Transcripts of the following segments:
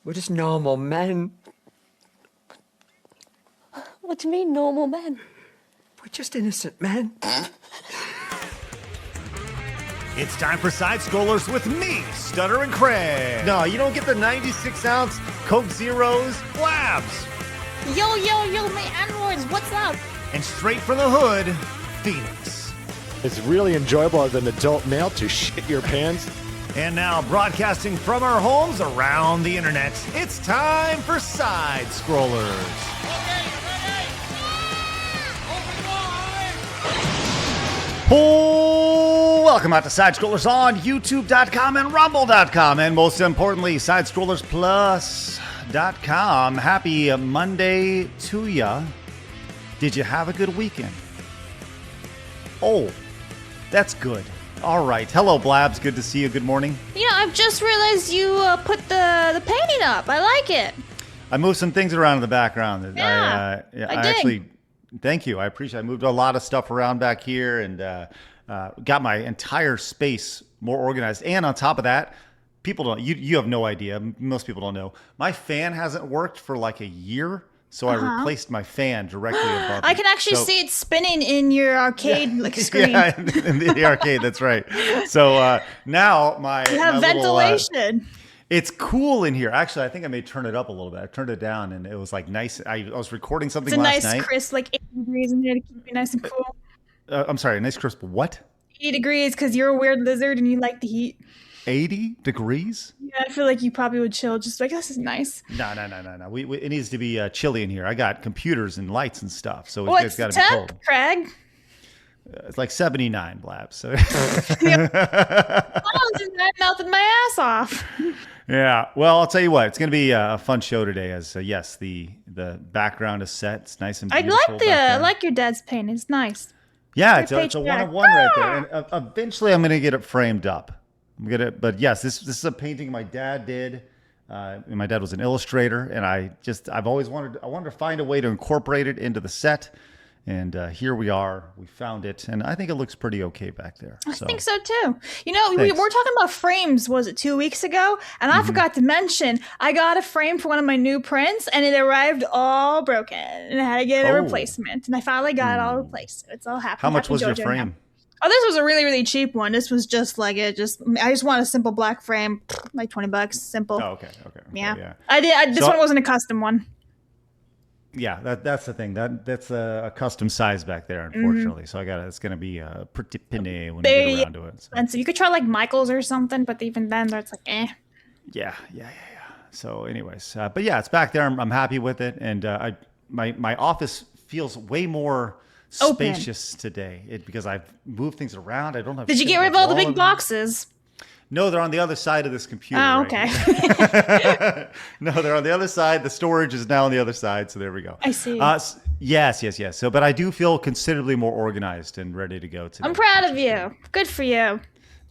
We're just normal men. What do you mean, normal men? We're just innocent men. It's time for Side Scrollers with me, Stutter and Craig. No, you don't get the 96-ounce Coke Zeros, Blabs. Yo, my androids, what's up? And straight from the hood, Phoenix. It's really enjoyable as an adult male to shit your pants. And now, broadcasting from our homes around the internet, it's time for Side Scrollers. Oh, welcome out to Side Scrollers on YouTube.com and Rumble.com, and most importantly, SideScrollersPlus.com. Happy Monday to ya. Did you have a good weekend? Oh, that's good. All right. Hello, Blabs. Good to see you. Good morning. You know, I've just realized you put the painting up. I like it. I moved some things around in the background. Yeah, I did. Actually, thank you. I appreciate it. I moved a lot of stuff around back here and got my entire space more organized. And on top of that, people don't, you have no idea. Most people don't know. My fan hasn't worked for like a year. So I replaced my fan directly above I can actually see it spinning in your arcade screen. Yeah, in the arcade. That's right. So now you have ventilation. Little, it's cool in here. Actually, I think I may turn it up a little bit. I turned it down, and it was like nice. I was recording something last night. It's a nice crisp, like 80 degrees in here to keep you nice and cool. I'm sorry, a nice crisp what? 80 degrees because you're a weird lizard and you like the heat. 80 degrees? Yeah, I feel like you probably would chill just like, this is nice. No. It needs to be chilly in here. I got computers and lights and stuff, so What's it's got the to be temp, cold. Craig? It's like 79, Blabs. So. I melted my ass off. Yeah, well, I'll tell you what. It's going to be a fun show today. As yes, the background is set. It's nice and beautiful. I like your dad's paint. It's nice. Yeah, it's a one-on-one right there. And eventually, I'm going to get it framed up. But yes, this is a painting my dad did. And my dad was an illustrator, and I've always wanted to find a way to incorporate it into the set. And here we are. We found it, and I think it looks pretty okay back there. I think so too. You know, we were talking about frames. Was it 2 weeks ago? And I forgot to mention I got a frame for one of my new prints, and it arrived all broken, and I had to get a replacement. And I finally got it all replaced. So it's all happy. How much was your frame? Now. Oh, this was a really, really cheap one. This was just like I just want a simple black frame, like $20, simple. Oh, okay. Yeah. This one wasn't a custom one. Yeah, that's the thing. That's a custom size back there, unfortunately. So it's going to be a pretty penny when we get around to it. So. And so you could try like Michael's or something, but even then, it's like Yeah. So, anyways, but yeah, it's back there. I'm happy with it, and my office feels way more spacious today because I've moved things around. I don't have. Did you get rid of all the big boxes? No, they're on the other side of this computer. Oh, okay. Right. No, they're on the other side. The storage is now on the other side, so there we go. I see. Yes. So, but I do feel considerably more organized and ready to go today. I'm proud of you. Good for you.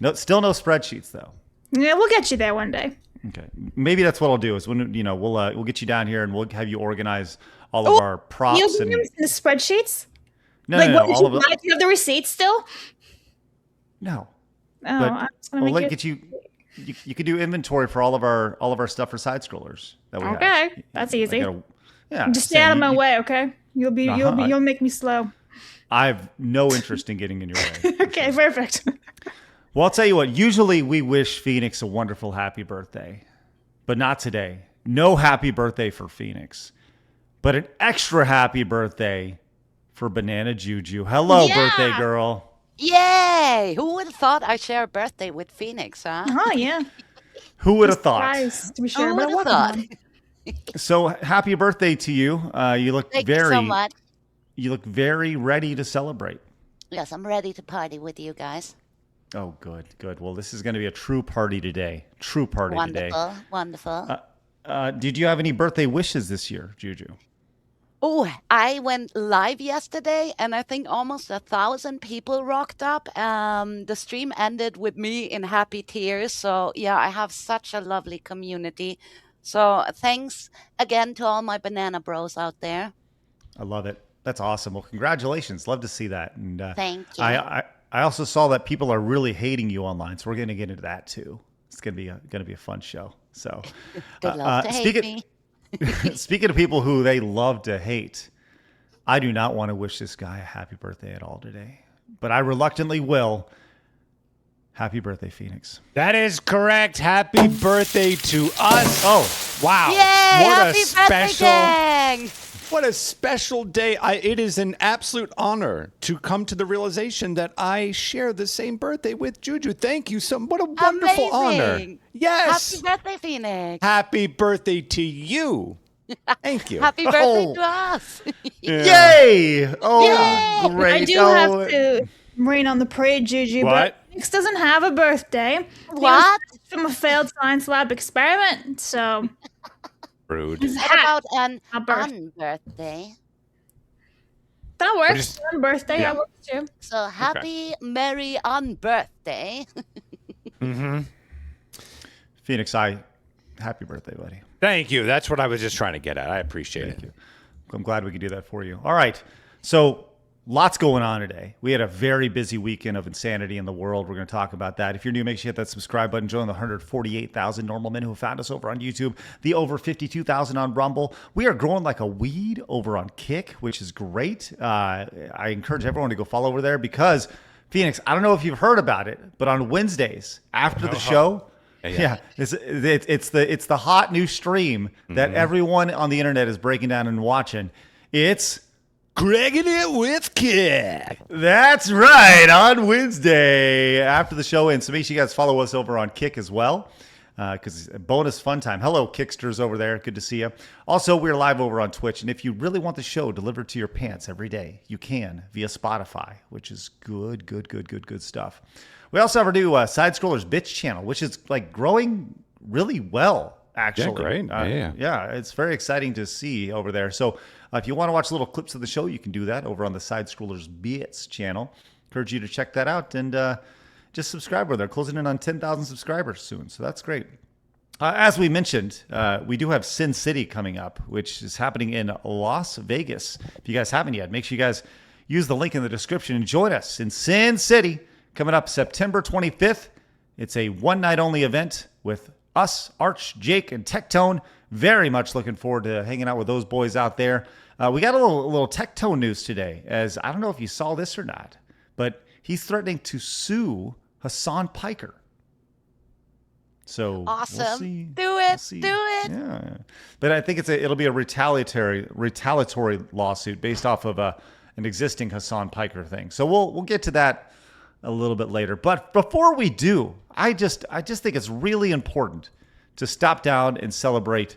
No, still no spreadsheets though. Yeah, we'll get you there one day. Okay, maybe that's what I'll do. Is when we'll get you down here and we'll have you organize all of our props and the spreadsheets. No, all of it. Do you have the receipts still? No. Oh, I was gonna make it. You could do inventory for all of our stuff for side scrollers that we have. Okay, that's easy. Yeah, just stay out of my way, okay? You'll make me slow. I have no interest in getting in your way. Okay, perfect. Well, I'll tell you what. Usually we wish Phoenix a wonderful happy birthday, but not today. No happy birthday for Phoenix, but an extra happy birthday for Banana JuJu. Hello, birthday girl. Yay! Who would have thought I'd share a birthday with Phoenix, huh? Oh, yeah. Who would have thought? To be sure, Who would have thought? So, happy birthday to you. You look Thank you so much. You look very ready to celebrate. Yes, I'm ready to party with you guys. Oh, good. Well, this is going to be a true party today. Wonderful. Did you have any birthday wishes this year, JuJu? Oh, I went live yesterday, and I think almost 1,000 people rocked up. The stream ended with me in happy tears. So, yeah, I have such a lovely community. So, thanks again to all my banana bros out there. I love it. That's awesome. Well, congratulations. Love to see that. And thank you. I also saw that people are really hating you online, so we're going to get into that too. It's going to be a fun show. So, They love to hate me. speaking of people who they love to hate, I do not want to wish this guy a happy birthday at all today, but I reluctantly will. Happy birthday, Phoenix. That is correct. Happy birthday to us. Oh, wow. Yay! What Happy a special birthday, gang! What a special day. It is an absolute honor to come to the realization that I share the same birthday with JuJu. Thank you so much. What a wonderful honor. Amazing. Yes. Happy birthday, Phoenix. Happy birthday to you. Thank you. Happy birthday to us. yay! Oh, great. I do have to rain on the parade, JuJu. What? But Phoenix doesn't have a birthday. What? He was from a failed science lab experiment, so Rude. What about an A birth- unbirthday? that works. just- On birthday, yeah. that works too. So happy, merry unbirthday. Phoenix, happy birthday, buddy. Thank you. That's what I was just trying to get at. I appreciate Thank it. you. I'm glad we could do that for you. All right. So lots going on today. We had a very busy weekend of insanity in the world. We're going to talk about that. If you're new, make sure you hit that subscribe button. Join the 148,000 normal men who found us over on YouTube, the over 52,000 on Rumble. We are growing like a weed over on Kick, which is great. I encourage everyone to go follow over there because, Phoenix, I don't know if you've heard about it, but on Wednesdays after the show, it's the hot new stream that everyone on the internet is breaking down and watching. It's Gregging it with Kick. That's right, on Wednesday after the show ends. So make sure you guys follow us over on Kick as well, because it's a bonus fun time. Hello, Kicksters over there. Good to see you. Also, we're live over on Twitch, and if you really want the show delivered to your pants every day, you can via Spotify, which is good stuff. We also have our new Side Scrollers Bitch channel, which is like growing really well, actually. Yeah, great. Yeah, it's very exciting to see over there. So if you want to watch little clips of the show, you can do that over on the Side Scrollers Bits channel. Encourage you to check that out and just subscribe over there. Closing in on 10,000 subscribers soon, so that's great. As we mentioned, we do have Sin City coming up, which is happening in Las Vegas. If you guys haven't yet, make sure you guys use the link in the description and join us in Sin City coming up September 25th. It's a one-night-only event with us, Arch, Jake, and Tectone. Very much looking forward to hanging out with those boys out there. We got a little Tectone news today, as I don't know if you saw this or not, but he's threatening to sue Hassan Piker. So Awesome. We'll see. Do it. We'll see. Do it. Yeah, but I think it'll be a retaliatory lawsuit based off of an existing Hassan Piker thing. So we'll get to that a little bit later. But before we do, I just think it's really important to stop down and celebrate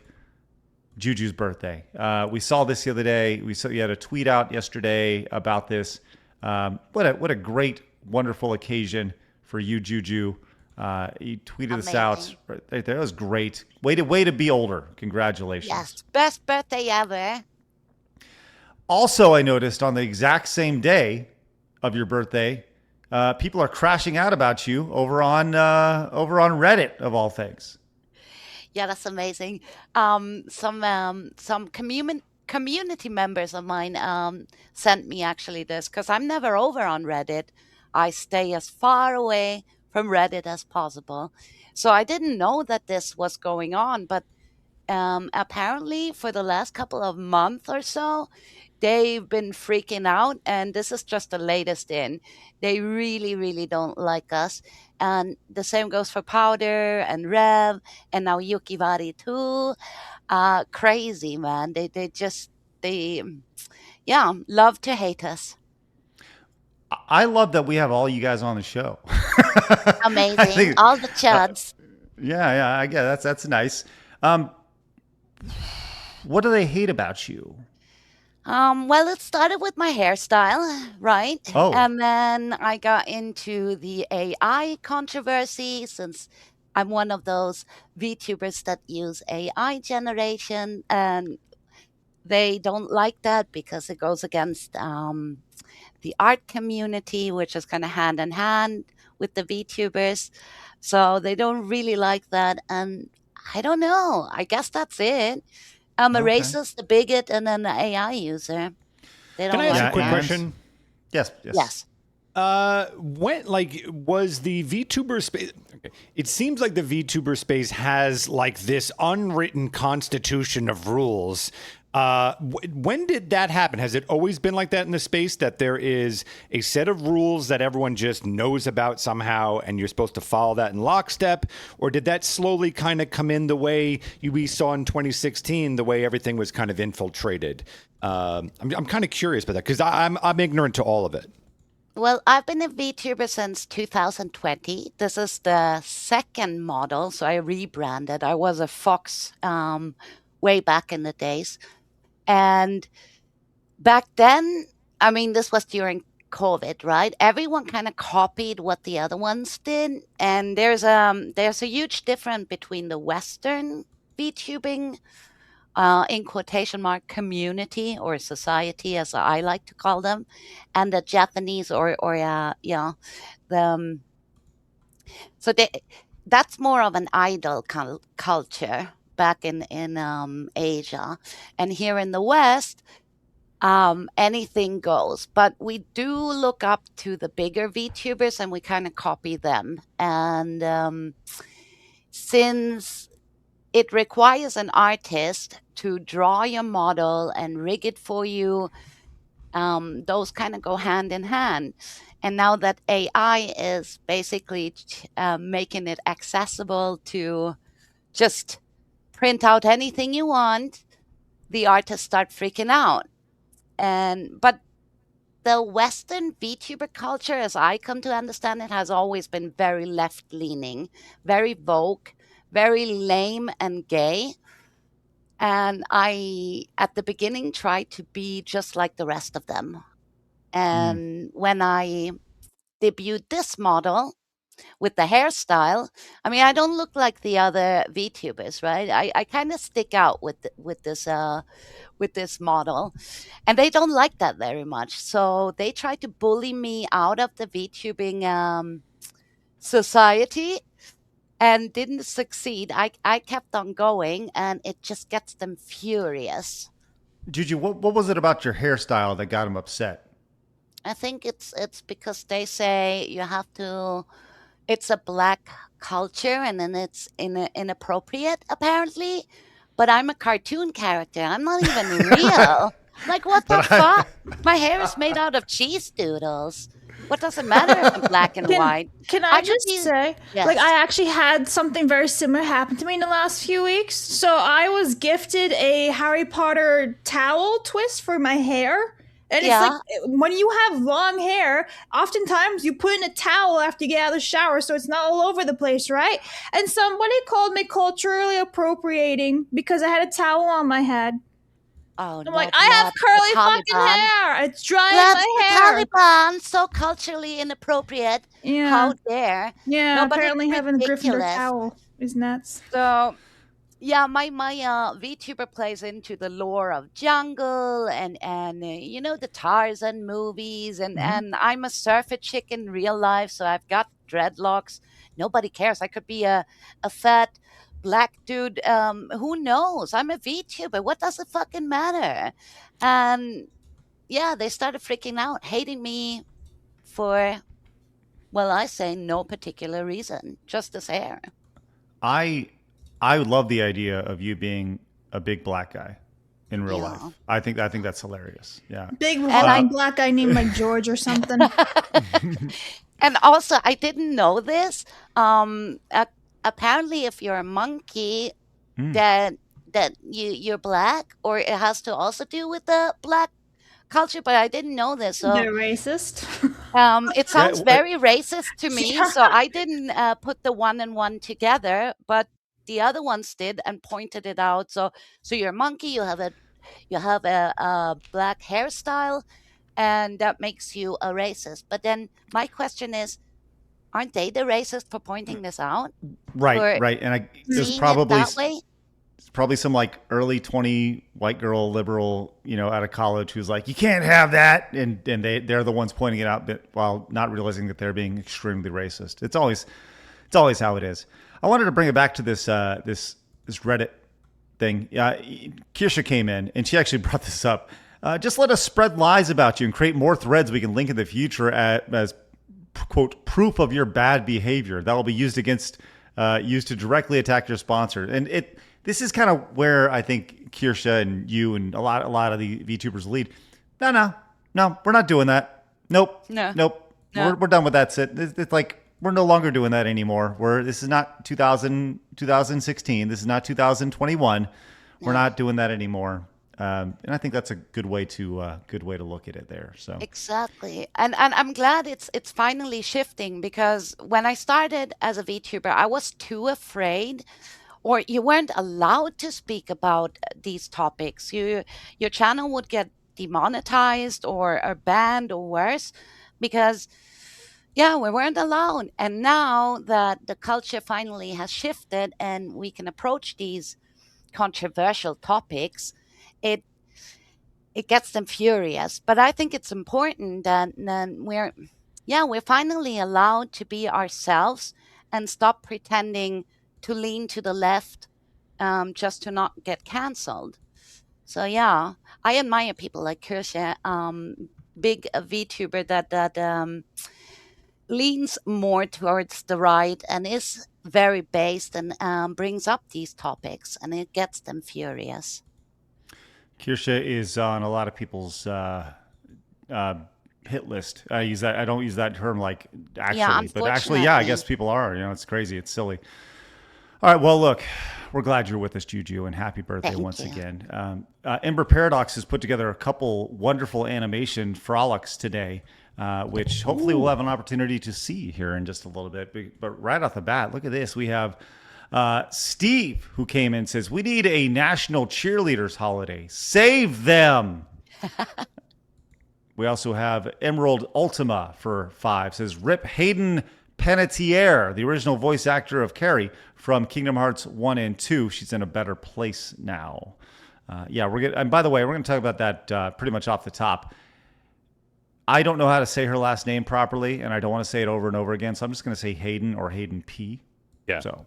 JuJu's birthday. We saw this the other day. You had a tweet out yesterday about this. What a great, wonderful occasion for you, JuJu. You tweeted this out right there. That was great. Way to be older. Congratulations. Yes, best birthday ever. Also, I noticed on the exact same day of your birthday, people are crashing out about you over on Reddit of all things. Yeah, that's amazing. Some community members of mine sent me actually this because I'm never over on Reddit. I stay as far away from Reddit as possible. So I didn't know that this was going on, but apparently for the last couple of months or so, they've been freaking out, and this is just the latest in. They really, really don't like us. And the same goes for Powder and Rev and now Yukivari too. Crazy, man. They love to hate us. I love that we have all you guys on the show. Amazing. All the chuds. Yeah, I get that's nice. What do they hate about you? Well, it started with my hairstyle, right? Oh. And then I got into the AI controversy since I'm one of those VTubers that use AI generation, and they don't like that because it goes against the art community, which is kind of hand in hand with the VTubers. So they don't really like that. And I don't know. I guess that's it. I'm a racist, a bigot, and an AI user. They don't Can I ask like a quick that. question? Yes. Yes. When was the VTuber space? Okay. It seems like the VTuber space has like this unwritten constitution of rules. When did that happen? Has it always been like that in the space, that there is a set of rules that everyone just knows about somehow and you're supposed to follow that in lockstep? Or did that slowly kind of come in the way we saw in 2016, the way everything was kind of infiltrated? I'm kind of curious about that because I'm ignorant to all of it. Well, I've been a VTuber since 2020. This is the second model, so I rebranded. I was a Fox way back in the days. And back then, I mean, this was during COVID, right? Everyone kind of copied what the other ones did. And there's a huge difference between the Western VTubing, in quotation mark, community or society, as I like to call them, and the Japanese or the so that's more of an idol culture back in Asia, and here in the West, anything goes. But we do look up to the bigger VTubers, and we kind of copy them. And since it requires an artist to draw your model and rig it for you, those kind of go hand in hand. And now that AI is basically making it accessible to just print out anything you want, the artists start freaking out. But the Western VTuber culture, as I come to understand it, has always been very left-leaning, very woke, very lame and gay. And I, at the beginning, tried to be just like the rest of them. And when I debuted this model with the hairstyle, I mean, I don't look like the other VTubers, right? I kind of stick out with this model, and they don't like that very much. So they try to bully me out of the VTubing society, and didn't succeed. I kept on going, and it just gets them furious. JuJu, what was it about your hairstyle that got them upset? I think it's because they say you have to. It's a black culture, and then it's inappropriate, apparently. But I'm a cartoon character. I'm not even real. Like, what the fuck? My hair is made out of cheese doodles. What does it matter if I'm black and white? Can I just say, Yes. like, I actually had something very similar happen to me in the last few weeks. So I was gifted a Harry Potter towel twist for my hair. And Yeah. it's like, when you have long hair, oftentimes you put in a towel after you get out of the shower so it's not all over the place, right? And somebody called me culturally appropriating because I had a towel on my head. Oh, I'm like, I have curly fucking hair. It's drying my hair. Taliban, so culturally inappropriate. Yeah. How dare? Yeah, No, but apparently it's having a Gryffindor ridiculous. towel is nuts. So, yeah, my VTuber plays into the lore of jungle and the Tarzan movies, and I'm a surfer chick in real life, so I've got dreadlocks. Nobody cares. I could be a fat black dude. Who knows? I'm a VTuber. What does it fucking matter? And yeah, they started freaking out, hating me for, well, I say no particular reason, just this hair. I love the idea of you being a big black guy in real life. I think that's hilarious. Yeah. Big long black guy named like George or something. And also, I didn't know this. Apparently, if you're a monkey, that you're black, or it has to also do with the black culture. But I didn't know this. So They're racist. it sounds Yeah, very racist to me. Yeah. So I didn't put the one and one together, but the other ones did and pointed it out. So you're a monkey. You have a black hairstyle, and that makes you a racist. But then my question is, aren't they the racist for pointing this out? Right, Or right. And there's seeing probably it that way? probably some like early 20 white girl liberal, out of college who's like, you can't have that, and they're the ones pointing it out, but while not realizing that they're being extremely racist. It's always how it is. I wanted to bring it back to this Reddit thing. Kirsha came in and she actually brought this up. Just let us spread lies about you and create more threads we can link in the future as quote proof of your bad behavior that will be used to directly attack your sponsor. And this is kind of where I think Kirsche and you and a lot of the VTubers lead. No, we're not doing that. Nope. We're done with that. It's like we're no longer doing that anymore. This is not 2016. This is not 2021. We're not doing that anymore. And I think that's a good way to look at it there. So exactly, and I'm glad it's finally shifting, because when I started as a VTuber, I was too afraid, or you weren't allowed to speak about these topics. Your channel would get demonetized or banned or worse, because we weren't allowed. And now that the culture finally has shifted and we can approach these controversial topics, it gets them furious. But I think it's important that we're finally allowed to be ourselves and stop pretending to lean to the left just to not get canceled. So I admire people like Kirsche, big VTuber that leans more towards the right and is very based and brings up these topics, and it gets them furious. Kirsche is on a lot of people's hit list. I don't use that term like actually, but actually, I guess people are. It's crazy. It's silly. All right. Well, look, we're glad you're with us, JuJu, and happy birthday once again. Ember Paradox has put together a couple wonderful animation frolics today, which hopefully we'll have an opportunity to see here in just a little bit. But right off the bat, look at this. We have Steve, who came in and says, we need a national cheerleaders holiday. Save them. We also have Emerald Ultima for 5, says, rip Hayden Panettiere, the original voice actor of Carrie from Kingdom Hearts 1 and 2. She's in a better place now. And by the way, we're going to talk about that pretty much off the top. I don't know how to say her last name properly, and I don't want to say it over and over again, so I'm just going to say Hayden or Hayden P. Yeah. So,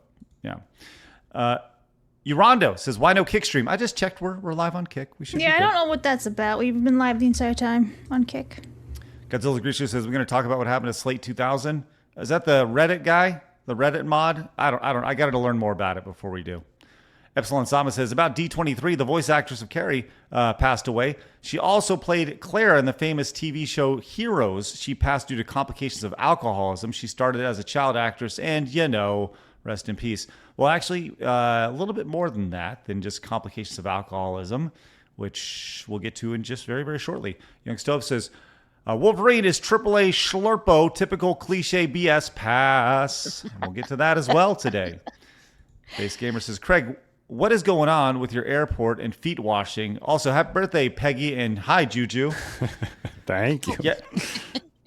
Urondo says, why no Kick stream? I just checked. We're live on Kick. We should. Yeah, I don't know what that's about. We've been live the entire time on Kick. Godzilla Grisha says, we're going to talk about what happened to Slate 2000. Is that the Reddit guy? The Reddit mod? I got to learn more about it before we do. Epsilon Sama says, about D23, the voice actress of Carrie passed away. She also played Claire in the famous TV show Heroes. She passed due to complications of alcoholism. She started as a child actress and, rest in peace. Well, actually, a little bit more than that, than just complications of alcoholism, which we'll get to in just very, very shortly. Young Stove says, Wolverine is AAA Schlurpo, typical cliche BS pass. We'll get to that as well today. Base Gamer says, Craig, what is going on with your airport and feet washing? Also, happy birthday, Peggy, and hi, JuJu. Thank you.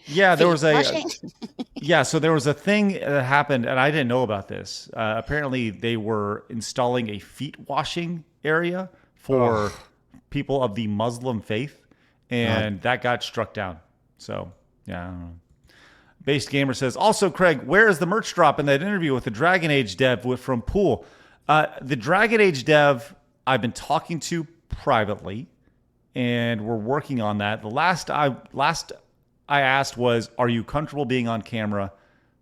Yeah, there was so there was a thing that happened, and I didn't know about this. Apparently, they were installing a feet washing area for people of the Muslim faith, and that got struck down. So, I don't know. Based Gamer says, also, Craig, where is the merch drop in that interview with the Dragon Age dev from Pool? The Dragon Age dev I've been talking to privately, and we're working on that. The last I asked was, are you comfortable being on camera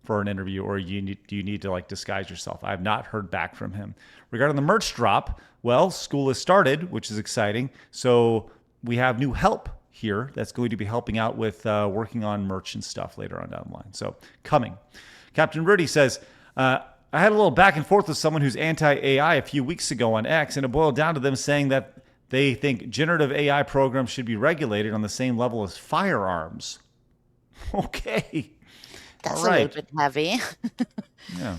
for an interview, or do you need to disguise yourself? I have not heard back from him. Regarding the merch drop, well, school has started, which is exciting. So we have new help here that's going to be helping out with working on merch and stuff later on down the line. So coming. Captain Rudy says, I had a little back and forth with someone who's anti-AI a few weeks ago on X, and it boiled down to them saying that they think generative AI programs should be regulated on the same level as firearms. Okay. That's all right. A little bit heavy. Yeah.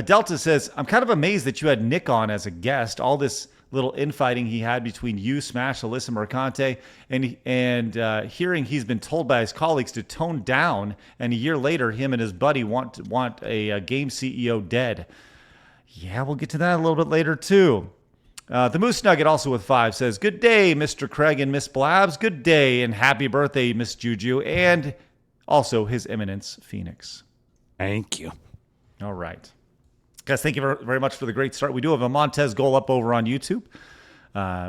Delta says, I'm kind of amazed that you had Nick on as a guest. All this little infighting he had between you, Smash, Alyssa Mercante, and hearing he's been told by his colleagues to tone down, and a year later, him and his buddy want a game CEO dead. Yeah, we'll get to that a little bit later, too. The Moose Nugget, also with 5, says, good day, Mr. Craig and Miss Blabs. Good day and happy birthday, Miss JuJu, and also His Eminence Phoenix. Thank you. All right. Guys, thank you very much for the great start. We do have a Montez goal up over on YouTube.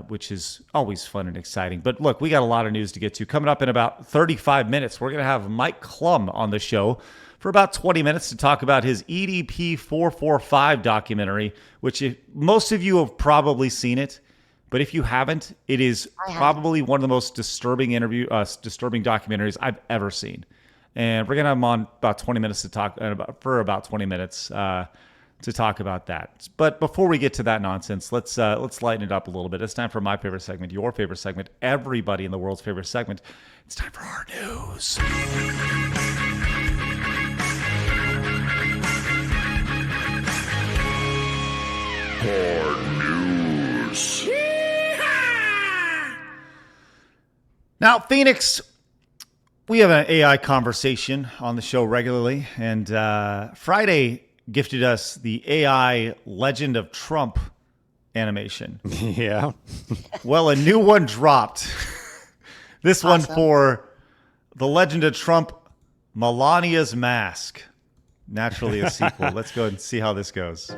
which is always fun and exciting. But look, we got a lot of news to get to. Coming up in about 35 minutes, we're going to have Mike Clum on the show for about 20 minutes to talk about his ED445 documentary, which most of you have probably seen it. But if you haven't, it is probably one of the most disturbing documentaries I've ever seen. And we're gonna have him on about 20 minutes to talk about 20 minutes to talk about that. But before we get to that nonsense, let's lighten it up a little bit. It's time for my favorite segment, your favorite segment, everybody in the world's favorite segment. It's time for our news. Now, Phoenix, we have an AI conversation on the show regularly, and Friday gifted us the AI Legend of Trump animation. Yeah. Well, a new one dropped. This one for the Legend of Trump, Melania's Mask. Naturally a sequel. Let's go and see how this goes.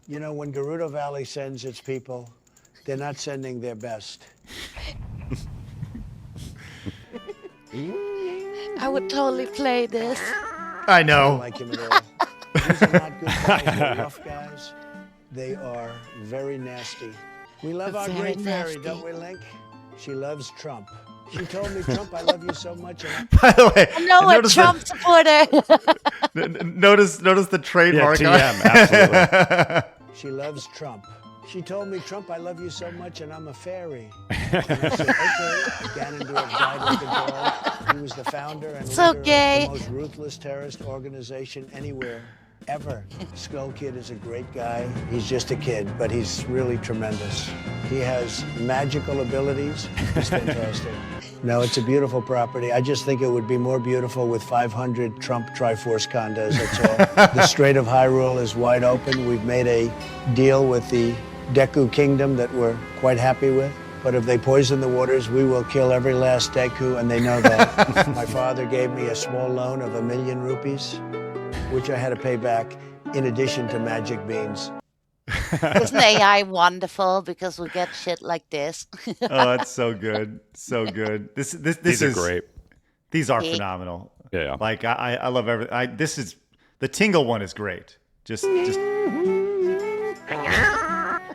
You know, when Gerudo Valley sends its people, they're not sending their best. I would totally play this. I I don't know. like him at all. These are not good guys. They're rough guys. They are very nasty. We love our Very great fairy, nasty. don't we, Link? She loves Trump. She told me, Trump, I love you so much. And By the way, No, a Trump supporter. notice the trademark. TM, absolutely. she loves Trump. She told me, Trump, I love you so much, and I'm a fairy. And I said, okay. Ganondorf died like a dog. He was the founder and So leader gay. of the most ruthless terrorist organization anywhere, ever. Skull Kid is a great guy. He's just a kid, but he's really tremendous. He has magical abilities. He's fantastic. No, it's a beautiful property. I just think it would be more beautiful with 500 Trump Triforce condos, that's all. The Strait of Hyrule is wide open. We've made a deal with the Deku Kingdom that we're quite happy with. But if they poison the waters, we will kill every last Deku, and they know that. My father gave me a small loan of 1 million rupees, which I had to pay back in addition to magic beans. Isn't AI wonderful because we get shit like this? Oh, it's so good, so good. This These is are great. These are Yeah. phenomenal. Yeah. Like I love every. This is the Tingle one is great. Just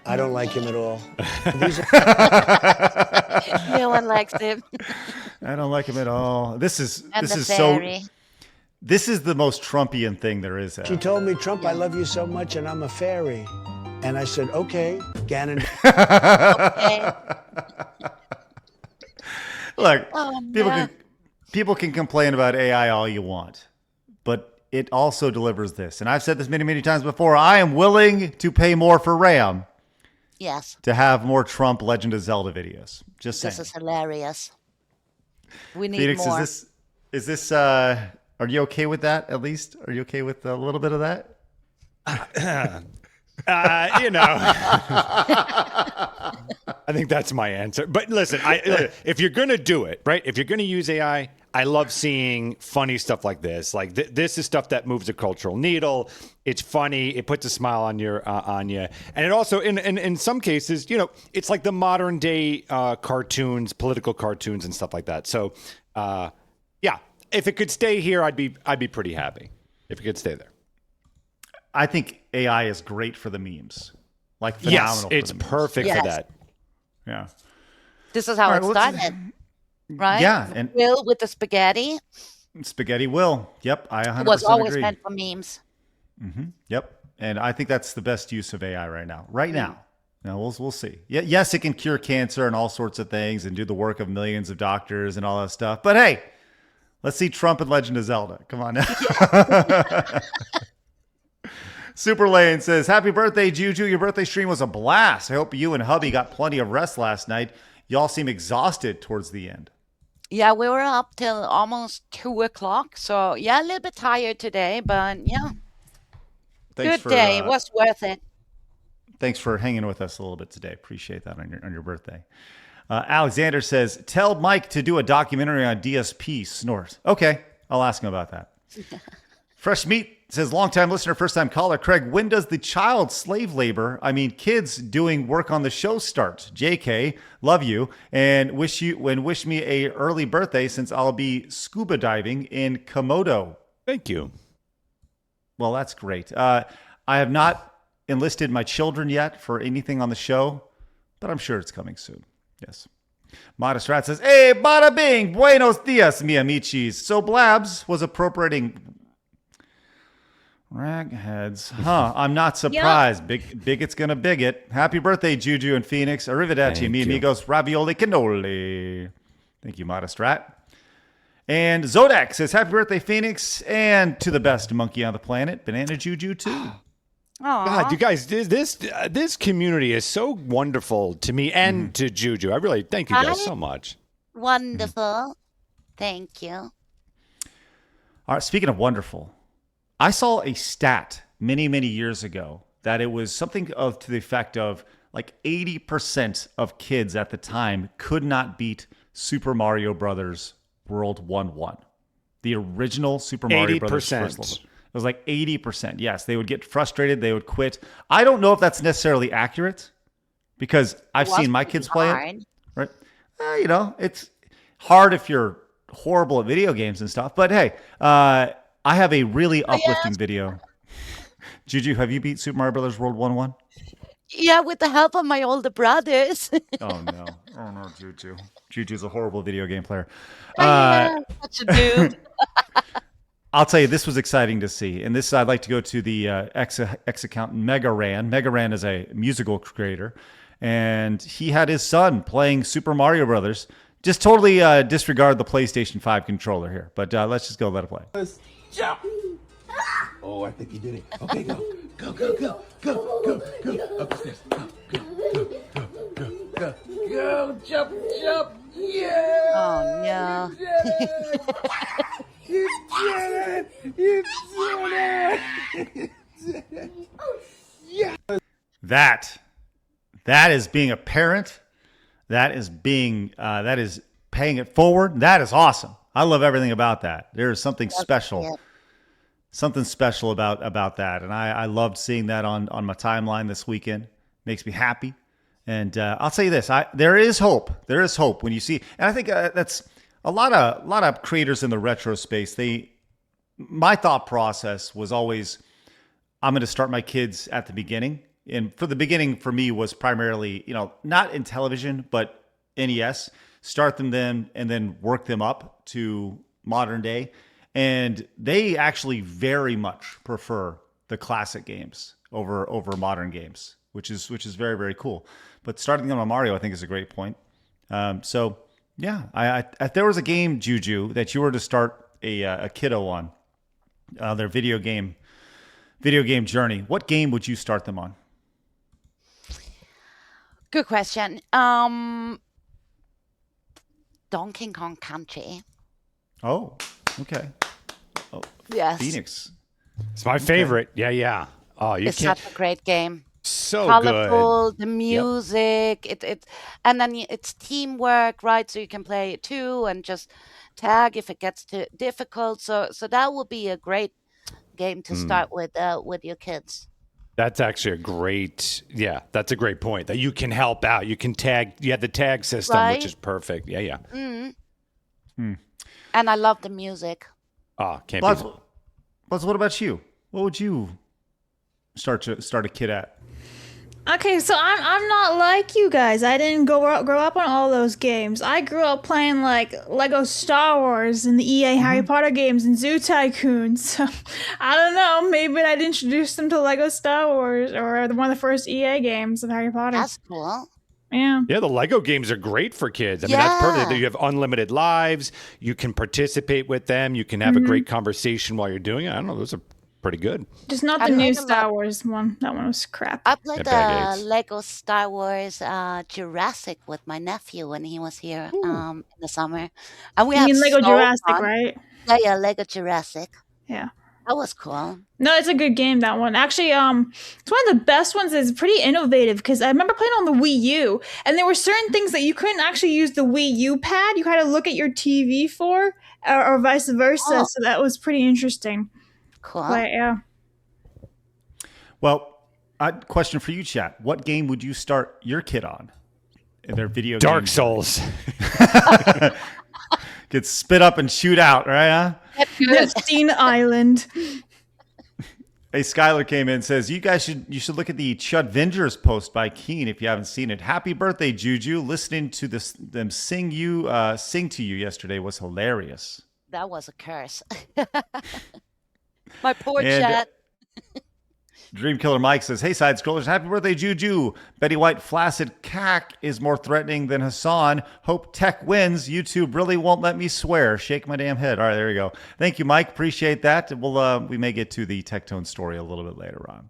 I don't like him at all. These are No one likes him. I don't like him at all. This is And this the is so. fairy. This is the most Trumpian thing there is. She told me, Trump, I love you so much, and I'm a fairy. And I said, okay, Ganon. Okay. Look, Oh, people can complain about AI all you want, but it also delivers this. And I've said this many, many times before. I am willing to pay more for RAM Yes, to have more Trump Legend of Zelda videos. Just saying. this is hilarious. We need Phoenix, more. is this are you okay with that at least? Are you okay with a little bit of that? You know, I think that's my answer. But listen, if you're going to do it, right, if you're going to use AI, I love seeing funny stuff like this. Like this is stuff that moves a cultural needle. It's funny. It puts a smile on you. And it also, in some cases, you know, it's like the modern day cartoons, political cartoons and stuff like that. So, yeah, if it could stay here, I'd be pretty happy if it could stay there. I think AI is great for the memes. Like phenomenal. Yes, for it's the memes. perfect Yes. for that. Yeah. This is how All it right, let's- started, right? Yeah, and Will with the spaghetti Spaghetti will. Yep, I 100% it was always agree. meant for memes. Yep, and I think that's the best use of AI right now. Right now. Now we'll see. Yeah, yes, it can cure cancer and all sorts of things and do the work of millions of doctors and all that stuff. But hey, let's see Trump and Legend of Zelda. Come on now. Super Lane says, happy birthday, JuJu. Your birthday stream was a blast. I hope you and hubby got plenty of rest last night. Y'all seem exhausted towards the end. Yeah, we were up till almost 2 o'clock. So yeah, a little bit tired today, but yeah, Thanks good day. It was worth it. Thanks for hanging with us a little bit today. Appreciate that on your birthday. Alexander says, tell Mike to do a documentary on DSP snort. Okay, I'll ask him about that. Fresh meat says, longtime listener, first time caller, Craig, when does the child slave labor, kids doing work on the show start? JK, love you, and wish me a early birthday since I'll be scuba diving in Komodo. Thank you. Well, that's great. I have not enlisted my children yet for anything on the show, but I'm sure it's coming soon. Yes. Modest Rat says, hey, bada bing, buenos dias, mi amichis. So Blabs was appropriating ragheads. Huh, I'm not surprised. Bigot's gonna bigot. Happy birthday, JuJu in Phoenix. Arrivederci, mi amigos. Ravioli cannoli. Thank you, Modest Rat. And Zodak says, happy birthday, Phoenix, and to the best monkey on the planet, Banana JuJu too. God, you guys, this community is so wonderful to me and to JuJu. I really thank you guys so much. Wonderful. Thank you. All right, speaking of wonderful, I saw a stat many, many years ago that it was something to the effect of like 80% of kids at the time could not beat Super Mario Brothers World 1-1. The original Super Mario Brothers first level. It was like 80%. Yes, they would get frustrated. They would quit. I don't know if that's necessarily accurate because I've seen my kids play it. Right? It's hard if you're horrible at video games and stuff. But hey, I have a really uplifting video. JuJu, have you beat Super Mario Brothers World 1-1? Yeah, with the help of my older brothers. Oh no, JuJu. JuJu's a horrible video game player. Such a dude. I'll tell you, this was exciting to see. And this, I'd like to go to the ex-account Megaran. Megaran is a musical creator. And he had his son playing Super Mario Brothers. Just totally disregard the PlayStation 5 controller here. But let's just go let it play. Jump! Oh, I think he did it. Okay, go. Go, go, go. Go, go, go. Up the stairs. Go, go, go, go, go, go. Go, jump, jump. Yeah! Oh, no. You did it! You did it! Yeah! That is being a parent. That is paying it forward. That is awesome. I love everything about that. There is something special. Something special about that. And I loved seeing that on my timeline this weekend. Makes me happy. And I'll tell you this, there is hope. There is hope when you see, and I think that's a lot of creators in the retro space. My thought process was always, I'm going to start my kids at the beginning. And for the beginning for me was primarily, not in television, but NES, start them then and then work them up to modern day. And they actually very much prefer the classic games over modern games, which is very, very cool. But starting them on Mario, I think, is a great point. So yeah, if there was a game, JuJu, that you were to start a kiddo on their video game journey, what game would you start them on? Good question. Donkey Kong Country. Oh, okay. Oh, yes. Phoenix. It's my favorite. Yeah. Oh, it's such a great game. So colorful, good. The music, and then it's teamwork, right? So you can play it too, and just tag if it gets too difficult. So that would be a great game to start with your kids. That's actually that's a great point. That you can help out. You can tag. You have the tag system, right? which is perfect. Yeah. Mm-hmm. And I love the music. Oh, can't Buzz, be. what about you? What would you start a kid at? Okay, so I'm not like you guys. I didn't grow up on all those games. I grew up playing like Lego Star Wars and the EA Harry Potter games and Zoo Tycoon. So I don't know. Maybe I'd introduce them to Lego Star Wars or one of the first EA games of Harry Potter. That's cool. Yeah. Yeah, the Lego games are great for kids. I mean, that's perfect. You have unlimited lives. You can participate with them. You can have a great conversation while you're doing it. I don't know. Those are pretty good. Just not the new Star Wars one. That one was crap. I played the Lego Star Wars Jurassic with my nephew when he was here in the summer. And we had Lego Jurassic, right? Yeah, Lego Jurassic. Yeah. That was cool. No, it's a good game, that one. Actually, it's one of the best ones. It's pretty innovative because I remember playing on the Wii U, and there were certain things that you couldn't actually use the Wii U pad. You had to look at your TV for, or vice versa. So that was pretty interesting. Cool. But yeah. Well, question for you, chat. What game would you start your kid on? In their video Dark games? Souls. Get spit up and shoot out, right? Huh? That's good. Neptune Island. Hey, Skylar came in and says, you should look at the Chud Vengers post by Keen if you haven't seen it. Happy birthday, JuJu. Listening to them sing to you yesterday was hilarious. That was a curse. My poor And, chat. Dream Killer Mike says, hey, side scrollers, happy birthday, JuJu. Betty White flaccid cack is more threatening than Hassan. Hope tech wins. YouTube really won't let me swear. Shake my damn head. All right, there you go. Thank you, Mike. Appreciate that. We may get to the Tectone story a little bit later on.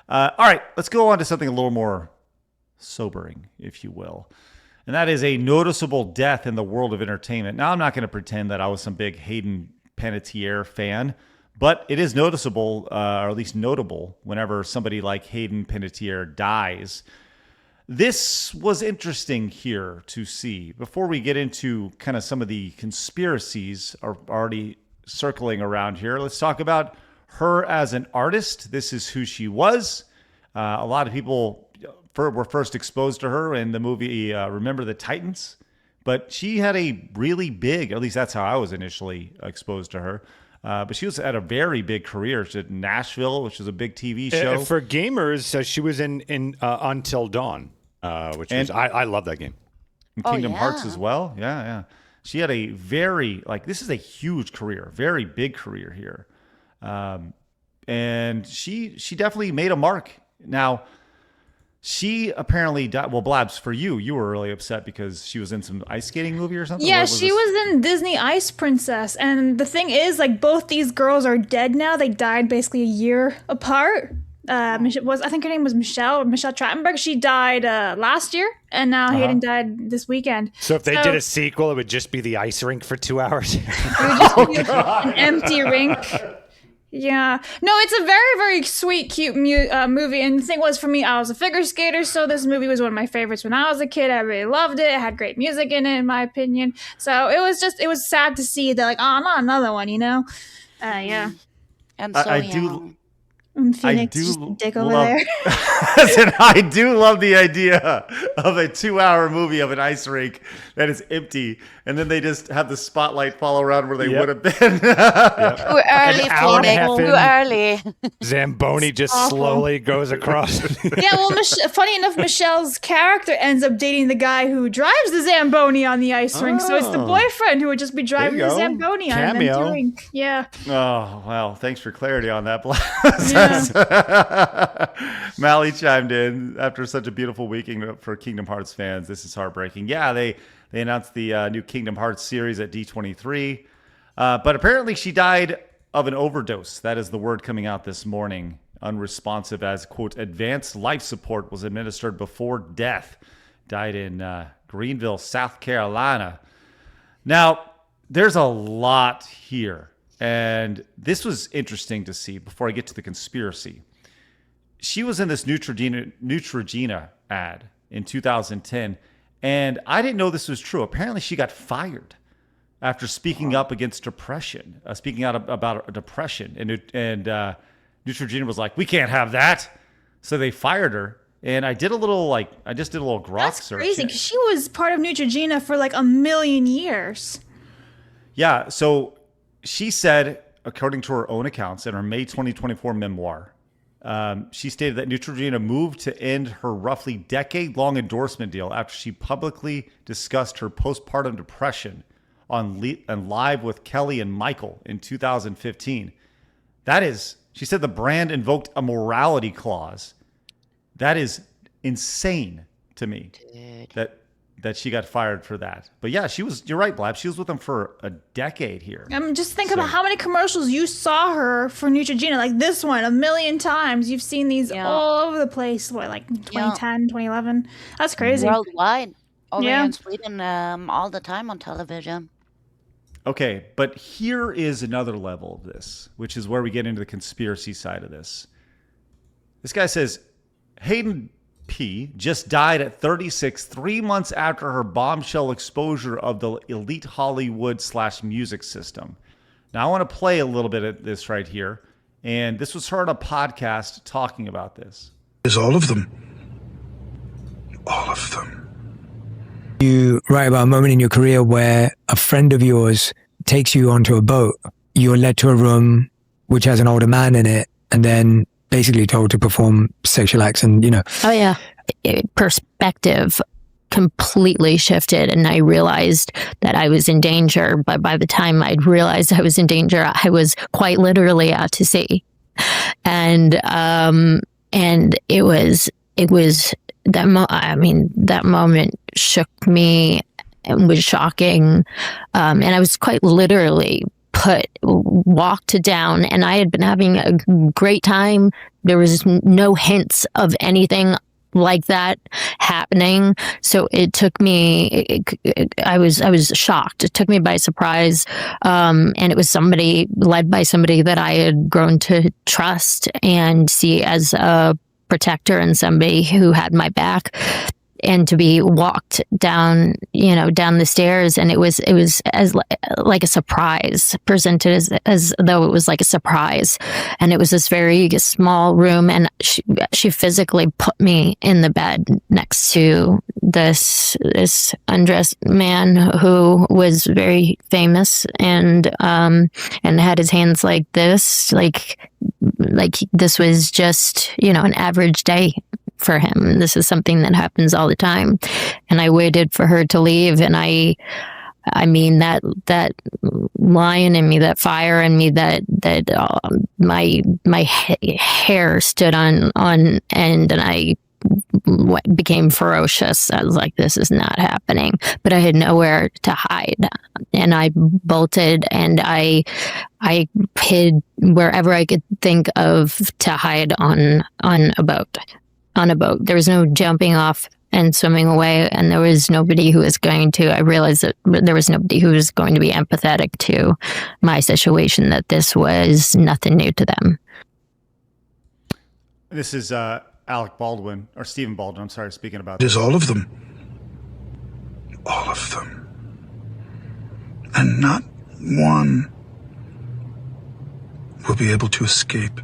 All right, let's go on to something a little more sobering, if you will. And that is a noticeable death in the world of entertainment. Now, I'm not going to pretend that I was some big Hayden Panettiere fan, but it is noticeable, or at least notable, whenever somebody like Hayden Panettiere dies. This was interesting here to see. Before we get into kind of some of the conspiracies are already circling around here, let's talk about her as an artist. This is who she was. A lot of people were first exposed to her in the movie Remember the Titans, but she had a really big, at least that's how I was initially exposed to her. But she was at a very big career. She did Nashville, which is a big TV show. For gamers, she was in Until Dawn, which was I love that game. And Kingdom Hearts as well. Yeah. She had a very, this is a huge career, very big career here. And she definitely made a mark. Now, she apparently died. Well, Blabs, for you were really upset because she was in some ice skating movie or something? Yeah, she was in Disney Ice Princess. And the thing is, both these girls are dead now. They died basically a year apart. I think her name was Michelle Trachtenberg. She died last year, and now Hayden died this weekend. So if they did a sequel, it would just be the ice rink for 2 hours. It would just be an empty rink. Yeah. No, it's a very, very sweet, cute movie. And the thing was, for me, I was a figure skater, so this movie was one of my favorites when I was a kid. I really loved it. It had great music in it, in my opinion. So it was sad to see that, not another one, Yeah. And so, Phoenix, just dick over there. I do love the idea of a 2-hour movie of an ice rink that is empty, and then they just have the spotlight fall around where they would have been. Too early, Phoenix. Too early. Zamboni just slowly goes across. Yeah, well, funny enough, Michelle's character ends up dating the guy who drives the Zamboni on the ice rink. So it's the boyfriend who would just be driving the Zamboni on an empty rink. Yeah. Oh, well, thanks for clarity on that, Blast. Yeah. Mally chimed in after such a beautiful weekend for Kingdom Hearts fans. This is heartbreaking. Yeah, they announced the new Kingdom Hearts series at D23. But apparently she died of an overdose. That is the word coming out this morning. Unresponsive as, quote, advanced life support was administered before death. Died in Greenville, South Carolina. Now, there's a lot here. And this was interesting to see before I get to the conspiracy. She was in this Neutrogena ad in 2010, and I didn't know this was true. Apparently, she got fired after speaking up against depression, speaking out about depression. And Neutrogena was like, we can't have that. So they fired her. And I did a little, I just did a little grok search. That's crazy, because she was part of Neutrogena for a million years. Yeah, so she said, according to her own accounts in her May 2024 memoir, she stated that Neutrogena moved to end her roughly decade-long endorsement deal after she publicly discussed her postpartum depression on Live with Kelly and Michael in 2015. That is, she said the brand invoked a morality clause. That is insane to me. Dude. That she got fired for that. But yeah, you're right, Blab. She was with them for a decade here. Just think about how many commercials you saw her for Neutrogena, like this one, 1 million times. You've seen these all over the place. What, 2010, 2011? That's crazy. Worldwide. Over in Sweden, all the time on television. Okay, but here is another level of this, which is where we get into the conspiracy side of this. This guy says, Hayden P just died at 36, 3 months after her bombshell exposure of the elite Hollywood / music system. Now I want to play a little bit of this right here. And this was her on a podcast talking about this. Is all of them. All of them. You write about a moment in your career where a friend of yours takes you onto a boat. You're led to a room which has an older man in it, and then basically told to perform sexual acts and, Oh, yeah. Perspective completely shifted, and I realized that I was in danger. But by the time I'd realized I was in danger, I was quite literally out to sea. And it was that moment shook me and was shocking. And I was quite literally walked down, and I had been having a great time. There was no hints of anything like that happening. So it took me, I was shocked. It took me by surprise. And it was led by somebody that I had grown to trust and see as a protector and somebody who had my back. And to be walked down, down the stairs, and it was as like a surprise, presented as though it was like a surprise. And it was this very small room, and she physically put me in the bed next to this undressed man who was very famous and had his hands like this, like this was just an average day for him. This is something that happens all the time. And I waited for her to leave, and I mean that lion in me, that fire in me, that my hair stood on end, and I became ferocious. I was like, this is not happening. But I had nowhere to hide, and I bolted, and I hid wherever I could think of to hide on a boat. There was no jumping off and swimming away, and there was nobody who was going to, I realized that there was nobody who was going to be empathetic to my situation, that this was nothing new to them. This is Alec Baldwin, or Stephen Baldwin, I'm sorry, speaking about It is all of them. All of them. And not one will be able to escape.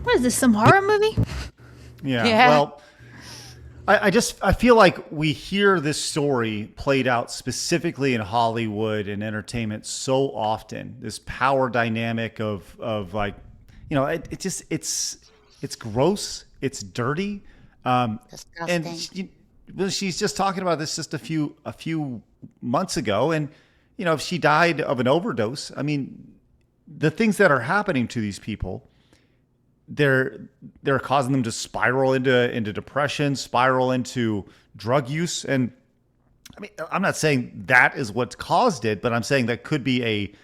What is this, some horror movie? Yeah. Well, I feel like we hear this story played out specifically in Hollywood and entertainment so often. This power dynamic of like, it's gross, it's dirty, Disgusting. and she's just talking about this just a few months ago, and if she died of an overdose, I mean, the things that are happening to these people. They're causing them to spiral into depression, spiral into drug use. And I mean, I'm not saying that is what's caused it, but I'm saying that could be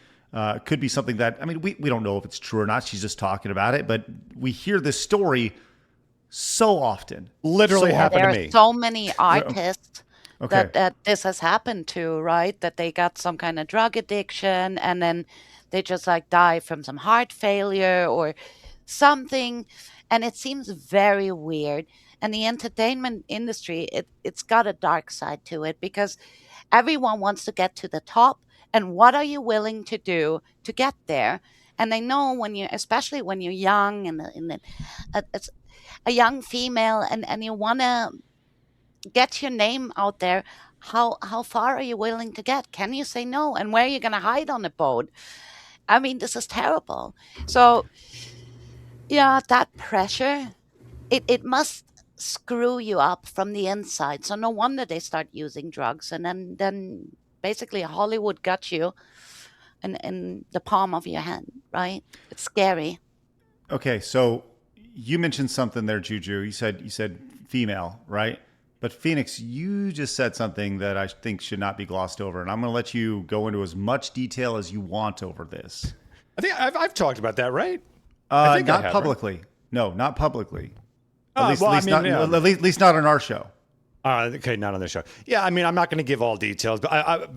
something that, I mean, we don't know if it's true or not. She's just talking about it, but we hear this story so often. Literally happened to me. There are so many artists Okay. that this has happened to, right? That they got some kind of drug addiction, and then they just like die from some heart failure or something, and it seems very weird. And the entertainment industry, it's got a dark side to it, because everyone wants to get to the top, and what are you willing to do to get there? And they know especially when you're young and it's a young female, and you want to get your name out there, how far are you willing to get? Can you say no? And where are you going to hide on a boat? I mean, this is terrible. So yeah, that pressure, it must screw you up from the inside. So no wonder they start using drugs. And then basically Hollywood got you in the palm of your hand, right? It's scary. Okay, so you mentioned something there, JuJu. You said female, right? But Phoenix, you just said something that I think should not be glossed over. And I'm going to let you go into as much detail as you want over this. I think I've talked about that, right? Not publicly. Right? No, not publicly. At least not on our show. Okay, not on this show. Yeah, I mean, I'm not going to give all details, but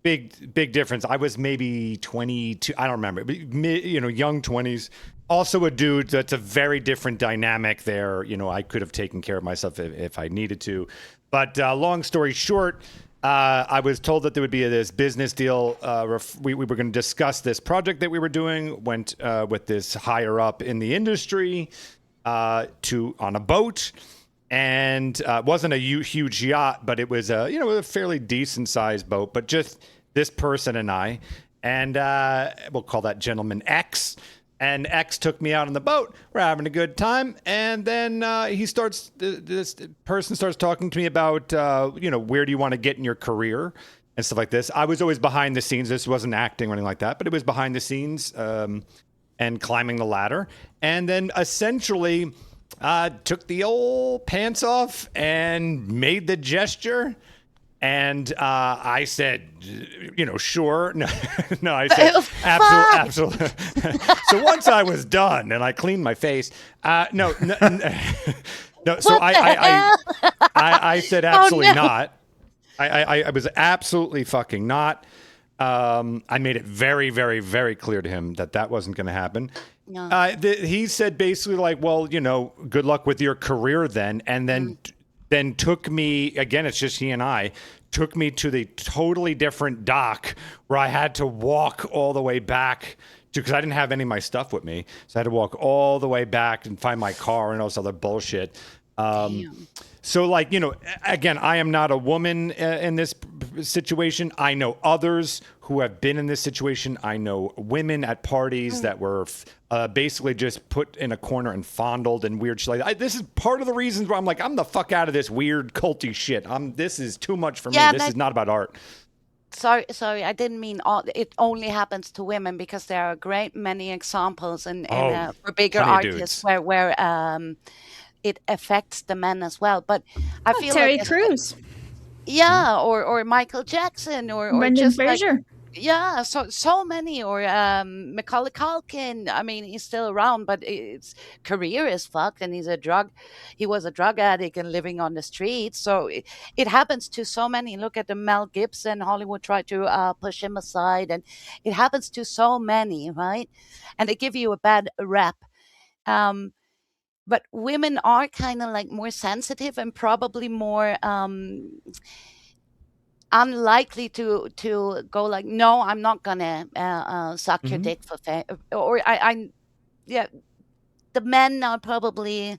big difference. I was maybe 22. I don't remember. But young 20s. Also a dude. That's a very different dynamic there. I could have taken care of myself if I needed to. But long story short, I was told that there would be this business deal. We were going to discuss this project that we were doing. Went with this higher up in the industry on a boat, and it wasn't a huge yacht, but it was a fairly decent sized boat. But just this person and I, and we'll call that gentleman X. And X took me out on the boat. We're having a good time. And then this person starts talking to me about, where do you want to get in your career and stuff like this. I was always behind the scenes. This wasn't acting or anything like that, but it was behind the scenes and climbing the ladder. And then essentially took the old pants off and made the gesture. And I said, sure. No, I said, absolutely. So once I was done and I cleaned my face, no. So I said, absolutely not. I was absolutely fucking not. I made it very, very, very clear to him that wasn't going to happen. No. He said basically like, well, good luck with your career then. And then took me, again, it's just he and I, took me to the totally different dock where I had to walk all the way back because I didn't have any of my stuff with me. So I had to walk all the way back and find my car and all this other bullshit. So like, again, I am not a woman in this situation. I know others who have been in this situation. I know women at parties that were basically just put in a corner and fondled and weird shit like that. This is part of the reasons why I'm like, I'm the fuck out of this weird culty shit. This is too much for me. This is not about art. Sorry, I didn't mean it only happens to women, because there are a great many examples for bigger artists where it affects the men as well. But I feel Terry like Crews. Yeah, or Michael Jackson, or Brendan just Fraser. Like, yeah, so many, or Macaulay Culkin. I mean, he's still around, but his career is fucked, and he was a drug addict and living on the streets. So it happens to so many. Look at the Mel Gibson. Hollywood tried to push him aside, and it happens to so many, right? And they give you a bad rep. But women are kind of like more sensitive and probably more unlikely to go like, no, I'm not gonna suck your dick for or the men are probably,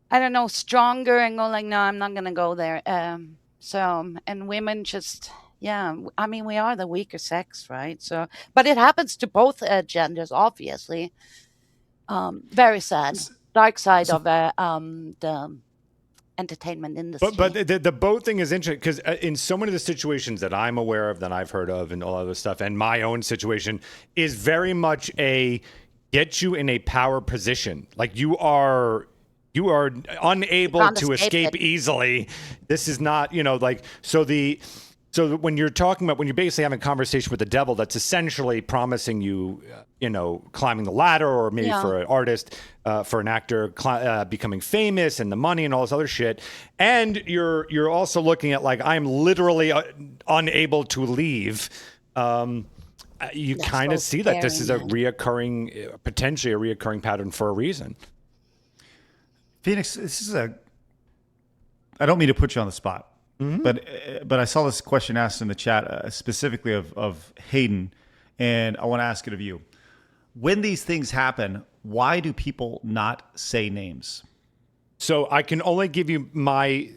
I don't know, stronger and go like, no, I'm not gonna go there. And women just, I mean, we are the weaker sex, right? So, but it happens to both genders, obviously. Very sad. Dark side of the entertainment industry. But the boat thing is interesting because in so many of the situations that I'm aware of, that I've heard of, and all other stuff, and my own situation is very much a get you in a power position. Like you are unable to escape easily. This is not, So when you're talking about, when you're basically having a conversation with the devil, that's essentially promising you, climbing the ladder, or maybe for an artist, for an actor, becoming famous and the money and all this other shit. And you're also looking at like, I'm literally unable to leave. You kind of see that this is potentially a reoccurring pattern for a reason. Phoenix, I don't mean to put you on the spot. Mm-hmm. But I saw this question asked in the chat specifically of Hayden, and I want to ask it of you. When these things happen, why do people not say names? So I can only give you my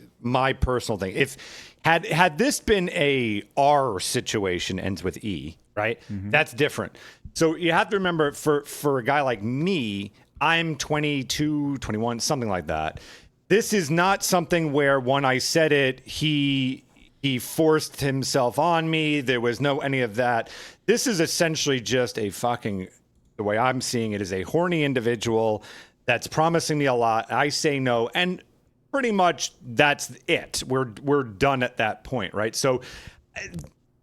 personal thing. If had this been a R situation, ends with E, right? Mm-hmm. That's different. So you have to remember, for a guy like me, I'm 22, 21, something like that. This is not something where when I said it, he forced himself on me. There was no any of that. This is essentially just the way I'm seeing it, is a horny individual that's promising me a lot. I say no, and pretty much that's it. We're done at that point, right? So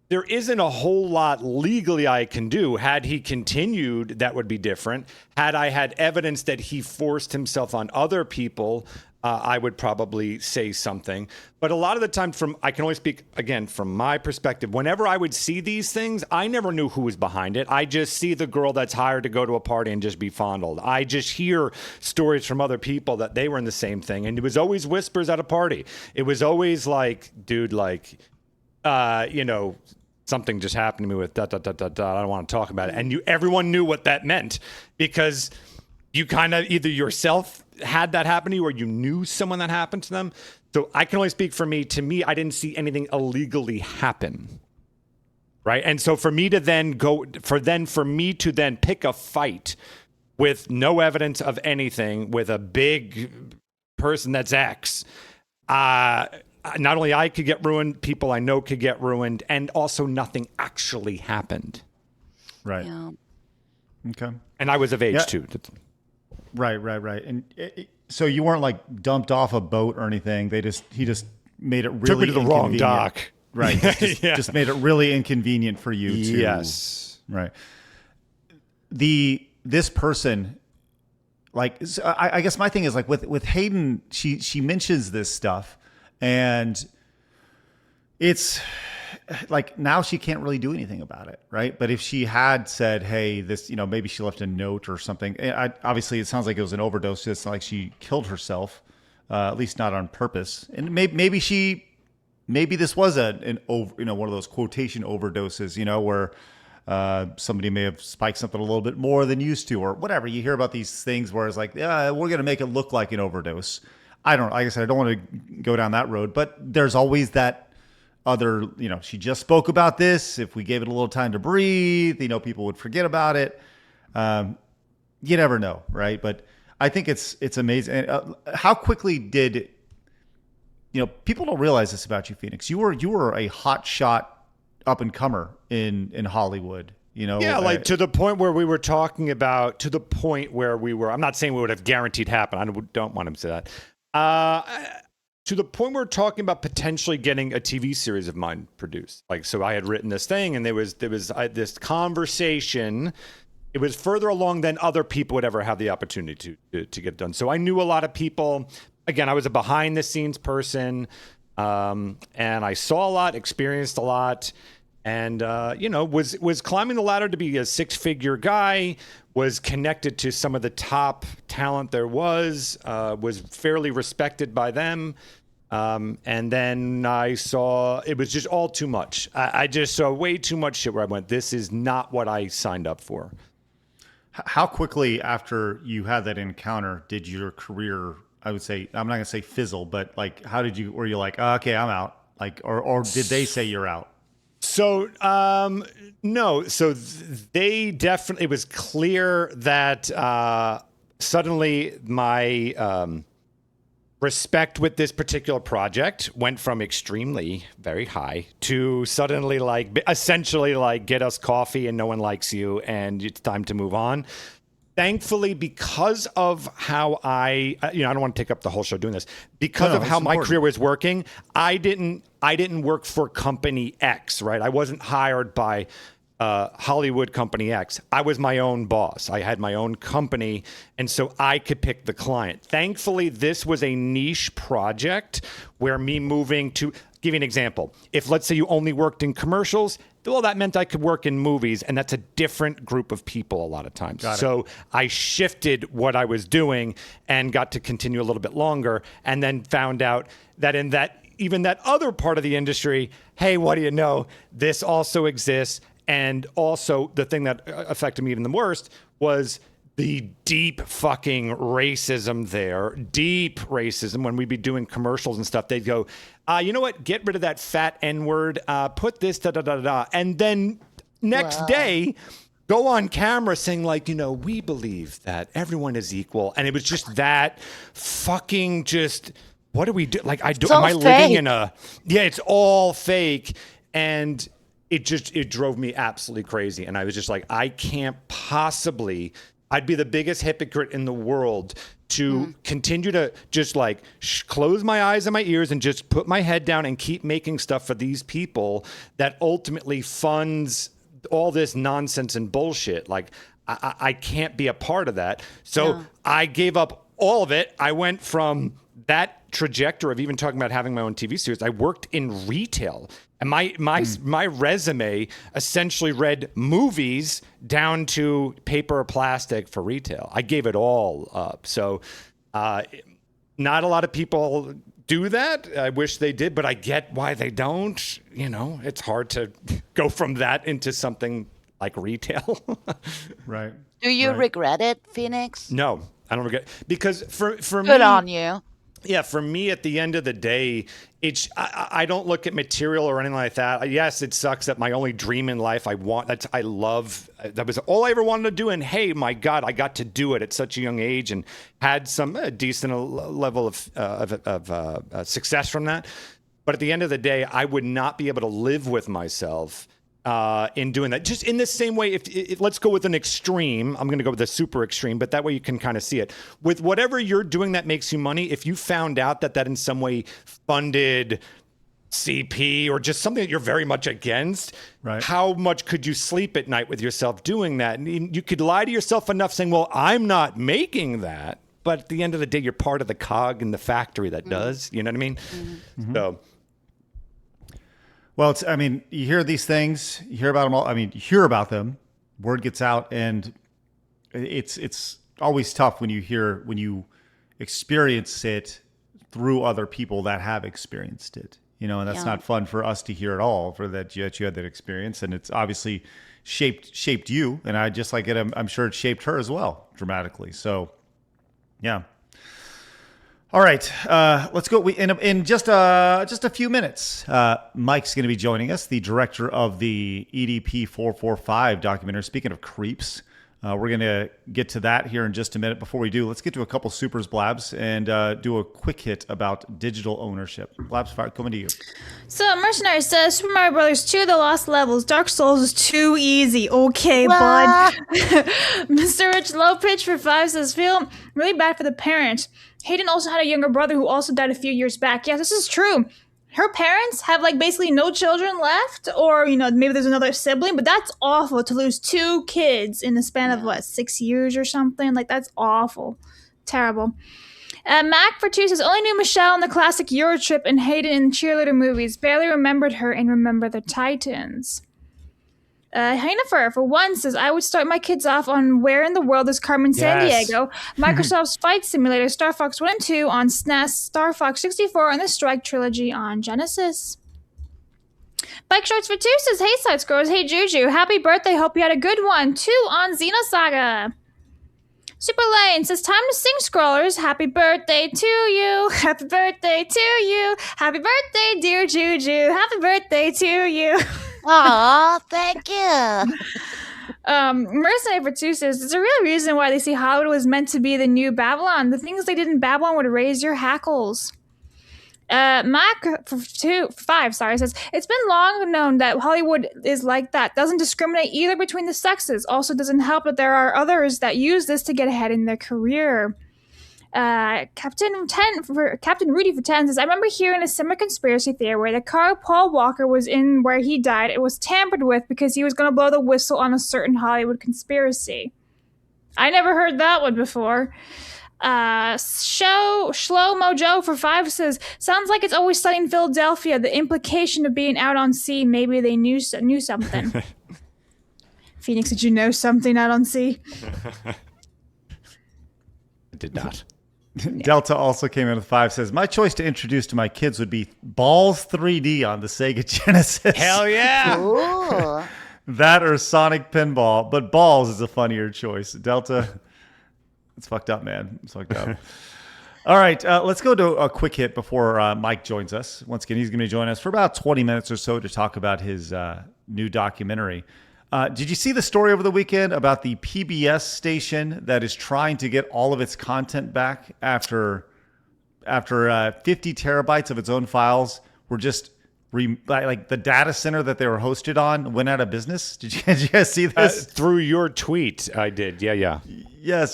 there isn't a whole lot legally I can do. Had he continued, that would be different. Had I had evidence that he forced himself on other people, I would probably say something. But a lot of the time, I can only speak, again, from my perspective. Whenever I would see these things, I never knew who was behind it. I just see the girl that's hired to go to a party and just be fondled. I just hear stories from other people that they were in the same thing. And it was always whispers at a party. It was always like, dude, like, something just happened to me with ... I don't want to talk about it. And everyone knew what that meant because you kind of either yourself had that happen to you or you knew someone that happened to them. So I can only speak for me. To me, I didn't see anything illegally happen. Right. And so for me to then pick a fight with no evidence of anything with a big person that's X, not only I could get ruined, people I know could get ruined, and also nothing actually happened. Right. Yeah. Okay. And I was of age too. Right. And so you weren't like dumped off a boat or anything. He just made it really took me to the wrong inconvenient. dock. Right. Just made it really inconvenient for you to. Yes. Right. This person, like, I guess my thing is like with Hayden, she mentions this stuff, and it's like now she can't really do anything about it, right? But if she had said, "Hey, this," maybe she left a note or something. Obviously, it sounds like it was an overdose. It's not like she killed herself, at least not on purpose. And maybe this was one of those quotation overdoses, where somebody may have spiked something a little bit more than used to, or whatever. You hear about these things where it's like, yeah, we're going to make it look like an overdose. Like I said, I don't want to go down that road, but there's always that other, she just spoke about this. If we gave it a little time to breathe, people would forget about it. You never know, right? But I think it's amazing. How quickly did, people don't realize this about you, Phoenix. You were a hot shot up and comer in Hollywood. Yeah, like to the point where we were talking about, I'm not saying we would have guaranteed happen. I don't want him to say that. To the point where we're talking about potentially getting a TV series of mine produced. Like, so I had written this thing, and there was this conversation. It was further along than other people would ever have the opportunity to get it done. So I knew a lot of people. Again, I was a behind the scenes person, and I saw a lot, experienced a lot, and was climbing the ladder to be a 6-figure guy. Was connected to some of the top talent there was fairly respected by them. And then I saw it was just all too much. I just saw way too much shit where I went, this is not what I signed up for. How quickly after you had that encounter did your career, I would say, I'm not going to say fizzle, but like, were you like, oh, okay, I'm out? Like, or did they say you're out? So, no. So they definitely, it was clear that suddenly my respect with this particular project went from extremely very high to suddenly essentially get us coffee and no one likes you and it's time to move on. Thankfully, because of how I don't want to take up the whole show doing this, because of how my career was working, I didn't work for company X, right? I wasn't hired by Hollywood company X. I was my own boss. I had my own company, and so I could pick the client. Thankfully, this was a niche project where me moving to, give you an example. If let's say you only worked in commercials, well, that meant I could work in movies, and that's a different group of people a lot of times. So I shifted what I was doing and got to continue a little bit longer, and then found out that in even that other part of the industry, hey, what do you know? This also exists. And also the thing that affected me even the worst was the deep fucking racism there. Deep racism. When we'd be doing commercials and stuff, they'd go, you know what? Get rid of that fat N-word. Put this, da-da-da-da-da. And then next day, go on camera saying we believe that everyone is equal. And it was just that fucking just, what do we do? Am I living in it's all fake. And it drove me absolutely crazy. And I was just like, I can't possibly, I'd be the biggest hypocrite in the world to continue to just close my eyes and my ears and just put my head down and keep making stuff for these people that ultimately funds all this nonsense and bullshit. I can't be a part of that. So I gave up all of it. I went from that trajectory of even talking about having my own TV series. I worked in retail. And my resume essentially read movies down to paper or plastic for retail. I gave it all up. So not a lot of people do that. I wish they did, but I get why they don't. You know, it's hard to go from that into something like retail. Right. Do you regret it, Phoenix? No, I don't regret, because for me, good on you. Yeah, for me, at the end of the day, I don't look at material or anything like that. Yes, it sucks that my only dream in life that was all I ever wanted to do. And hey, my God, I got to do it at such a young age and had some decent level of success from that. But at the end of the day, I would not be able to live with myself in doing that. Just in the same way, if let's go with an extreme, I'm going to go with a super extreme, but that way you can kind of see it. With whatever you're doing that makes you money, if you found out that in some way funded CP or just something that you're very much against, how much could you sleep at night with yourself doing that? And you could lie to yourself enough saying, well, I'm not making that. But at the end of the day, you're part of the cog in the factory that does. You know what I mean? Mm-hmm. So. Well, you hear these things, you hear about them all. You hear about them, word gets out, and it's always tough when you experience it through other people that have experienced it, and that's not fun for us to hear at all, for that you had that experience. And it's obviously shaped you, and I just like it. I'm sure it shaped her as well, dramatically. So, yeah. All right, let's go. In just a few minutes, Mike's going to be joining us, the director of the ED445 documentary. Speaking of creeps, we're going to get to that here in just a minute. Before we do, let's get to a couple supers, Blabs, and do a quick hit about digital ownership. Blabs, coming to you. So, Mercenary says, Super Mario Brothers 2, The Lost Levels. Dark Souls is too easy. Okay, bud. Mr. Rich Low Pitch for 5 says, feel really bad for the parents. Hayden also had a younger brother who also died a few years back. Yes, this is true. Her parents have basically no children left, or maybe there's another sibling, but that's awful to lose 2 kids in the span of 6 years or something. That's awful. Terrible. Mac for 2 says, only knew Michelle in the classic Eurotrip and Hayden in cheerleader movies. Barely remembered her in Remember the Titans. Hennifer for 1 says, I would start my kids off on Where in the World is Carmen Sandiego, Microsoft's Flight Simulator, Star Fox 1 and 2 on SNES, Star Fox 64, and the Strike Trilogy on Genesis. Bike Shorts for 2 says, hey, Side Scrollers, hey, JuJu, happy birthday, hope you had a good one. 2 on Xenosaga. Super Lane says, time to sing, Scrollers. Happy birthday to you. Happy birthday to you. Happy birthday, dear JuJu. Happy birthday to you. Aw, thank you. Mercenary for 2 says, there's a real reason why they say Hollywood was meant to be the new Babylon. The things they did in Babylon would raise your hackles. Mac for 5 says, it's been long known that Hollywood is like that. Doesn't discriminate either between the sexes. Also doesn't help that there are others that use this to get ahead in their career. Captain Rudy for 10 says, I remember hearing a similar conspiracy theory where the car Paul Walker was in where he died, it was tampered with because he was going to blow the whistle on a certain Hollywood conspiracy. I never heard that one before. Shlow Mojo for 5 says, sounds like it's always sunny in Philadelphia. The implication of being out on sea, maybe they knew something. Phoenix, did you know something out on sea? I did not. Delta also came in with 5, says, my choice to introduce to my kids would be Balls 3D on the Sega Genesis. Hell yeah! Ooh. That or Sonic Pinball, but Balls is a funnier choice. Delta, it's fucked up, man. It's fucked up. All right, let's go to a quick hit before Mike joins us. Once again, he's going to join us for about 20 minutes or so to talk about his new documentary. Did you see the story over the weekend about the PBS station that is trying to get all of its content back after 50 terabytes of its own files were just the data center that they were hosted on went out of business? Did you guys see this? Through your tweet, I did. Yeah. Yes.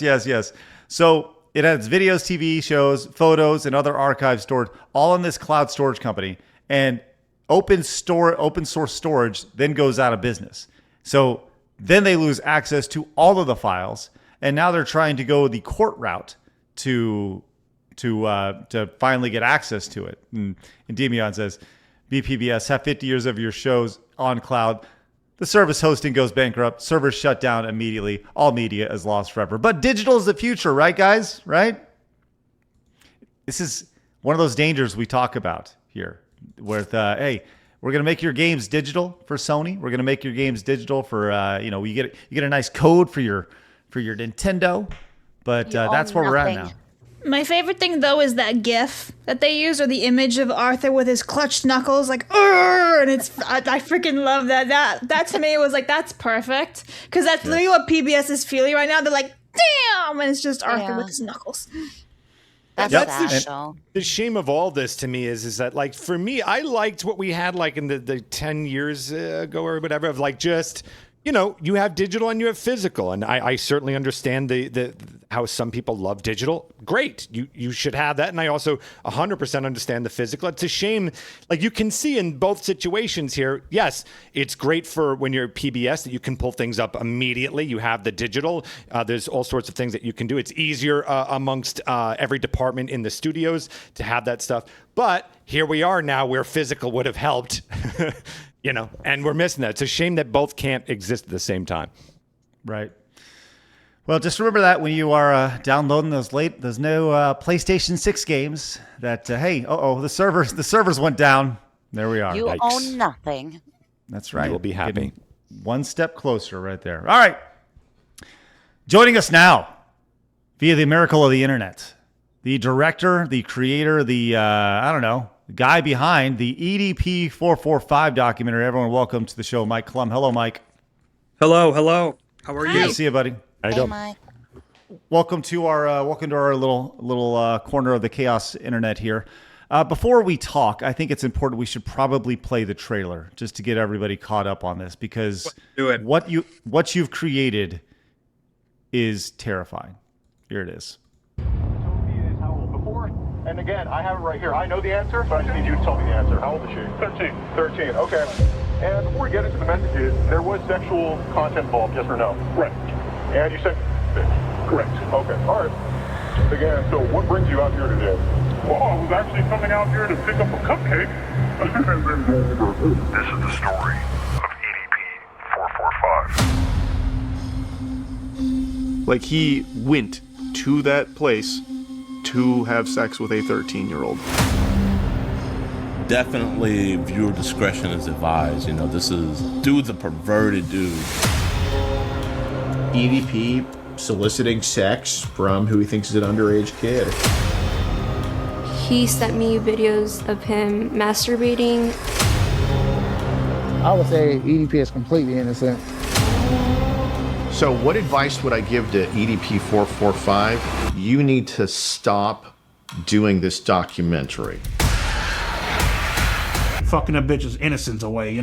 So it has videos, TV shows, photos, and other archives stored all in this cloud storage company. And open source storage then goes out of business. So then they lose access to all of the files. And now they're trying to go the court route to finally get access to it. And Demian says, BPBS, have 50 years of your shows on cloud. The service hosting goes bankrupt. Servers shut down immediately. All media is lost forever. But digital is the future, right, guys? Right? one of those dangers we talk about here. With hey, we're gonna make your games digital for Sony. We're gonna make your games digital for you get a nice code for your Nintendo. But that's where we're at now. My favorite thing, though, is that GIF that they use, or the image of Arthur with his clutched knuckles, like, "Urgh!" And I freaking love that. That to me was like, that's perfect, because that's literally what PBS is feeling right now. They're like, damn, and it's just Arthur with his knuckles. That's the shame of all this to me is that, like, for me, I liked what we had, like, in the 10 years ago or whatever, of like just, you have digital and you have physical. And I certainly understand the how some people love digital. Great. You should have that. And I also 100% understand the physical. It's a shame. Like, you can see in both situations here, yes, it's great for when you're PBS that you can pull things up immediately. You have the digital. There's all sorts of things that you can do. It's easier amongst every department in the studios to have that stuff. But here we are now where physical would have helped. And we're missing that. It's a shame that both can't exist at the same time. Right. Well, just remember that when you are downloading those new PlayStation 6 games, that the servers went down. There we are. You own nothing. That's right. You will be happy. Getting one step closer right there. All right. Joining us now via the miracle of the internet, the director, the creator, the guy behind the ED445 documentary. Everyone, welcome to the show, Mike Clum. Hello, Mike. Hello. How are you? Good to see you, buddy. How you doing, Mike? Welcome to our little corner of the chaos internet here. Before we talk, I think it's important we should probably play the trailer just to get everybody caught up on this, because what you've created is terrifying. Here it is. And again, I have it right here. I know the answer, but I just need you to tell me the answer. How old is she? 13. 13, okay. And before we get into the messages, there was sexual content involved, yes or no? Right. And you said correct. Okay, all right. Again, so what brings you out here today? Well, I was actually coming out here to pick up a cupcake. This is the story of ED445. Like, he went to that place to have sex with a 13-year-old. Definitely viewer discretion is advised. Dude's a perverted dude. EDP soliciting sex from who he thinks is an underage kid. He sent me videos of him masturbating. I would say EDP is completely innocent. So what advice would I give to EDP445? You need to stop doing this documentary. Fucking a bitch's innocence away,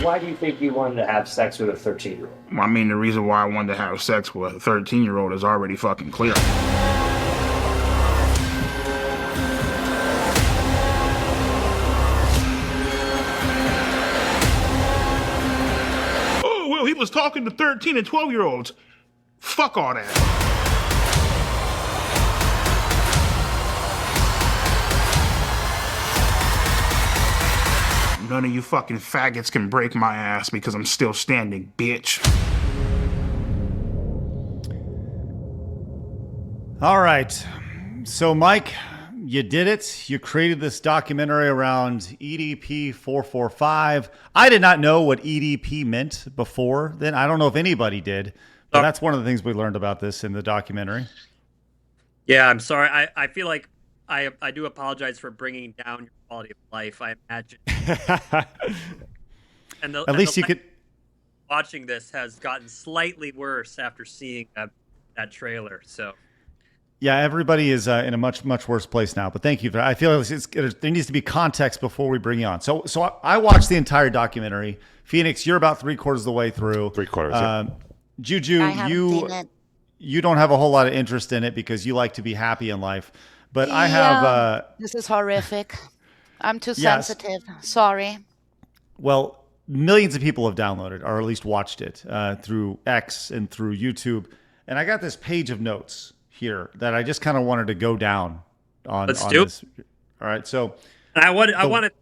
Why do you think you wanted to have sex with a 13-year-old? I mean, the reason why I wanted to have sex with a 13-year-old is already fucking clear. He was talking to 13 and 12-year-olds. Fuck all that. None of you fucking faggots can break my ass because I'm still standing, bitch. All right. So, Mike, you did it. You created this documentary around EDP445. I did not know what EDP meant before then. I don't know if anybody did, but that's one of the things we learned about this in the documentary. Yeah, I'm sorry. I feel like I do apologize for bringing down your quality of life, I imagine. At least you could. Watching this has gotten slightly worse after seeing that trailer, so. Yeah, everybody is in a much worse place now. But thank you. I feel there needs to be context before we bring you on. So I watched the entire documentary. Phoenix, you're about 3/4 of the way through. 3/4. Yeah. JuJu, you don't have a whole lot of interest in it because you like to be happy in life. But I have. This is horrific. I'm too sensitive. Sorry. Well, millions of people have downloaded or at least watched it through X and through YouTube, and I got this page of notes here that I just kind of wanted to go down on. Let's do this. All right, so I wanted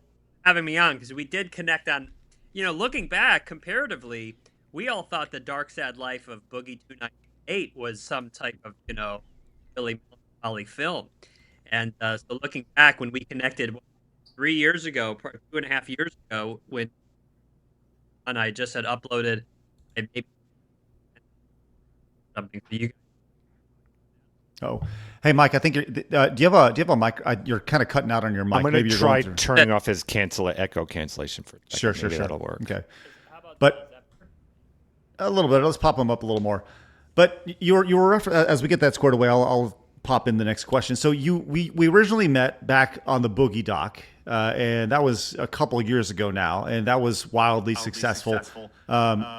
having me on because we did connect on. Looking back comparatively, we all thought the Dark Sad Life of Boogie 298 date was some type of, really melancholy film. And so looking back, when we connected 3 years ago, 2.5 years ago, and I just had uploaded a baby something for you guys. Oh, hey, Mike, I think you're, do you have a mic? You're kind of cutting out on your mic. I'm going to Maybe try turning off his echo cancellation for a second. Sure. That'll work. Okay. But a little bit. Let's pop them up a little more. But you were as we get that squared away, I'll pop in the next question. So we originally met back on the Boogie doc, and that was a couple of years ago now, and that was wildly successful.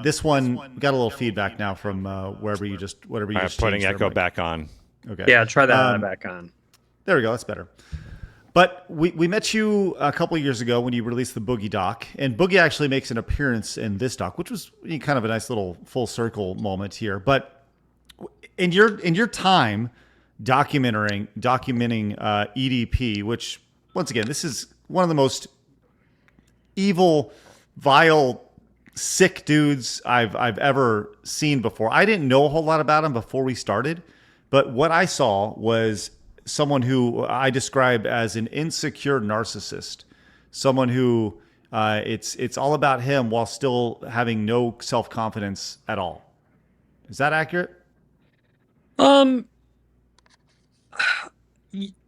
This one we got a little feedback now from whatever you just putting echo back on. Okay. Yeah, try that back on. There we go. That's better. But we met you a couple of years ago when you released the Boogie doc, and Boogie actually makes an appearance in this doc, which was kind of a nice little full circle moment here. But in your time documenting EDP, which once again, this is one of the most evil, vile, sick dudes I've ever seen before. I didn't know a whole lot about him before we started, but what I saw was someone who I describe as an insecure narcissist, someone who it's all about him while still having no self-confidence at all. Is that accurate?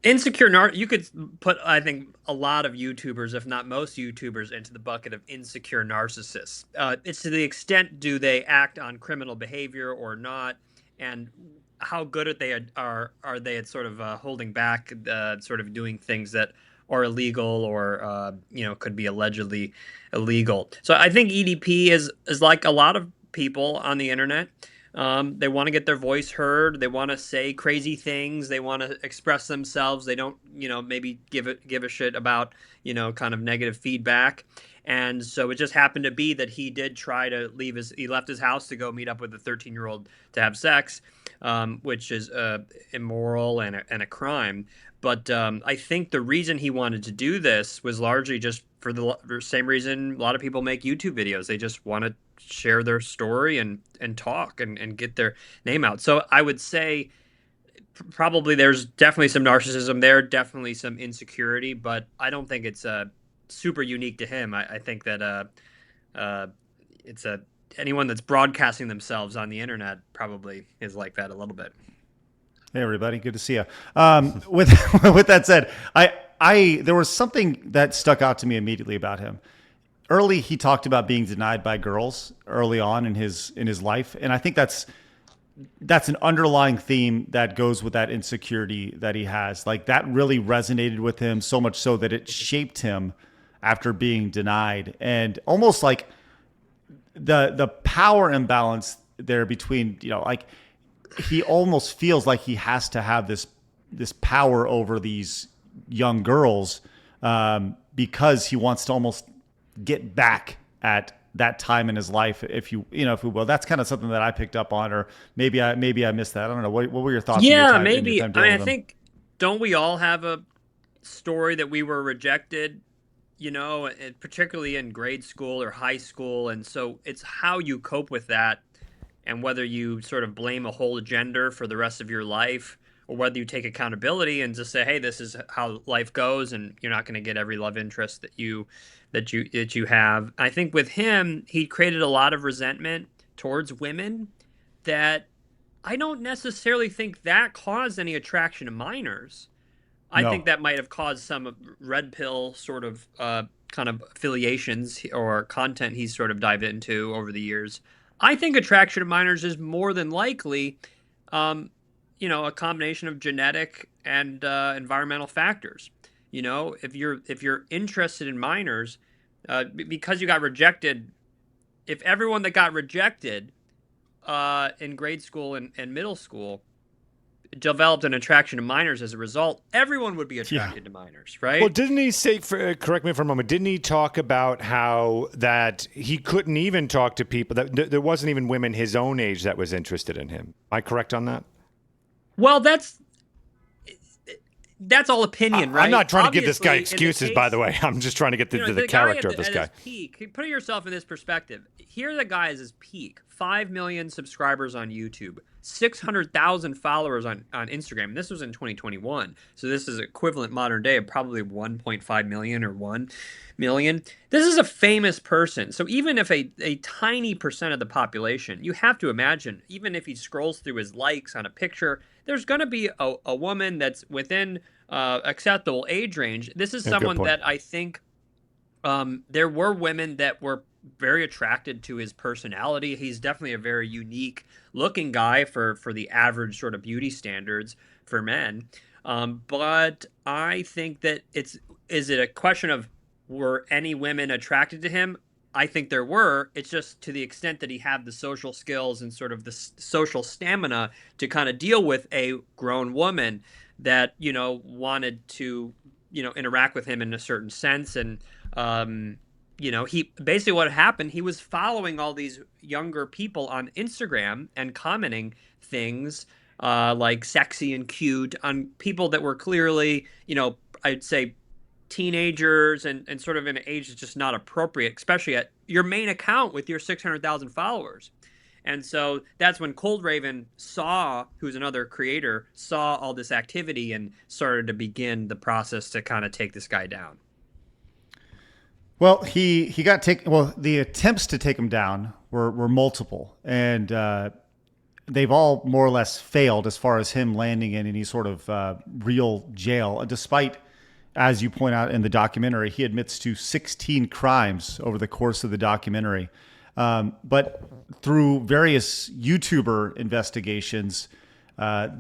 Insecure you could put, I think, a lot of YouTubers, if not most YouTubers, into the bucket of insecure narcissists. It's to the extent, do they act on criminal behavior or not, and how good are they at sort of holding back, sort of doing things that are illegal or could be allegedly illegal. So I think EDP is like a lot of people on the internet. They want to get their voice heard. They want to say crazy things. They want to express themselves. They don't, maybe give a shit about, kind of negative feedback. And so it just happened to be that he did try to he left his house to go meet up with a 13-year-old to have sex, which is immoral and a crime. But I think the reason he wanted to do this was largely just for the same reason a lot of people make YouTube videos. They just want to share their story and talk and get their name out. So I would say probably there's definitely some narcissism there, definitely some insecurity, but I don't think it's super unique to him. I think that it's anyone that's broadcasting themselves on the internet probably is like that a little bit. Hey everybody, good to see you. With that said, there was something that stuck out to me immediately about him. Early, he talked about being denied by girls early on in his life, and I think that's an underlying theme that goes with that insecurity that he has. Like that really resonated with him so much so that it shaped him after being denied, and almost like the power imbalance there between, like he almost feels like he has to have this power over these young girls because he wants to almost get back at that time in his life, if you will. That's kind of something that I picked up on, or maybe I missed that. I don't know. What were your thoughts? Yeah, maybe. I think, don't we all have a story that we were rejected, particularly in grade school or high school, and so it's how you cope with that, and whether you sort of blame a whole gender for the rest of your life, or whether you take accountability and just say, hey, this is how life goes, and you're not going to get every love interest that you have. I think with him, he created a lot of resentment towards women that I don't necessarily think that caused any attraction to minors. I think that might have caused some red pill sort of kind of affiliations or content he's sort of dived into over the years. I think attraction to minors is more than likely, a combination of genetic and environmental factors. If you're interested in minors, because you got rejected, if everyone that got rejected in grade school and middle school developed an attraction to minors as a result, everyone would be attracted to minors, right? Well, didn't he say, correct me for a moment, didn't he talk about how that he couldn't even talk to people, that there wasn't even women his own age that was interested in him? Am I correct on that? Well, that's all opinion, right? I'm not trying to give this guy Obviously, in the excuses, by the way. I'm just trying to get to the character of this guy. At his peak, put yourself in this perspective. Here the guy is his peak. 5 million subscribers on YouTube, 600,000 followers on Instagram. And this was in 2021. So this is equivalent modern day of probably 1.5 million or 1 million. This is a famous person. So even if a tiny percent of the population, you have to imagine, even if he scrolls through his likes on a picture, there's going to be a woman that's within acceptable age range. This is someone that I think there were women that were very attracted to his personality. He's definitely a very unique looking guy for the average sort of beauty standards for men. But I think that is it a question of, were any women attracted to him? I think there were. It's just to the extent that he had the social skills and sort of the social stamina to kind of deal with a grown woman that, wanted to, interact with him in a certain sense. And, he basically, what happened, he was following all these younger people on Instagram and commenting things like sexy and cute on people that were clearly, I'd say teenagers and sort of in an age that's just not appropriate, especially at your main account with your 600,000 followers. And so that's when Cold Raven who's another creator, saw all this activity and started to begin the process to kind of take this guy down. Well, he got taken. Well, the attempts to take him down were multiple, and they've all more or less failed as far as him landing in any sort of real jail, despite, as you point out in the documentary, he admits to 16 crimes over the course of the documentary. But through various YouTuber investigations,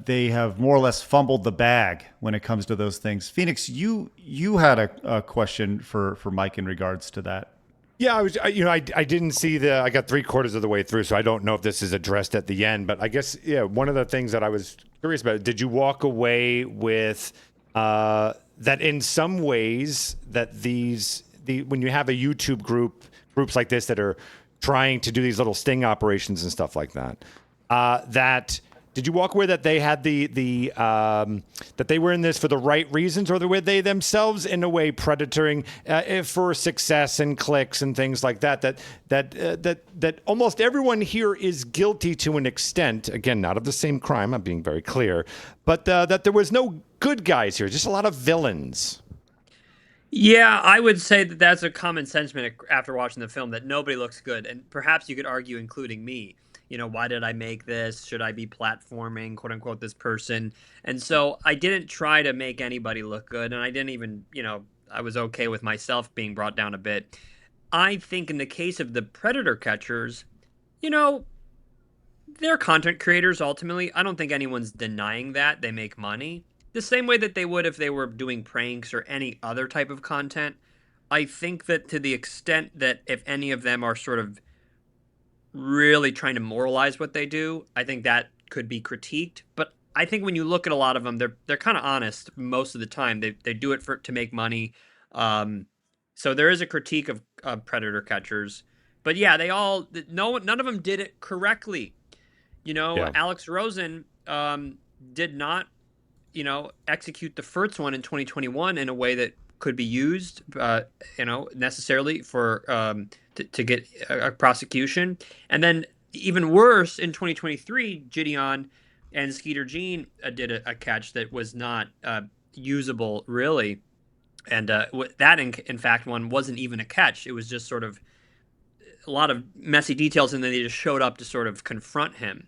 they have more or less fumbled the bag when it comes to those things. Phoenix, you had a question for Mike in regards to that. Yeah, I didn't see I got 3/4 of the way through, so I don't know if this is addressed at the end. But I guess, one of the things that I was curious about, did you walk away with that in some ways that when you have a YouTube groups like this that are trying to do these little sting operations and stuff like that, did you walk away that they had that they were in this for the right reasons, or were they themselves in a way predatoring for success and clicks and things like that? That almost everyone here is guilty to an extent. Again, not of the same crime. I'm being very clear, but that there was no good guys here, just a lot of villains. Yeah, I would say that that's a common sentiment after watching the film, that nobody looks good, and perhaps you could argue, including me. Why did I make this? Should I be platforming, quote unquote, this person? And so I didn't try to make anybody look good. And I didn't even, I was okay with myself being brought down a bit. I think in the case of the predator catchers, they're content creators ultimately. I don't think anyone's denying that they make money the same way that they would if they were doing pranks or any other type of content. I think that to the extent that if any of them are sort of really trying to moralize what they do, I think that could be critiqued. But I think when you look at a lot of them, they're kind of honest most of the time. They do it to make money. So there is a critique of predator catchers. But yeah, none of them did it correctly. Alex Rosen did not, execute the first one in 2021 in a way that could be used, necessarily for to get a prosecution. And then even worse, in 2023, Gideon and Skeeter Jean did a catch that was not usable, really. And that, in fact, one wasn't even a catch. It was just sort of a lot of messy details, and then they just showed up to sort of confront him.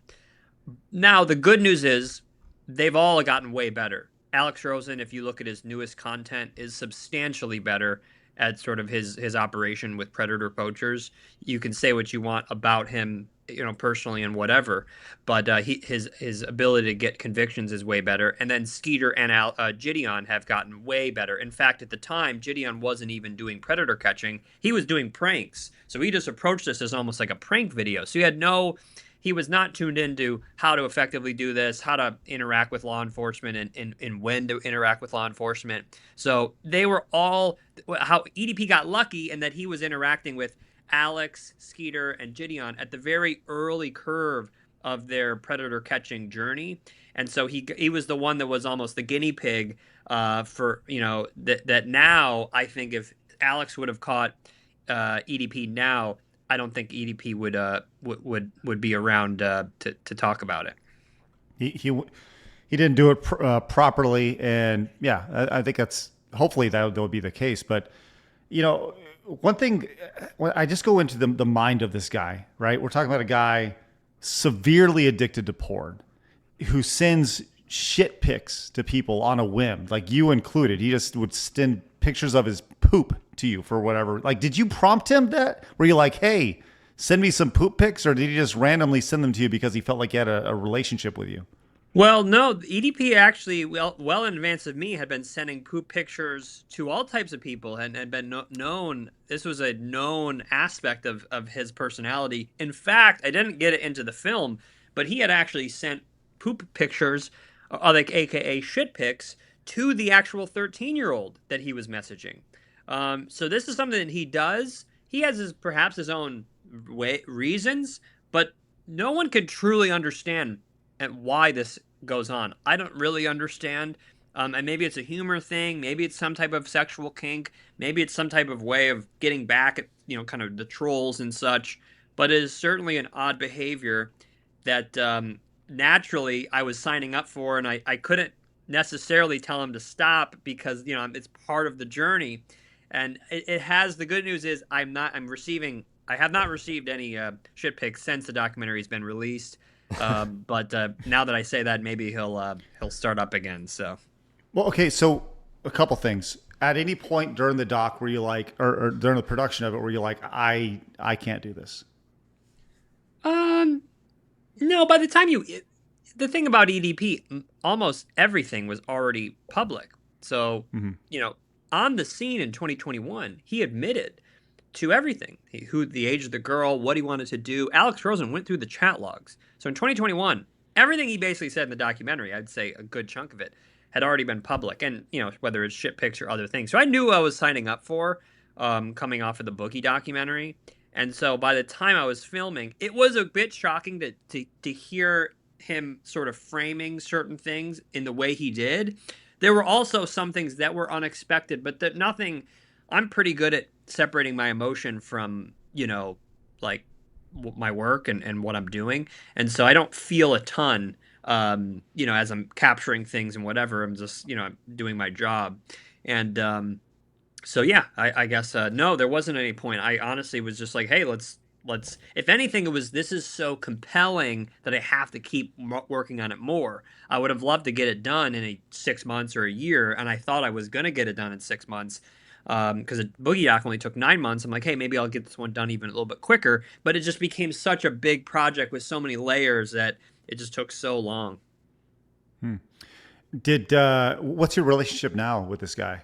Now, the good news is they've all gotten way better. Alex Rosen, if you look at his newest content, is substantially better at sort of his operation with predator poachers. You can say what you want about him, personally and whatever, but his ability to get convictions is way better. And then Skeeter and Gideon have gotten way better. In fact, at the time, Gideon wasn't even doing predator catching; he was doing pranks. So he just approached this as almost like a prank video. So he was not tuned into how to effectively do this, how to interact with law enforcement, and when to interact with law enforcement. So they were all, how EDP got lucky in that he was interacting with Alex, Skeeter, and Gideon at the very early curve of their predator catching journey. And so he was the one that was almost the guinea pig for, that now I think if Alex would have caught EDP now, I don't think EDP would be around to talk about it. He didn't do it properly, and yeah, I think that's hopefully that'll be the case. But one thing, when I just go into the mind of this guy, right? We're talking about a guy severely addicted to porn, who sends shit pics to people on a whim, like you included. He just would send pictures of his poop to you for whatever. Like, did you prompt him that? Were you like, hey, send me some poop pics, or did he just randomly send them to you because he felt like he had a relationship with you? Well, no, EDP actually, well in advance of me, had been sending poop pictures to all types of people and had been known. This was a known aspect of his personality. In fact, I didn't get it into the film, but he had actually sent poop pictures, like AKA shit pics, to the actual 13-year-old that he was messaging. So this is something that he does. He has perhaps his own reasons, but no one could truly understand why this goes on. I don't really understand. And maybe it's a humor thing. Maybe it's some type of sexual kink. Maybe it's some type of way of getting back at, kind of the trolls and such. But it is certainly an odd behavior that naturally I was signing up for, and I couldn't necessarily tell him to stop because, it's part of the journey. And it has, the good news is I have not received any shit pics since the documentary's been released. But now that I say that, maybe he'll start up again. So, well, okay. So a couple things. At any point during the doc, were you like, or during the production of it, were you like, I can't do this? No. By the time the thing about EDP, almost everything was already public. So, on the scene in 2021, he admitted to everything. The age of the girl, what he wanted to do. Alex Rosen went through the chat logs. So in 2021, everything he basically said in the documentary, I'd say a good chunk of it, had already been public. And, whether it's shit pics or other things. So I knew I was signing up for coming off of the Boogie documentary. And so by the time I was filming, it was a bit shocking to hear him sort of framing certain things in the way he did. There were also some things that were unexpected, but that nothing. I'm pretty good at separating my emotion from, like my work and what I'm doing. And so I don't feel a ton, as I'm capturing things and whatever. I'm just, I'm doing my job. And so, yeah, I guess, no, there wasn't any point. I honestly was just like, hey, let's, if anything, this is so compelling that I have to keep working on it more. I would have loved to get it done in 6 months or a year. And I thought I was going to get it done in 6 months. Because the Boogie doc only took 9 months. I'm like, hey, maybe I'll get this one done even a little bit quicker. But it just became such a big project with so many layers that it just took so long. What's your relationship now with this guy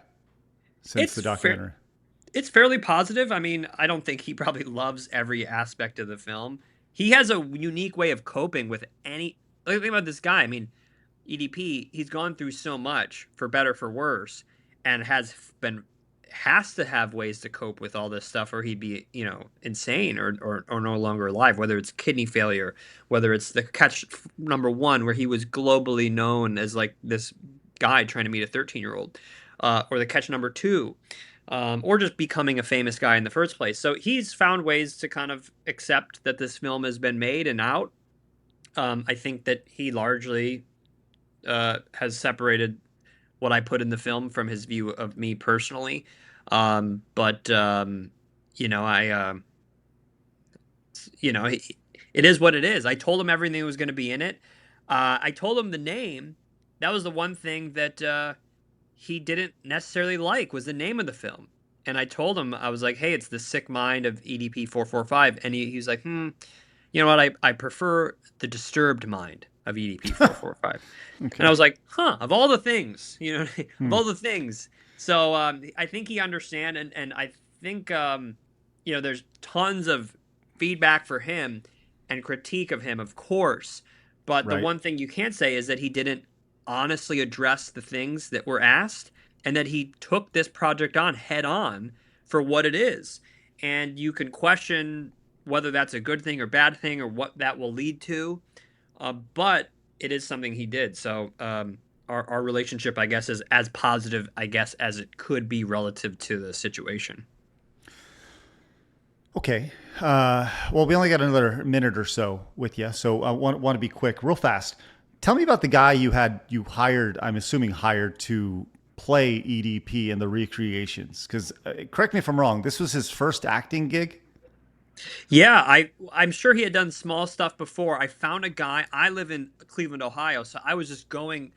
since the documentary? It's fairly positive. I mean, I don't think he probably loves every aspect of the film. He has a unique way of coping with any. Think about this guy. I mean, EDP, he's gone through so much, for better, for worse, and has to have ways to cope with all this stuff, or he'd be, insane or no longer alive, whether it's kidney failure, whether it's the catch number 1, where he was globally known as like this guy trying to meet a 13-year-old, or the catch number 2, or just becoming a famous guy in the first place. So he's found ways to kind of accept that this film has been made and out. I think that he largely has separated what I put in the film from his view of me personally. It is what it is. I told him everything was going to be in it. I told him the name. That was the one thing that he didn't necessarily like, was the name of the film. And I told him, I was like, hey, it's The Sick Mind of EDP445. And he was like, you know what? I prefer The Disturbed Mind of EDP445. Okay. And I was like, of all the things, of all the things. So I think he understands, and I think, there's tons of feedback for him and critique of him, of course. But the one thing you can't say is that he didn't honestly address the things that were asked, and that he took this project on head on for what it is. And you can question whether that's a good thing or bad thing, or what that will lead to. but it is something he did. So our relationship, I guess, is as positive, I guess, as it could be relative to the situation. Okay. Well, we only got another minute or so with you, so I want to be quick, real fast. Tell me about the guy you hired, I'm assuming hired to play EDP in the recreations. Because correct me if I'm wrong, this was his first acting gig? Yeah, I'm sure he had done small stuff before. I found a guy. I live in Cleveland, Ohio, so I was just going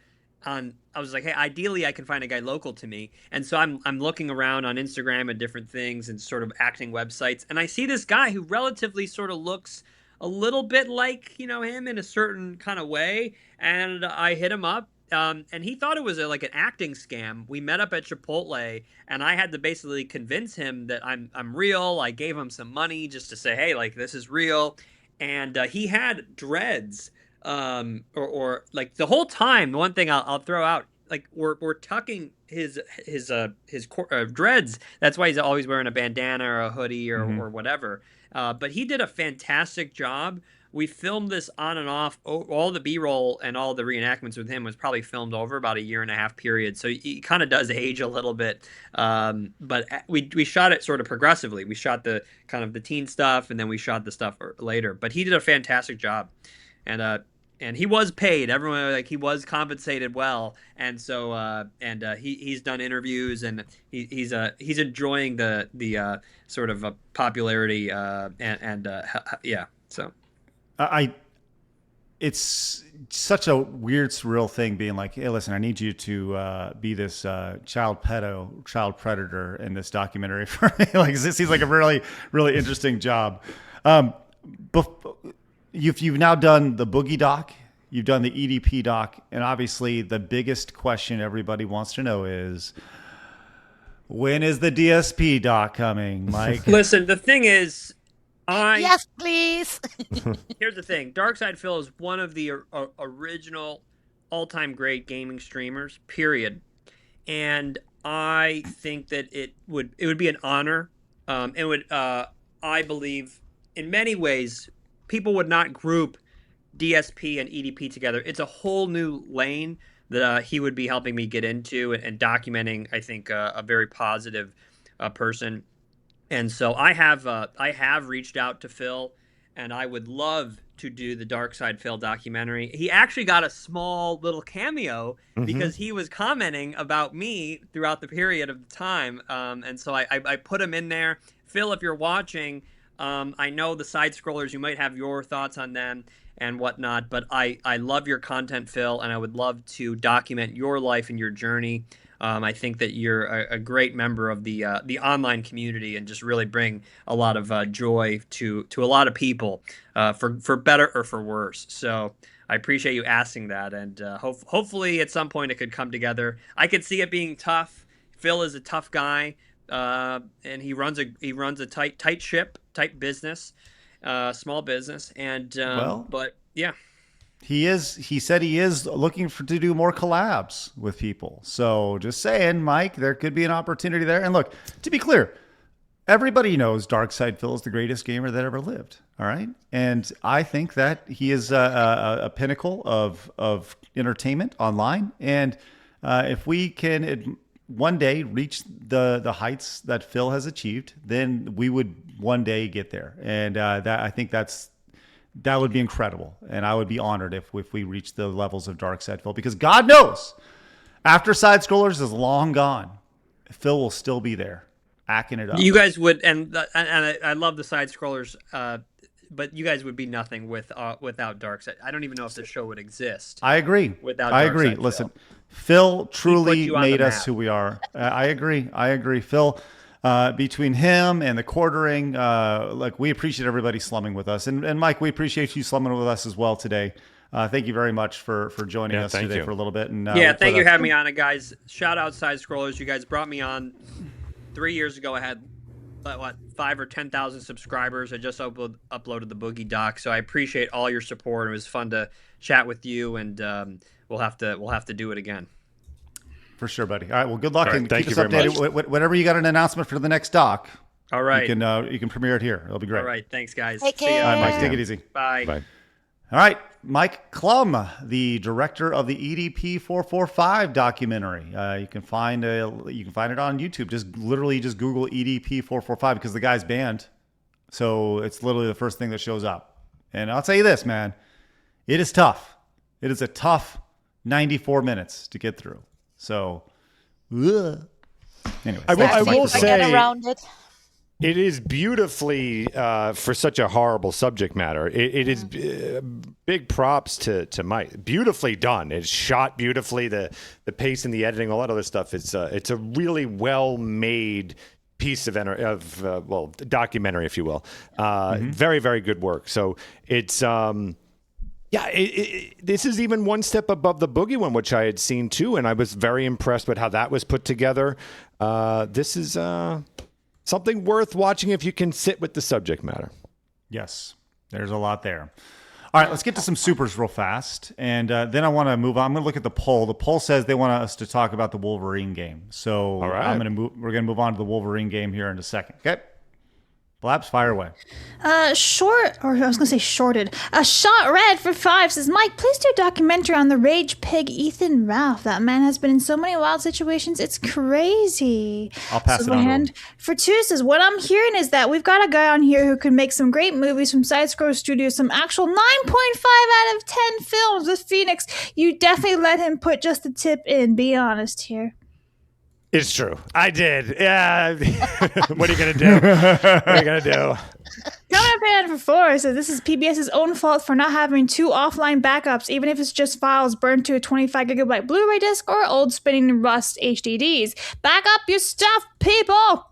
on. I was like, hey, ideally, I can find a guy local to me, and so I'm looking around on Instagram and different things and sort of acting websites, and I see this guy who relatively sort of looks a little bit like him in a certain kind of way, and I hit him up. And he thought it was like an acting scam. We met up at Chipotle, and I had to basically convince him that I'm real. I gave him some money just to say, hey, like, this is real. And he had dreads, or like the whole time. One thing I'll throw out, like we're tucking his dreads. That's why he's always wearing a bandana or a hoodie or whatever. But he did a fantastic job. We filmed this on and off. All the B-roll and all the reenactments with him was probably filmed over about a 1.5 year period. So he kind of does age a little bit. But we shot it sort of progressively. We shot the kind of the teen stuff, and then we shot the stuff later. But he did a fantastic job. And he was paid. Everyone, like, he was compensated well. And so he's done interviews, and he's enjoying the sort of popularity yeah. So. It's such a weird, surreal thing being like, hey, listen, I need you to be this child predator in this documentary for me. Like, this seems like a really, really interesting job. You've now done the Boogie doc, you've done the EDP doc, and obviously the biggest question everybody wants to know is, when is the DSP doc coming, Mike? Listen, the thing is, yes, please. Here's the thing. Darkside Phil is one of the original all-time great gaming streamers, period. And I think that it would be an honor. I believe, in many ways, people would not group DSP and EDP together. It's a whole new lane that he would be helping me get into and documenting, I think, a very positive person. And so I have reached out to Phil, and I would love to do the Darkside Phil documentary. He actually got a small little cameo because he was commenting about me throughout the period of time. And so I put him in there. Phil, if you're watching, I know the side scrollers, you might have your thoughts on them and whatnot, but I love your content, Phil, and I would love to document your life and your journey. I think that you're a great member of the online community and just really bring a lot of joy to a lot of people, for better or for worse. So I appreciate you asking that, and hopefully at some point it could come together. I could see it being tough. Phil is a tough guy, and he runs a tight ship, tight business, small business, and but yeah. He said he is looking to do more collabs with people. So just saying, Mike, there could be an opportunity there. And look, to be clear, everybody knows Darkside Phil is the greatest gamer that ever lived. All right. And I think that he is a pinnacle of entertainment online. And if we can one day reach the heights that Phil has achieved, then we would one day get there. And I think that would be incredible, and I would be honored if we reach the levels of Darkside Phil, because God knows, after Side Scrollers is long gone, Phil will still be there, acting it up. You guys would, and I love the Side Scrollers, but you guys would be nothing without Darkside. I don't even know if the show would exist. I agree. Without I agree. Darkside Listen, Phil truly made us map. who we are. I agree. Phil. Between him and the quartering, like, we appreciate everybody slumming with us. And Mike, we appreciate you slumming with us as well today. Thank you very much for joining us today for a little bit. And thank you for having me on it, guys. Shout out Side Scrollers. You guys brought me on 3 years ago. I had 5 or 10,000 subscribers. I just uploaded the Boogie doc, so I appreciate all your support. It was fun to chat with you, and we'll have to do it again. For sure, buddy. All right. Well, good luck, and thank keep you us very updated. Whenever you got an announcement for the next doc, all right, you can premiere it here. It'll be great. All right. Thanks, guys. Take care. See ya. All right, Mike. Take it easy. Bye. All right. Mike Clum, the director of the ED445 documentary. You can find it on YouTube. Just Google ED445 because the guy's banned. So it's literally the first thing that shows up. And I'll tell you this, man, it is tough. It is a tough 94 minutes to get through. So, anyway, I will say around it. It is beautifully, for such a horrible subject matter, it is big props to Mike. Beautifully done. It's shot beautifully. The pace and the editing, all that other stuff. It's a really well made piece of documentary, if you will. Very, very good work. So it's this is even one step above the Boogie one, which I had seen too, and I was very impressed with how that was put together. This is something worth watching if you can sit with the subject matter. Yes, there's a lot there. All right, let's get to some supers real fast, and then I want to move on. I'm going to look at the poll. The poll says they want us to talk about the Wolverine game, so all right. We're going to move on to the Wolverine game here in a second. Okay, Blabs, fire away. Shorted. Shot Red for 5 says, Mike, please do a documentary on the rage pig Ethan Ralph. That man has been in so many wild situations. It's crazy. I'll pass it on to him. For 2 says, what I'm hearing is that we've got a guy on here who can make some great movies from Side Scroll Studios, some actual 9.5 out of 10 films with Phoenix. You definitely let him put just a tip in. Be honest here. It's true. I did. Yeah. What are you going to do? What are you going to do? Coming up in for 4 says this is PBS's own fault for not having 2 offline backups, even if it's just files burned to a 25 gigabyte Blu-ray disc or old spinning rust HDDs. Back up your stuff, people!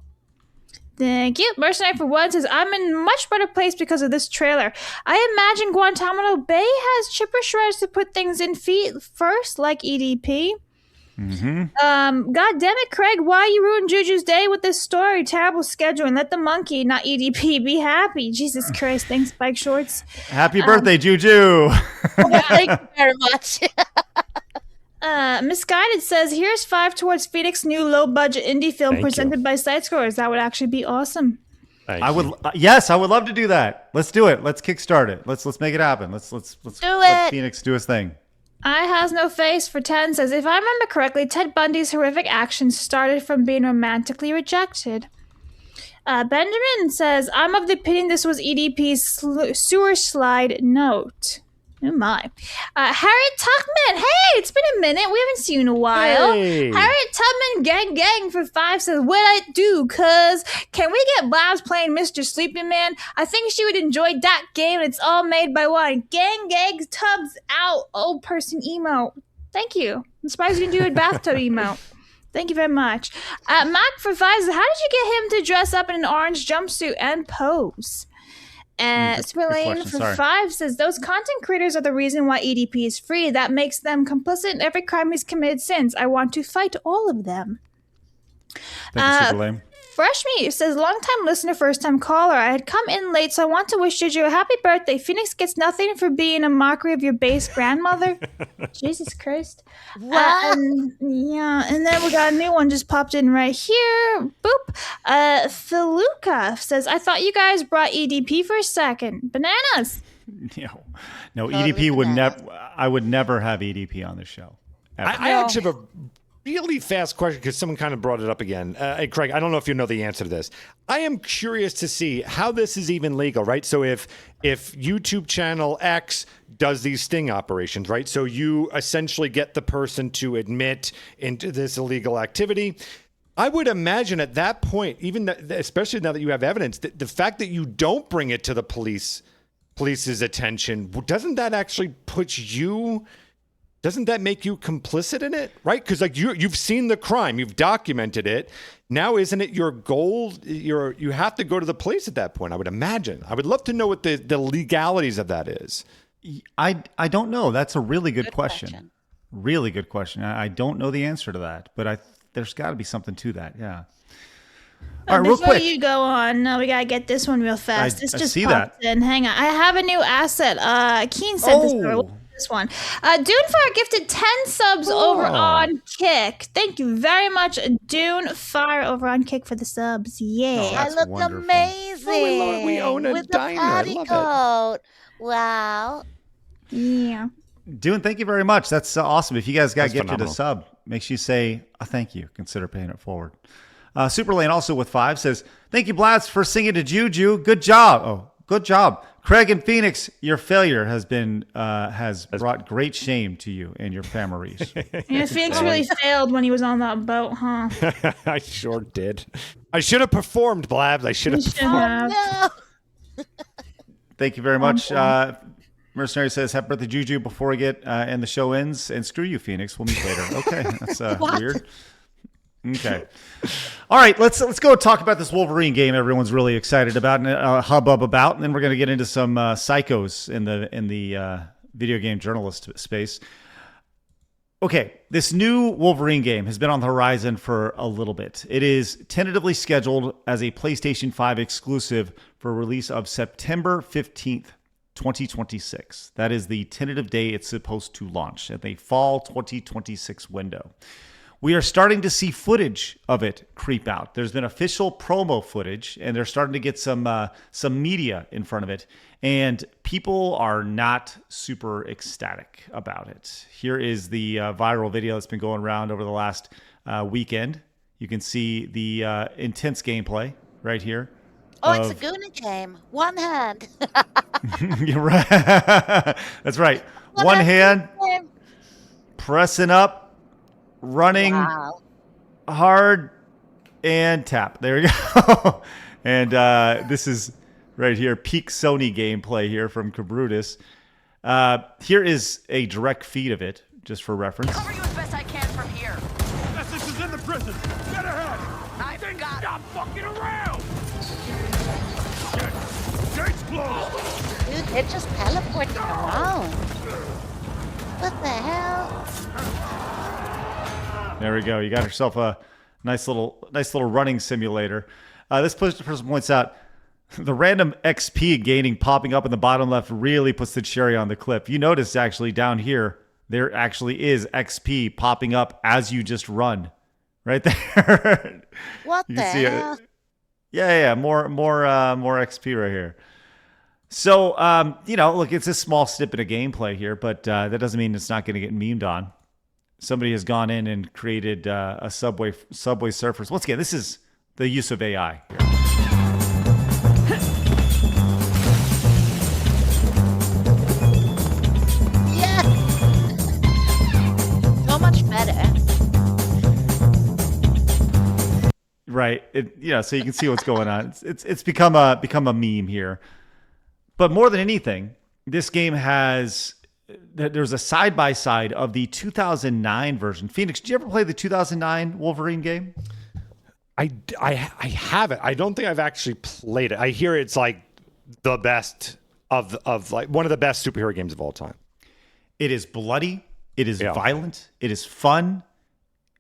Thank you. Mercenary for 1 says, I'm in a much better place because of this trailer. I imagine Guantanamo Bay has chipper shreds to put things in feet first, like EDP. God damn it, Craig, why you ruined JuJu's day with this story? Terrible scheduling. Let the monkey, not EDP, be happy. Jesus Christ. Thanks, Bike Shorts. Happy birthday, JuJu. Thank you very much. Misguided says, here's 5 towards Phoenix' new low-budget indie film presented by Side Scrollers. That would actually be awesome. I would love to do that. Let's do it. Let's kickstart it. Let's make it happen. Let's let Phoenix do his thing. I has no face for 10 says, if I remember correctly, Ted Bundy's horrific actions started from being romantically rejected. Benjamin says, I'm of the opinion this was EDP's sewer slide note. Oh my. Harriet Tuckman. Hey, it's been a minute. We haven't seen you in a while. Hey. Harriet Tubman gang for 5 says, what I do, cuz can we get Blabs playing Mr. Sleeping Man? I think she would enjoy that game. It's all made by one. Gang Tubbs out. Old person emote. Thank you. I'm surprised you didn't do a bathtub emote. Thank you very much. Mac for 5 says, how did you get him to dress up in an orange jumpsuit and pose? Spillane for 5 says, those content creators are the reason why EDP is free. That makes them complicit in every crime he's committed since. I want to fight all of them. Thank you, Fresh Meat says, long-time listener, first-time caller. I had come in late, so I want to wish JuJu a happy birthday. Phoenix gets nothing for being a mockery of your base grandmother. Jesus Christ. What? And then we got a new one just popped in right here. Boop. Feluca says, I thought you guys brought EDP for a second. Bananas. No, EDP would never. I would never have EDP on the show. I actually have a really fast question because someone kind of brought it up again. Hey, Craig, I don't know if you know the answer to this. I am curious to see how this is even legal, right? So if YouTube channel X does these sting operations, right? So you essentially get the person to admit into this illegal activity. I would imagine at that point, even especially now that you have evidence, that the fact that you don't bring it to the police's attention, doesn't that actually put you? Doesn't that make you complicit in it, right? Because like you've seen the crime, you've documented it. Now, isn't it your goal? You have to go to the police at that point. I would imagine. I would love to know what the legalities of that is. I don't know. That's a really good question. Really good question. I don't know the answer to that, but there's got to be something to that. Yeah. All right, real Before quick. you go on, we gotta get this one real fast. This just see popped in. Hang on, I have a new asset. Keen said this one. Dunefire gifted 10 subs over on Kick. Thank you very much, Dunefire over on Kick for the subs. Yeah, I look amazing. We own a with diner. I the love potty coat. Wow. Yeah. Dune, thank you very much. That's awesome. If you guys got That's gifted a phenomenal. sub, make sure you say a thank you. Consider paying it forward. Superlane also with 5 says, thank you, Blabs, for singing to JuJu. Good job. Oh, good job. Craig and Phoenix, your failure has brought great shame to you and your families. Yeah, Phoenix really failed when he was on that boat, huh? I sure did. I should have performed, Blabs. I should have performed. Thank you very much. Mercenary says, happy birthday, JuJu, before we get and the show ends. And screw you, Phoenix. We'll meet later. Okay, that's weird. Okay. All right, let's go talk about this Wolverine game everyone's really excited about and hubbub about, and then we're going to get into some psychos in the video game journalist space. Okay, this new Wolverine game has been on the horizon for a little bit. It is tentatively scheduled as a PlayStation 5 exclusive for release of September 15th, 2026. That is the tentative day it's supposed to launch at the fall 2026 window. We are starting to see footage of it creep out. There's been official promo footage, and they're starting to get some media in front of it, and people are not super ecstatic about it. Here is the viral video that's been going around over the last weekend. You can see the intense gameplay right here. Oh, it's a Goonie game. One hand. You're right. That's right. One hand pressing up. Running hard and tap. There you go. And this is right here, peak Sony gameplay here from Cabrutus. Here is a direct feed of it, just for reference. Cover you as best I can from here. Message is in the prison. Get ahead. I've got it. Stop fucking around. Gates closed. Dude, they're just teleporting around. What the hell? There we go. You got yourself a nice little running simulator. This person points out the random XP gaining popping up in the bottom left really puts the cherry on the clip. You notice actually down here there actually is XP popping up as you just run, right there. What you the can see hell? it. Yeah. More XP right here. So look, it's a small snippet of gameplay here, but that doesn't mean it's not going to get memed on. Somebody has gone in and created a Subway Surfers. Once again, this is the use of AI here. Yeah. So much better. Right. So you can see what's going on. It's become a meme here. But more than anything, this game has. There's a side-by-side of the 2009 version. Phoenix, did you ever play the 2009 Wolverine game? I haven't. I don't think I've actually played it. I hear it's like the best of like one of the best superhero games of all time. It is bloody. It is violent. It is fun.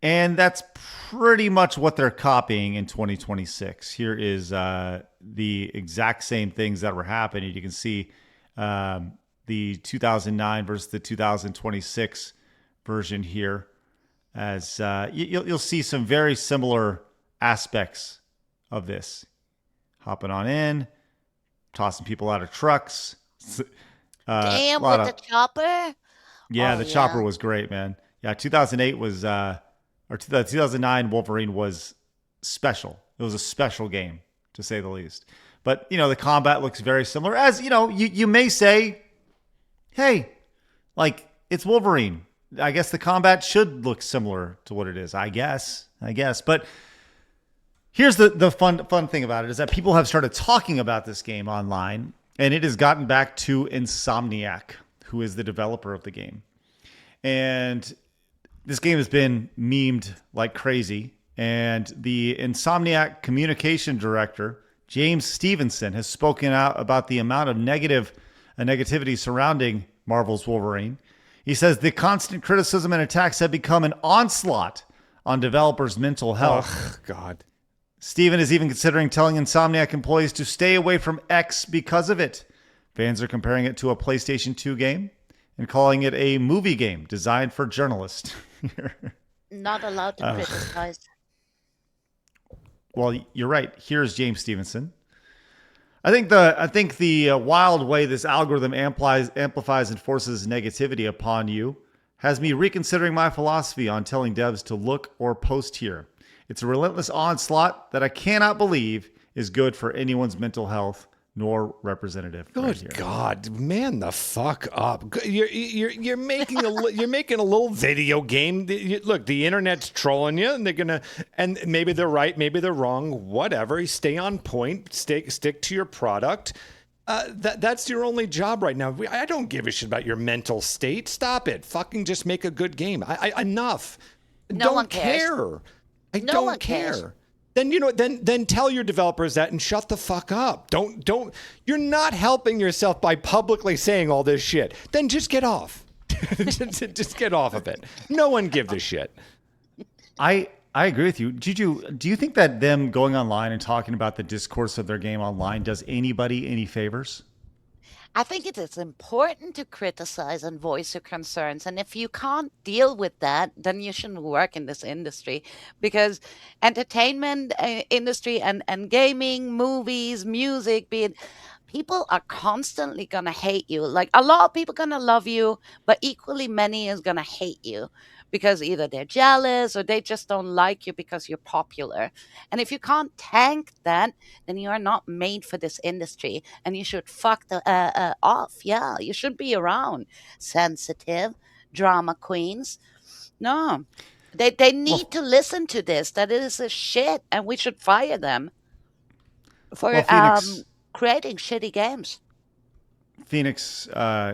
And that's pretty much what they're copying in 2026. Here is the exact same things that were happening. You can see the 2009 versus the 2026 version here, as you'll see some very similar aspects of this. Hopping on in, tossing people out of trucks. Damn, with the chopper? Yeah, the chopper was great, man. Yeah, 2008 was, or 2009 Wolverine was special. It was a special game, to say the least. But, the combat looks very similar. As, you may say, hey, like, it's Wolverine. I guess the combat should look similar to what it is. I guess. But here's the fun thing about it is that people have started talking about this game online, and it has gotten back to Insomniac, who is the developer of the game. And this game has been memed like crazy. And the Insomniac communication director, James Stevenson, has spoken out about the amount of negativity surrounding Marvel's Wolverine. He says the constant criticism and attacks have become an onslaught on developers' mental health. Oh, God. Steven is even considering telling Insomniac employees to stay away from X because of it. Fans are comparing it to a PlayStation 2 game and calling it a movie game designed for journalists. Not allowed to criticize. Well, you're right. Here's James Stevenson. I think the wild way this algorithm amplifies and forces negativity upon you has me reconsidering my philosophy on telling devs to look or post here. It's a relentless onslaught that I cannot believe is good for anyone's mental health nor representative. Good God, man, the fuck up! You're making you're making a little video game. Look, the internet's trolling you, and maybe they're right, maybe they're wrong. Whatever. You stay on point. Stick to your product. That's your only job right now. I don't give a shit about your mental state. Stop it. Fucking just make a good game. Enough. No don't one cares. care. I No don't one care. cares. Then then tell your developers that and shut the fuck up. Don't you're not helping yourself by publicly saying all this shit. Then just get off. just get off of it. No one gives a shit. I agree with you. JuJu, do you think that them going online and talking about the discourse of their game online does anybody any favors? I think it is important to criticize and voice your concerns. And if you can't deal with that, then you shouldn't work in this industry, because entertainment industry and gaming, movies, music, people are constantly going to hate you. Like, a lot of people going to love you, but equally many is going to hate you because either they're jealous or they just don't like you because you're popular. And if you can't tank that, then you are not made for this industry, and you should fuck off. Yeah, you should be around sensitive drama queens. No, they need to listen to this. That is a shit, and we should fire them for Phoenix, creating shitty games. Phoenix,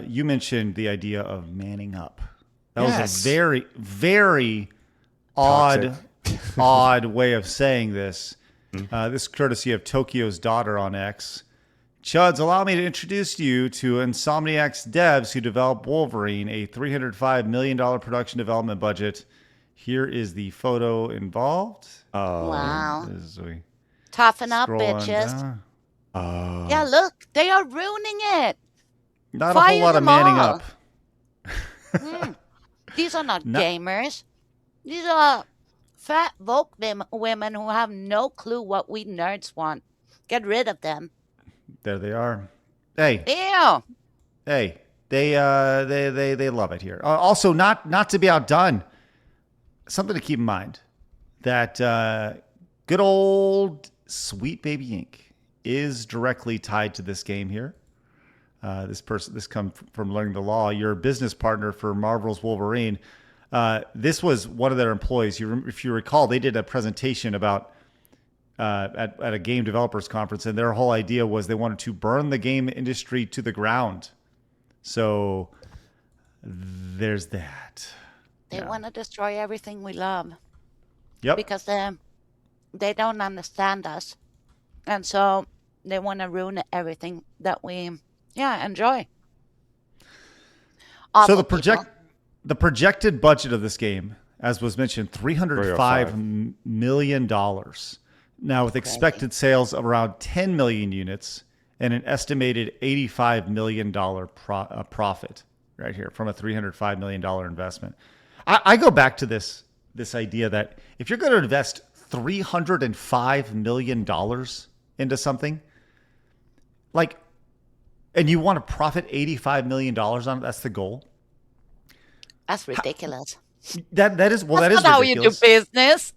you mentioned the idea of manning up. That was Yes. a very, very Toxic. odd way of saying this. This courtesy of Tokyo's daughter on X. Chuds, allow me to introduce you to Insomniac's devs who developed Wolverine, a $305 million production development budget. Here is the photo involved. Wow. As we Toughen up, scroll on bitches. down. Yeah, look, they are ruining it. Not a Fire whole lot of them manning all. up. These are not No. gamers. These are fat woke women who have no clue what we nerds want. Get rid of them. There they are. Hey, Ew. hey, they love it here. Also, not to be outdone. Something to keep in mind that good old Sweet Baby Inc. is directly tied to this game here. This comes from learning the law. Your business partner for Marvel's Wolverine. This was one of their employees. If you recall, they did a presentation about at a game developers conference, and their whole idea was they wanted to burn the game industry to the ground. So there's that. They want to destroy everything we love. Yep. Because they don't understand us. And so they want to ruin everything that we enjoy. So Awful the projected budget of this game, as was mentioned, $305 million. Now, with expected sales of around 10 million units and an estimated $85 million profit right here from a $305 million investment. I go back to this idea that if you're going to invest $305 million into something, like, and you want to profit $85 million on it, that's the goal. That's ridiculous. That is That's that is not how ridiculous. you do business.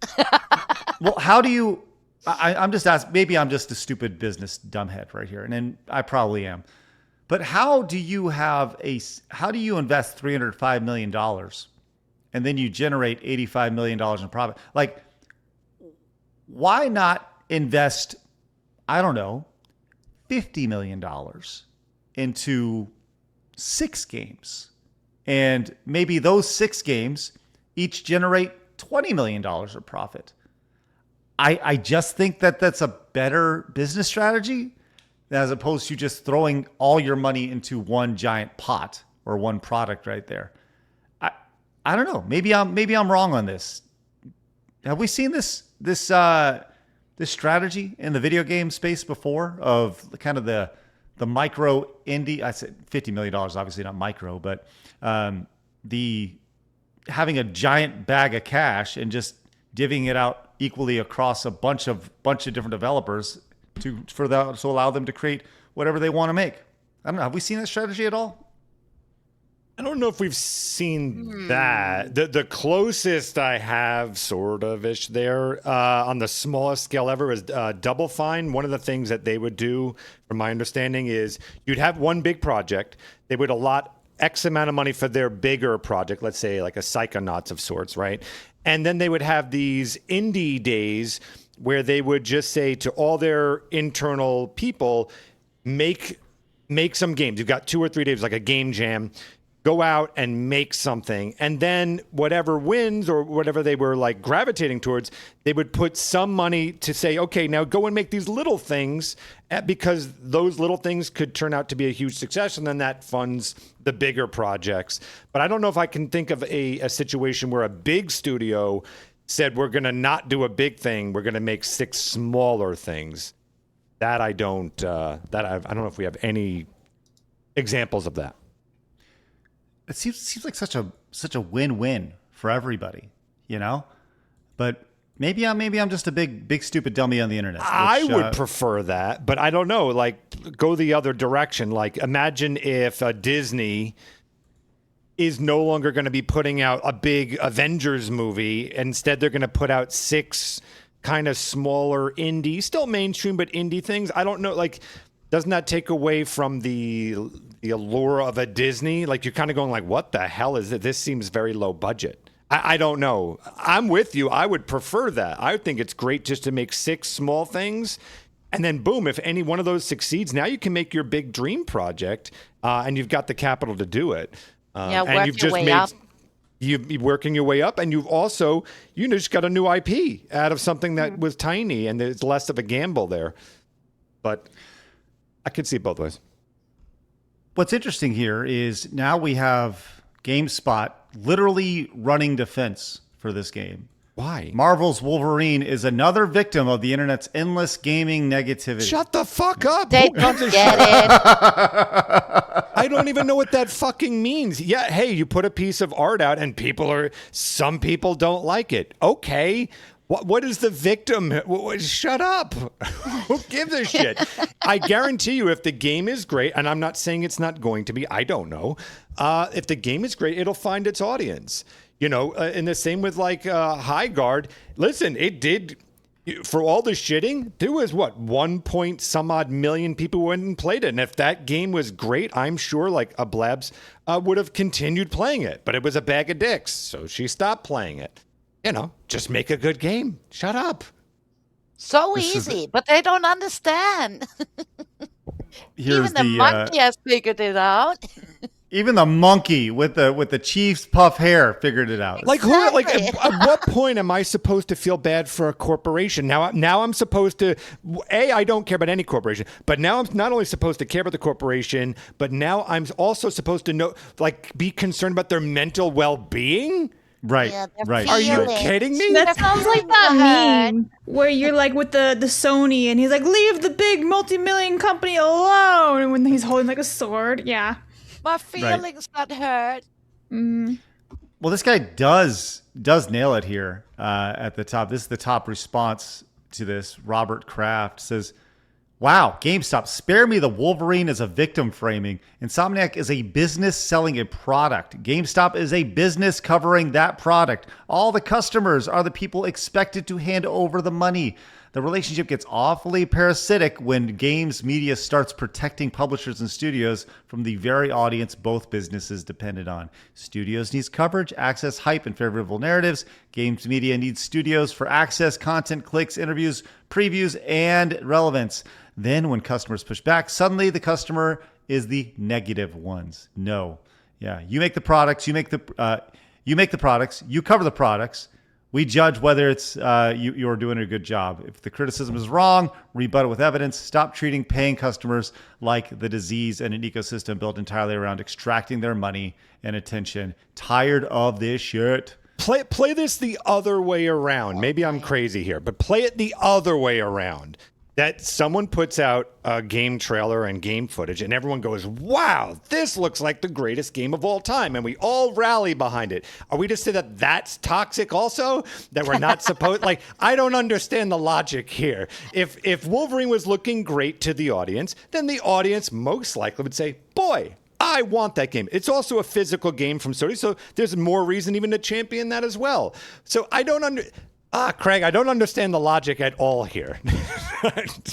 Well, how do you? I'm just asking. Maybe I'm just a stupid business dumbhead right here, and then I probably am. But how do you invest $305 million and then you generate $85 million in profit? Like, why not invest, I don't know, $50 million into 6 games? And maybe those 6 games each generate $20 million of profit. I just think that that's a better business strategy as opposed to just throwing all your money into one giant pot or one product right there. I don't know. Maybe I'm wrong on this. Have we seen this strategy in the video game space before of kind of the micro indie? I said $50 million, obviously not micro, but the having a giant bag of cash and just divvying it out equally across a bunch of different developers to allow them to create whatever they want to make. I don't know. Have we seen that strategy at all? I don't know if we've seen that. The closest I have, sort of ish, there on the smallest scale ever is Double Fine. One of the things that they would do, from my understanding, is you'd have one big project. They would allot X amount of money for their bigger project, let's say like a Psychonauts of sorts, right? And then they would have these indie days where they would just say to all their internal people, make some games. You've got 2 or 3 days, like a game jam. Go out and make something. And then whatever wins or whatever they were like gravitating towards, they would put some money to say, okay, now go and make these little things because those little things could turn out to be a huge success. And then that funds the bigger projects. But I don't know if I can think of a situation where a big studio said, we're going to not do a big thing. We're going to make 6 smaller things. That I don't know if we have any examples of that. It seems like such a win-win for everybody, you know? But maybe I'm just a big stupid dummy on the internet. I would prefer that, but I don't know. Like, go the other direction. Like, imagine if Disney is no longer going to be putting out a big Avengers movie. Instead, they're going to put out 6 kind of smaller indie, still mainstream, but indie things. I don't know. Like, doesn't that take away from the allure of a Disney? Like, you're kind of going like, what the hell is it? This seems very low budget. I don't know. I'm with you. I would prefer that. I would think it's great just to make 6 small things. And then boom, if any one of those succeeds, now you can make your big dream project and you've got the capital to do it. Work your way up. You're working your way up, and you've also, just got a new IP out of something that was tiny, and there's less of a gamble there. But I could see it both ways. What's interesting here is now we have GameSpot literally running defense for this game. Why? Marvel's Wolverine is another victim of the internet's endless gaming negativity. Shut the fuck up. They get it. I don't even know what that fucking means. Yeah, hey, you put a piece of art out and some people don't like it. Okay. What is the victim? Shut up. Who gives a shit? I guarantee you if the game is great, and I'm not saying it's not going to be, I don't know. If the game is great, it'll find its audience. And the same with like High Guard. Listen, it did, for all the shitting, there was 1 point some odd million people who went and played it. And if that game was great, I'm sure like a Blabs would have continued playing it. But it was a bag of dicks, so she stopped playing it. Just make a good game. Shut up. So easy, but they don't understand. Here's Even the monkey has figured it out. Even the monkey with the Chiefs puff hair figured it out. Like, who? Like, at what point am I supposed to feel bad for a corporation? Now I'm supposed to. I don't care about any corporation, but now I'm not only supposed to care about the corporation, but now I'm also supposed to be concerned about their mental well-being. Right, yeah, right. Are you kidding me? That sounds like that meme where you're like with the Sony and he's like, leave the big multi-million company alone. And when he's holding like a sword, yeah. My feelings got hurt. Mm. Well, this guy does nail it here at the top. This is the top response to this. Robert Kraft says, wow, GameStop, spare me the Wolverine as a victim framing. Insomniac is a business selling a product. GameStop is a business covering that product. All the customers are the people expected to hand over the money. The relationship gets awfully parasitic when games media starts protecting publishers and studios from the very audience both businesses depended on. Studios needs coverage, access, hype, and favorable narratives. Games media needs studios for access, content, clicks, interviews, previews, and relevance. Then when customers push back, suddenly the customer is the negative ones. No. Yeah, you make the products, you cover the products. We judge whether it's you're doing a good job. If the criticism is wrong, rebut it with evidence. Stop treating paying customers like the disease and an ecosystem built entirely around extracting their money and attention. Tired of this shit. Play this the other way around. Maybe I'm crazy here, but play it the other way around. that someone puts out a game trailer and game footage and everyone goes, wow, this looks like the greatest game of all time. And we all rally behind it. Are we to say that that's toxic also? That we're not supposed, like, I don't understand the logic here. If Wolverine was looking great to the audience, then the audience most likely would say, boy, I want that game. It's also a physical game from Sony, so there's more reason even to champion that as well. So I don't Craig, I don't understand the logic at all here.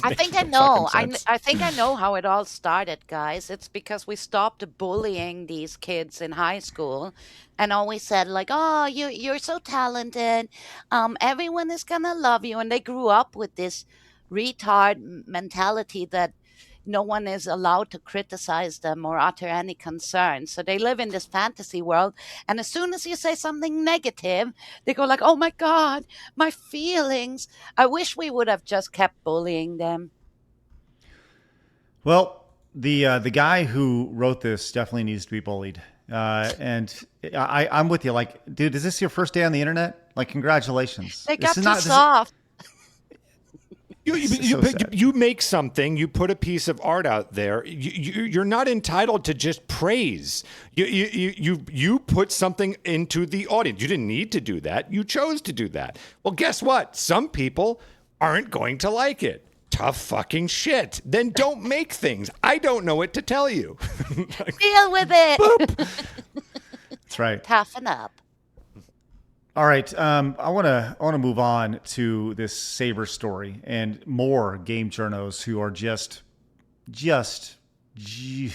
I think I know. I think I know how it all started, guys. It's because we stopped bullying these kids in high school and always said, like, oh, you're so talented. Everyone is going to love you. And they grew up with this retard mentality that no one is allowed to criticize them or utter any concern. So they live in this fantasy world. And as soon as you say something negative, they go like, oh my God, my feelings. I wish we would have just kept bullying them. Well, the guy who wrote this definitely needs to be bullied. And I'm with you. Like, dude, is this your first day on the internet? Like, congratulations. They got too soft. You make something, you put a piece of art out there. You're not entitled to just praise. You put something into the audience. You didn't need to do that. You chose to do that. Well, guess what? Some people aren't going to like it. Tough fucking shit. Then don't make things. I don't know what to tell you. Deal with it. That's right. Toughen up. All right, I want to move on to this Saber story and more game journos who are just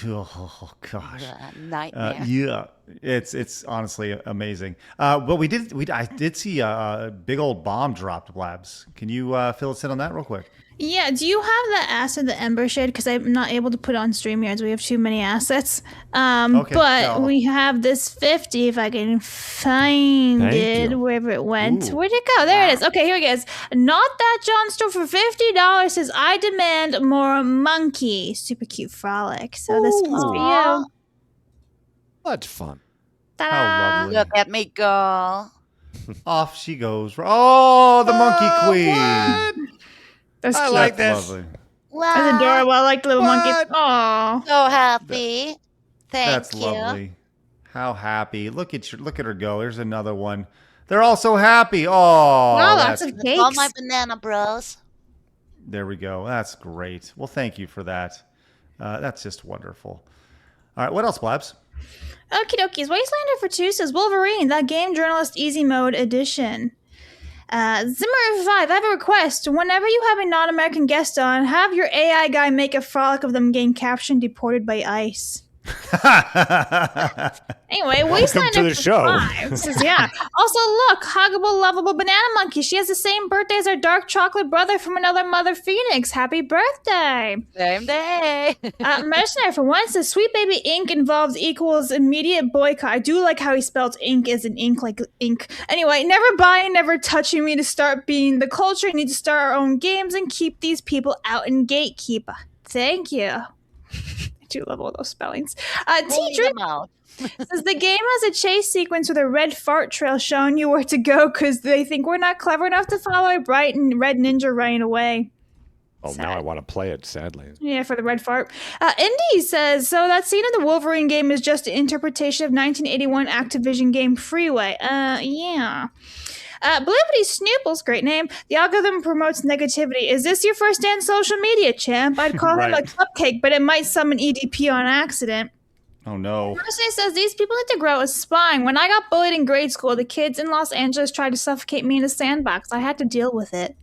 oh gosh, nightmare. Yeah, it's honestly amazing. But I did see a big old bomb dropped, Blabs. Can you fill us in on that real quick? Yeah, do you have the asset, the Ember Shade? Because I'm not able to put it on StreamYards. We have too many assets. But we have this 50, if I can find it, wherever it went. Where'd it go? There it is. Okay, here it is. Not That John Store for $50 says, I demand more monkey. Super cute frolic. So this one's for you. That's fun. Ta-da. How lovely. Look at me go. Off she goes. Oh, the monkey queen. That's I cute. like this. Lovely. Wow. That's adorable. I like the little monkeys. Aww. So happy. That's you. lovely. How happy. Look at her go. There's another one. They're all so happy. Oh, wow, lots of cakes. All my banana bros. There we go. That's great. Well, thank you for that. That's just wonderful. All right, what else, Blabs? Okie dokies. Wastelander for 2 says Wolverine, that game journalist easy mode edition. Zimmer5, I have a request. Whenever you have a non-American guest on, have your AI guy make a frolic of them getting captured deported by ICE. Anyway, Wastelander to the show. 5 says, yeah. Also, look, huggable, lovable banana monkey. She has the same birthday as our dark chocolate brother from another mother Phoenix. Happy birthday. Same day. Mercenary for 1 says, Sweet Baby Ink involves equals immediate boycott. I do like how he spelled ink as an ink like ink. Anyway, never buying, never touching me to start being the culture. Need to start our own games and keep these people out and gatekeep. Thank you. I do love all those spellings. T-Drink says the game has a chase sequence with a red fart trail showing you where to go because they think we're not clever enough to follow a bright and red ninja running away. Oh, Sad. now I want to play it, sadly. Yeah, for the red fart. Indy says, so that scene in the Wolverine game is just an interpretation of 1981 Activision game Freeway. Yeah. Blippity Snooples, great name. The algorithm promotes negativity. Is this your first day on social media, champ? I'd call him a cupcake, but it might summon EDP on accident. Oh, no. Mercy says, these people need to grow a spine. When I got bullied in grade school, the kids in Los Angeles tried to suffocate me in a sandbox. I had to deal with it.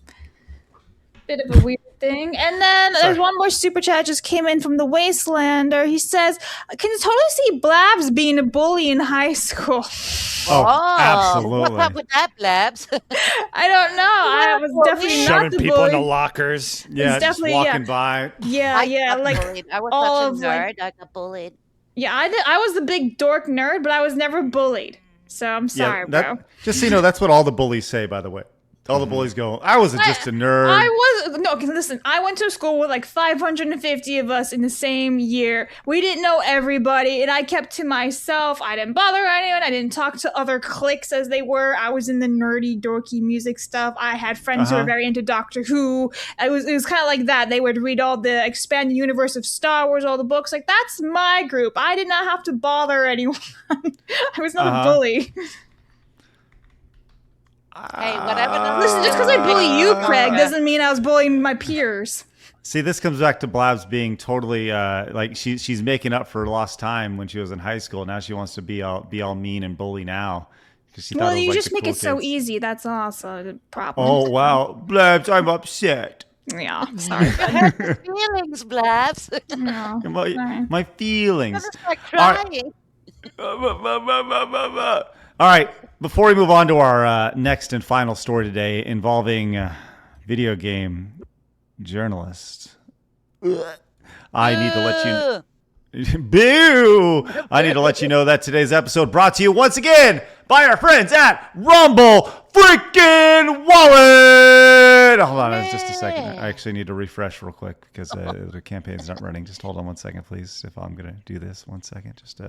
Bit of a weird thing. And then there's one more super chat just came in from the Wastelander. He says, can you totally see Blabs being a bully in high school? Oh, absolutely. What's up with that, Blabs? I don't know. I was definitely Shoving not the people bully. in the lockers. Yeah, just definitely, walking by. Yeah, I yeah. got Like bullied. I was all such a of, nerd. like- I got bullied. Yeah, I was the big dork nerd, but I was never bullied. So I'm sorry, bro. Just so you know, that's what all the bullies say, by the way. All the bullies go, I was just a nerd. I went to school with like 550 of us in the same year. We didn't know everybody, and I kept to myself. I didn't bother anyone. I didn't talk to other cliques as they were. I was in the nerdy, dorky music stuff. I had friends who were very into Doctor Who. It was kind of like that. They would read all the expanded universe of Star Wars, all the books. Like, that's my group. I did not have to bother anyone. I was not a bully. Hey, whatever. Listen, just because I bully you, Craig, doesn't mean I was bullying my peers. See, this comes back to Blabs being totally like she's making up for lost time when she was in high school. Now she wants to be all mean and bully now because she thought it was you like just the make cool it so kids. easy. That's also the problem. Oh wow, Blabs, I'm upset. Yeah, sorry. Feelings, Blabs. No, my feelings. Start crying. All right, before we move on to our next and final story today involving video game journalist, I need to let you boo! I need to let you know that today's episode brought to you once again by our friends at Rumble Freaking Wallet. Hold on, just a second. I actually need to refresh real quick because the campaign's not running. Just hold on 1 second, please. If I'm gonna do this, 1 second. Just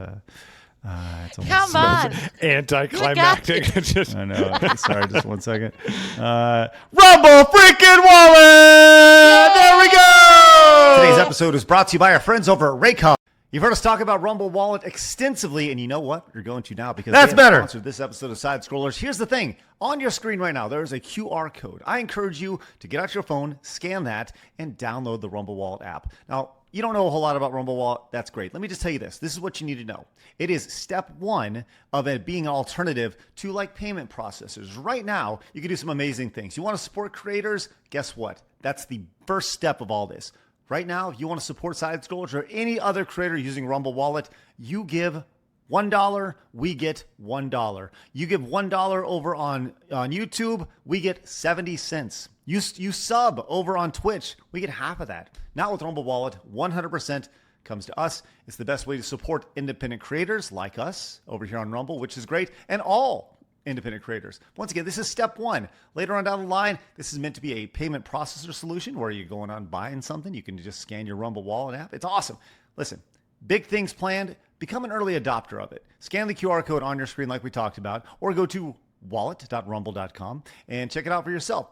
it's Come on. Anticlimactic. I know. Sorry, just 1 second. Rumble Freaking Wallet! There we go! Today's episode is brought to you by our friends over at Raycom. You've heard us talk about Rumble Wallet extensively, and you know what? You're going to now because that's better. Sponsored this episode of Side Scrollers. Here's the thing. On your screen right now, there is a QR code. I encourage you to get out your phone, scan that, and download the Rumble Wallet app. Now, you don't know a whole lot about Rumble Wallet. That's great. Let me just tell you this. This is what you need to know. It is step one of it being an alternative to like payment processors. Right now, you can do some amazing things. You want to support creators? Guess what? That's the first step of all this. Right now, if you want to support Side Scrollers or any other creator using Rumble Wallet, you give $1, we get $1. You give $1 over on YouTube, we get 70 cents. You sub over on Twitch, we get half of that. Now with Rumble Wallet, 100% comes to us. It's the best way to support independent creators like us over here on Rumble, which is great, and all independent creators. Once again, this is step one. Later on down the line, this is meant to be a payment processor solution where you're going on buying something. You can just scan your Rumble Wallet app. It's awesome. Listen, big things planned. Become an early adopter of it. Scan the QR code on your screen like we talked about, or go to wallet.rumble.com and check it out for yourself.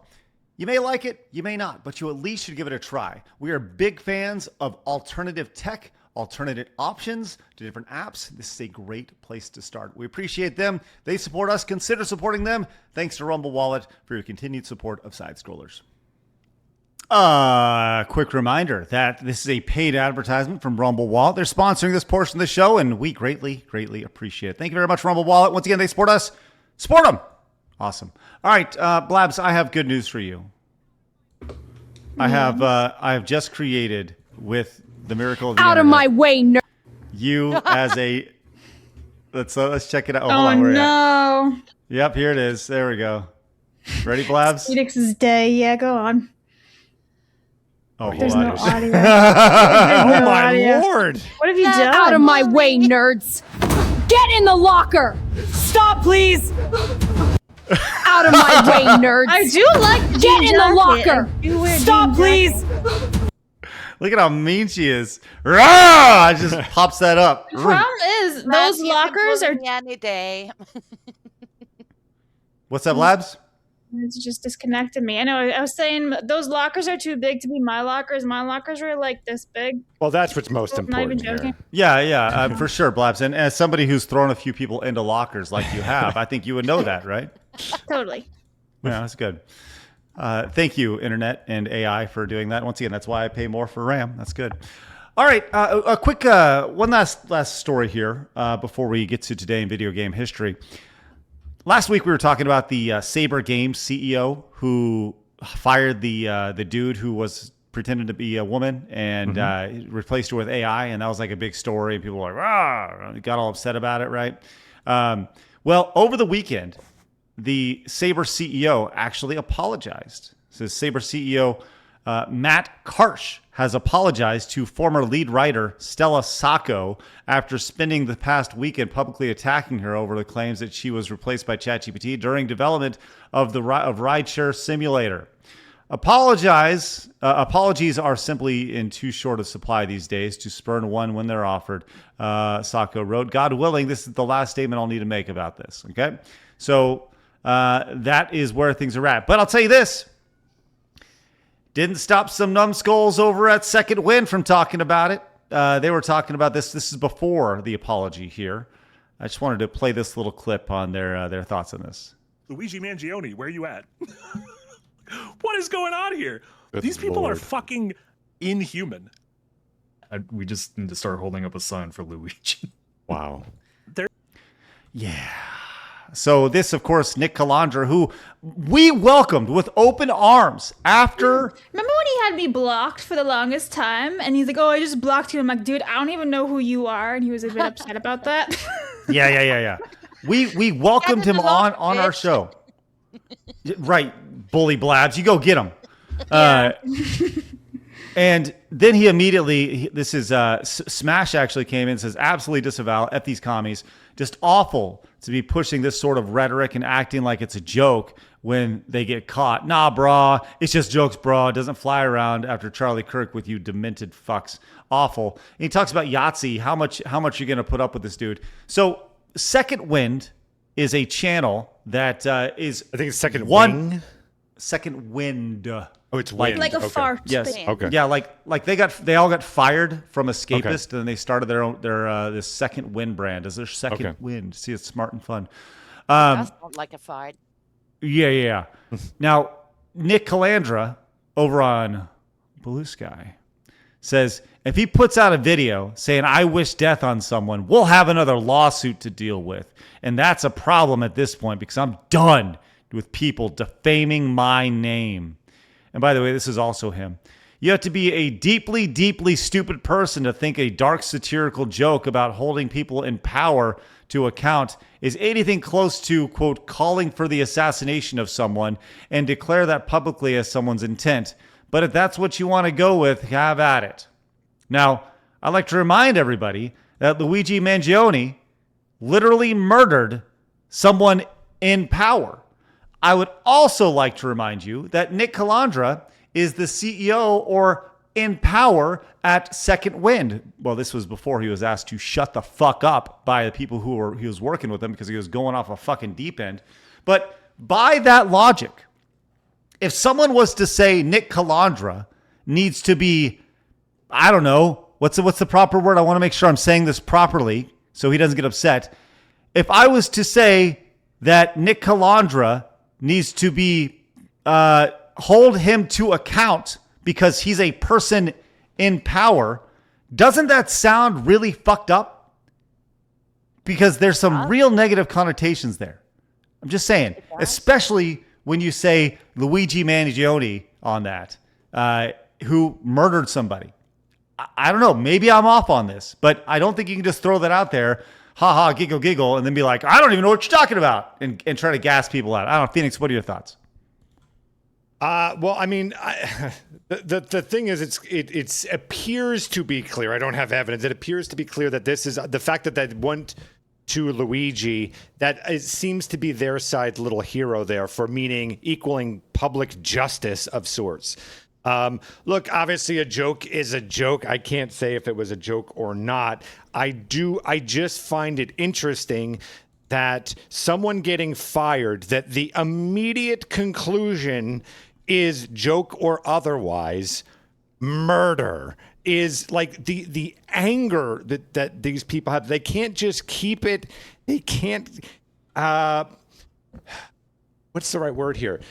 You may like it, you may not, but you at least should give it a try. We are big fans of alternative tech, alternative options to different apps. This is a great place to start. We appreciate them. They support us. Consider supporting them. Thanks to Rumble Wallet for your continued support of Side Scrollers. Quick reminder that this is a paid advertisement from Rumble Wallet. They're sponsoring this portion of the show, and we greatly, greatly appreciate it. Thank you very much, Rumble Wallet. Once again, they support us. Support them. Awesome. All right, Blabs, I have good news for you. I have just created with the miracle of the out of my way, nerd. You as a let's check it out. Oh, hold on, no. Yep, here it is. There we go. Ready, Blabs? Phoenix's day. Yeah, go on. Oh, there's no audio. Oh my lord! What have you done? Out of my way, nerds. Get in the locker. Stop, please. Out of my way, nerds. I do like the Get in the locker. Stop, please. Look at how mean she is. Rah! Just pops that up. The problem is those lockers are any day. What's up, Labs? It's just disconnected me. I know. I was saying those lockers are too big to be my lockers. My lockers are like this big. Well, that's what's most I'm not even important. joking. Yeah, for sure, Blabs. And as somebody who's thrown a few people into lockers like you have, I think you would know that, right? Totally. Yeah, that's good. Thank you, Internet and AI, for doing that. Once again, that's why I pay more for RAM. That's good. All right, a quick one last story here before we get to today in video game history. Last week we were talking about the Saber Games CEO who fired the dude who was pretending to be a woman and replaced her with AI, and that was like a big story. People were like, got all upset about it, right? Well, over the weekend, the Saber CEO actually apologized. So Saber CEO Matt Karsh has apologized to former lead writer Stella Sacco after spending the past weekend publicly attacking her over the claims that she was replaced by ChatGPT during development of Rideshare Simulator. Apologies are simply in too short a supply these days to spurn one when they're offered, Sacco wrote. God willing, this is the last statement I'll need to make about this, okay? So that is where things are at. But I'll tell you this. Didn't stop some numbskulls over at Second Wind from talking about it. They were talking about this. This is before the apology here. I just wanted to play this little clip on their thoughts on this. Luigi Mangione, where are you at? What is going on here? Good These people Lord. are fucking inhuman. We just need to start holding up a sign for Luigi. Wow. Yeah. So this, of course, Nick Calandra, who we welcomed with open arms after... Remember when he had me blocked for the longest time? And he's like, oh, I just blocked you. I'm like, dude, I don't even know who you are. And he was a bit upset about that. Yeah. We welcomed him on our show. Right, Bully Blabs. You go get him. And then he immediately, this is, Smash actually came in and says, absolutely disavow, F these commies. Just awful to be pushing this sort of rhetoric and acting like it's a joke when they get caught. Nah, brah. It's just jokes, brah. It doesn't fly around after Charlie Kirk with you demented fucks. Awful. And he talks about Yahtzee, how much you're going to put up with this dude. So Second Wind is a channel that is... I think it's Second Wing? Second Wind. Oh, it's wind. Like a fart. Yes. thing. Okay. Yeah, like they all got fired from Escapist, and then they started their this Second Wind brand as their Second Wind. See, it's smart and fun. That's not like a fart. Yeah. Now, Nick Calandra over on Blue Sky says if he puts out a video saying I wish death on someone, we'll have another lawsuit to deal with, and that's a problem at this point because I'm done with people defaming my name. And by the way, this is also him. You have to be a deeply, deeply stupid person to think a dark satirical joke about holding people in power to account is anything close to, quote, calling for the assassination of someone and declare that publicly as someone's intent. But if that's what you want to go with, have at it. Now, I'd like to remind everybody that Luigi Mangione literally murdered someone in power. I would also like to remind you that Nick Calandra is the CEO or in power at Second Wind. Well, this was before he was asked to shut the fuck up by the people he was working with him because he was going off a fucking deep end. But by that logic, if someone was to say Nick Calandra needs to be, I don't know, what's the proper word? I want to make sure I'm saying this properly so he doesn't get upset. If I was to say that Nick Calandra needs to be hold him to account because he's a person in power, doesn't that sound really fucked up? Because there's some real negative connotations there. I'm just saying, especially when you say Luigi Mangione on that, who murdered somebody. I don't know, maybe I'm off on this, but I don't think you can just throw that out there, ha, giggle, and then be like, I don't even know what you're talking about, and try to gas people out. I don't know, Phoenix, what are your thoughts? Well, I mean, the thing is, it appears to be clear. I don't have evidence. It appears to be clear that this is the fact that they went to Luigi, that it seems to be their side little hero there for equaling public justice of sorts. Look, obviously a joke is a joke. I can't say if it was a joke or not. I just find it interesting that someone getting fired, that the immediate conclusion is joke or otherwise, murder is like the anger that these people have. They can't just keep it. They can't, what's the right word here?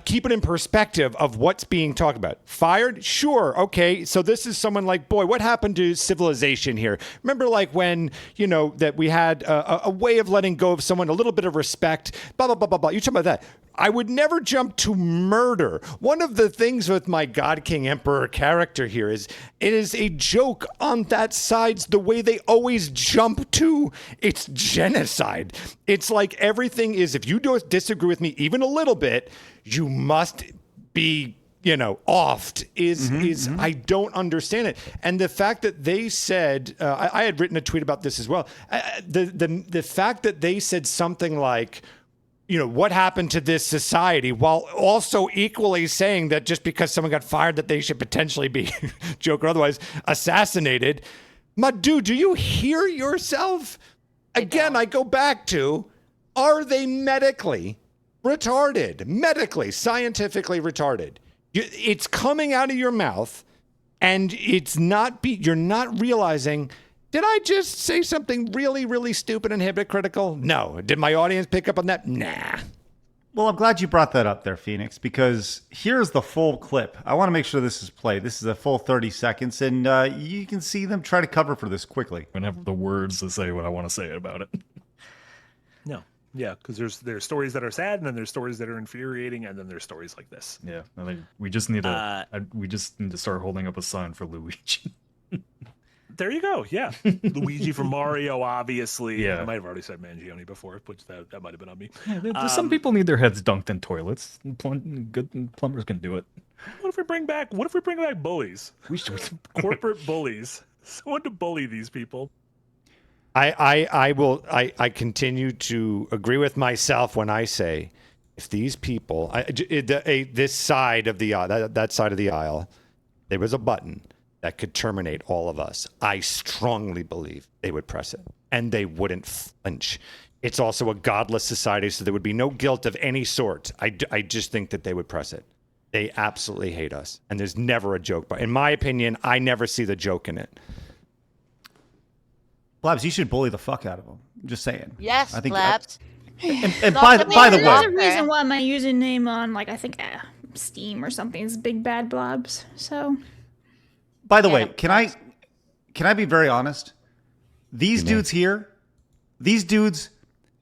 Keep it in perspective of what's being talked about. Fired? Sure. Okay. So this is someone like, boy, what happened to civilization here? Remember like when, that we had a way of letting go of someone, a little bit of respect, blah, blah, blah, blah, blah. You talk about that. I would never jump to murder. One of the things with my God King Emperor character here is it is a joke on that side's the way they always jump to. It's genocide. It's like everything is, if you don't disagree with me even a little bit, you must be offed is I don't understand it. And the fact that they said, I had written a tweet about this as well. The fact that they said something like, what happened to this society, while also equally saying that just because someone got fired that they should potentially be, joke or otherwise, assassinated. My dude, do you hear yourself? Again, I go back to, are they medically retarded? Medically, scientifically retarded? It's coming out of your mouth, and you're not realizing, did I just say something really, really stupid and hypocritical? No. Did my audience pick up on that? Nah. Well, I'm glad you brought that up there, Phoenix, because here's the full clip. I want to make sure this is played. This is a full 30 seconds, and you can see them try to cover for this quickly. I don't have the words to say what I want to say about it. No. Yeah, because there's stories that are sad, and then there's stories that are infuriating, and then there's stories like this. Yeah, I mean, we just need to start holding up a sign for Luigi. There you go. Yeah, Luigi from Mario, obviously. Yeah, I might have already said Mangione before, which that might have been on me. Yeah, some people need their heads dunked in toilets. Good plumbers can do it. What if we bring back bullies? We should corporate bullies. Someone to bully these people. I continue to agree with myself when I say, if these people, this side of the aisle, that side of the aisle, there was a button that could terminate all of us, I strongly believe they would press it, and they wouldn't flinch. It's also a godless society, so there would be no guilt of any sort. I just think that they would press it. They absolutely hate us, and there's never a joke. But in my opinion, I never see the joke in it. Blabs, you should bully the fuck out of them. I'm just saying. Yes, I think Blabs. And by the way, there's a reason why my username on I think Steam or something is Big Bad Blobs. So. By the way, can I be very honest? These dudes here, these dudes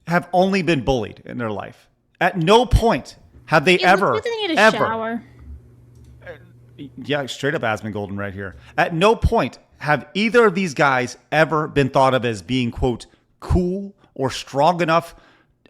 have only been bullied in their life. At no point have they ever. Shower. Yeah, straight up Asmongold right here. At no point have either of these guys ever been thought of as being, quote, cool or strong enough,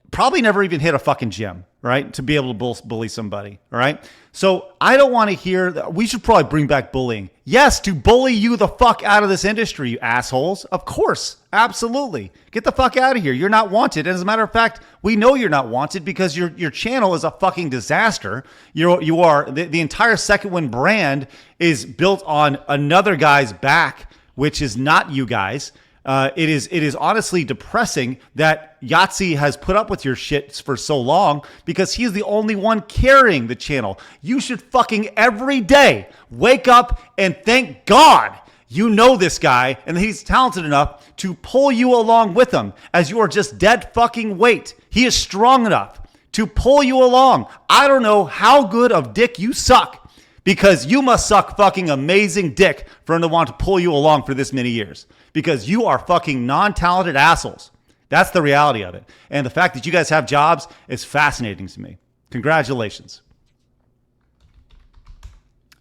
probably never even hit a fucking gym, right, to be able to bully somebody, all right? So I don't want to hear that. We should probably bring back bullying. Yes, to bully you the fuck out of this industry, you assholes. Of course, absolutely. Get the fuck out of here. You're not wanted. And as a matter of fact, we know you're not wanted because your channel is a fucking disaster. You are the entire Second Wind brand is built on another guy's back, which is not you guys. It is honestly depressing that Yahtzee has put up with your shit for so long because he's the only one carrying the channel. You should fucking every day wake up and thank God you know this guy and he's talented enough to pull you along with him as you are just dead fucking weight. He is strong enough to pull you along. I don't know how good of dick you suck because you must suck fucking amazing dick for him to want to pull you along for this many years. Because you are fucking non-talented assholes. That's the reality of it. And the fact that you guys have jobs is fascinating to me. Congratulations.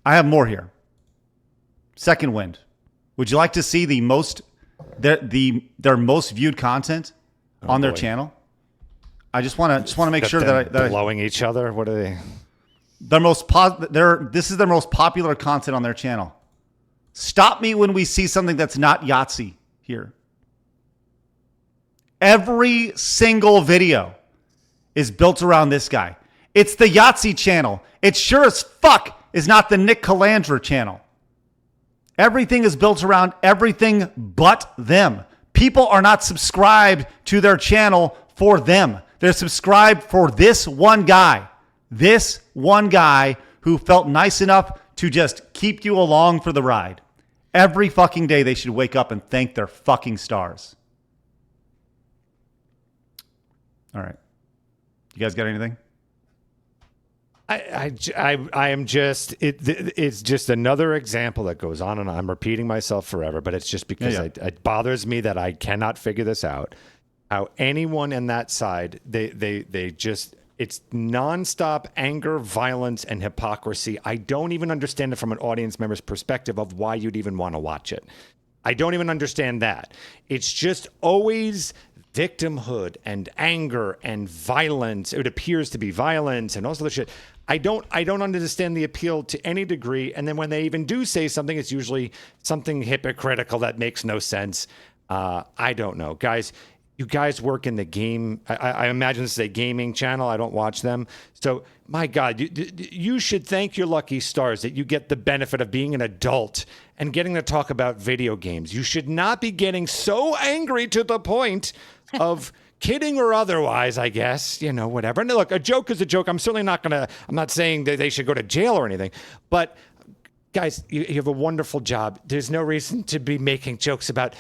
I have more here. Second Wind. Would you like to see their most viewed content on their channel? I just want to make sure that blowing each other. What are they? This is their most popular content on their channel. Stop me when we see something that's not Yahtzee here. Every single video is built around this guy. It's the Yahtzee channel. It sure as fuck is not the Nick Calandra channel. Everything is built around everything but them. People are not subscribed to their channel for them. They're subscribed for this one guy. This one guy who felt nice enough to just keep you along for the ride. Every fucking day they should wake up and thank their fucking stars. All right. You guys got anything? I am just it's just another example that goes on and on. I'm repeating myself forever, but it's just because it bothers me that I cannot figure this out. How anyone in that side, they just, it's nonstop anger, violence, and hypocrisy. I don't even understand it from an audience member's perspective of why you'd even want to watch it. I don't even understand that. It's just always victimhood and anger and violence. It appears to be violence and all this other shit. I don't understand the appeal to any degree. And then when they even do say something, it's usually something hypocritical that makes no sense. I don't know, guys. You guys work in the game. I imagine this is a gaming channel. I don't watch them. So, my God, you should thank your lucky stars that you get the benefit of being an adult and getting to talk about video games. You should not be getting so angry to the point of kidding or otherwise, I guess, whatever. And look, a joke is a joke. I'm not saying that they should go to jail or anything. But, guys, you have a wonderful job. There's no reason to be making jokes about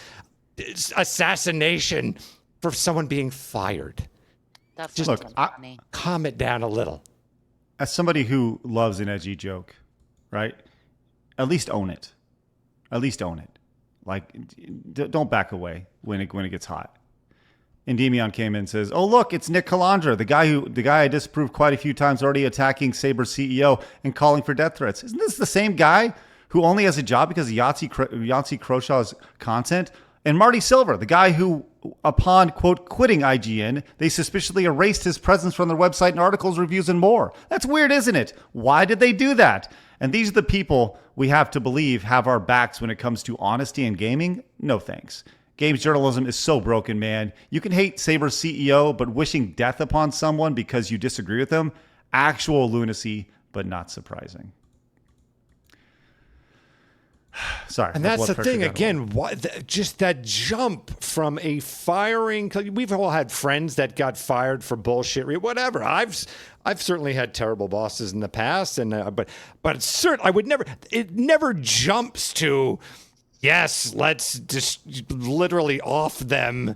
assassination for someone being fired. That's just funny. Calm it down a little. As somebody who loves an edgy joke, right? At least own it. At least own it. Like, don't back away when it gets hot. Endymion came in and says, "Oh look, it's Nick Calandra, the guy I disapproved quite a few times, already attacking Saber CEO and calling for death threats. Isn't this the same guy who only has a job because of Yahtzee Crowshaw's content?" And Marty Silver, the guy who, upon, quote, quitting IGN, they suspiciously erased his presence from their website and articles, reviews, and more. That's weird, isn't it? Why did they do that? And these are the people we have to believe have our backs when it comes to honesty in gaming? No thanks. Games journalism is so broken, man. You can hate Saber's CEO, but wishing death upon someone because you disagree with them? Actual lunacy, but not surprising. Sorry. And that's the thing, again, just that jump from a firing. We've all had friends that got fired for bullshit, whatever. I've certainly had terrible bosses in the past, and but I would never. It never jumps to, yes, let's just literally off them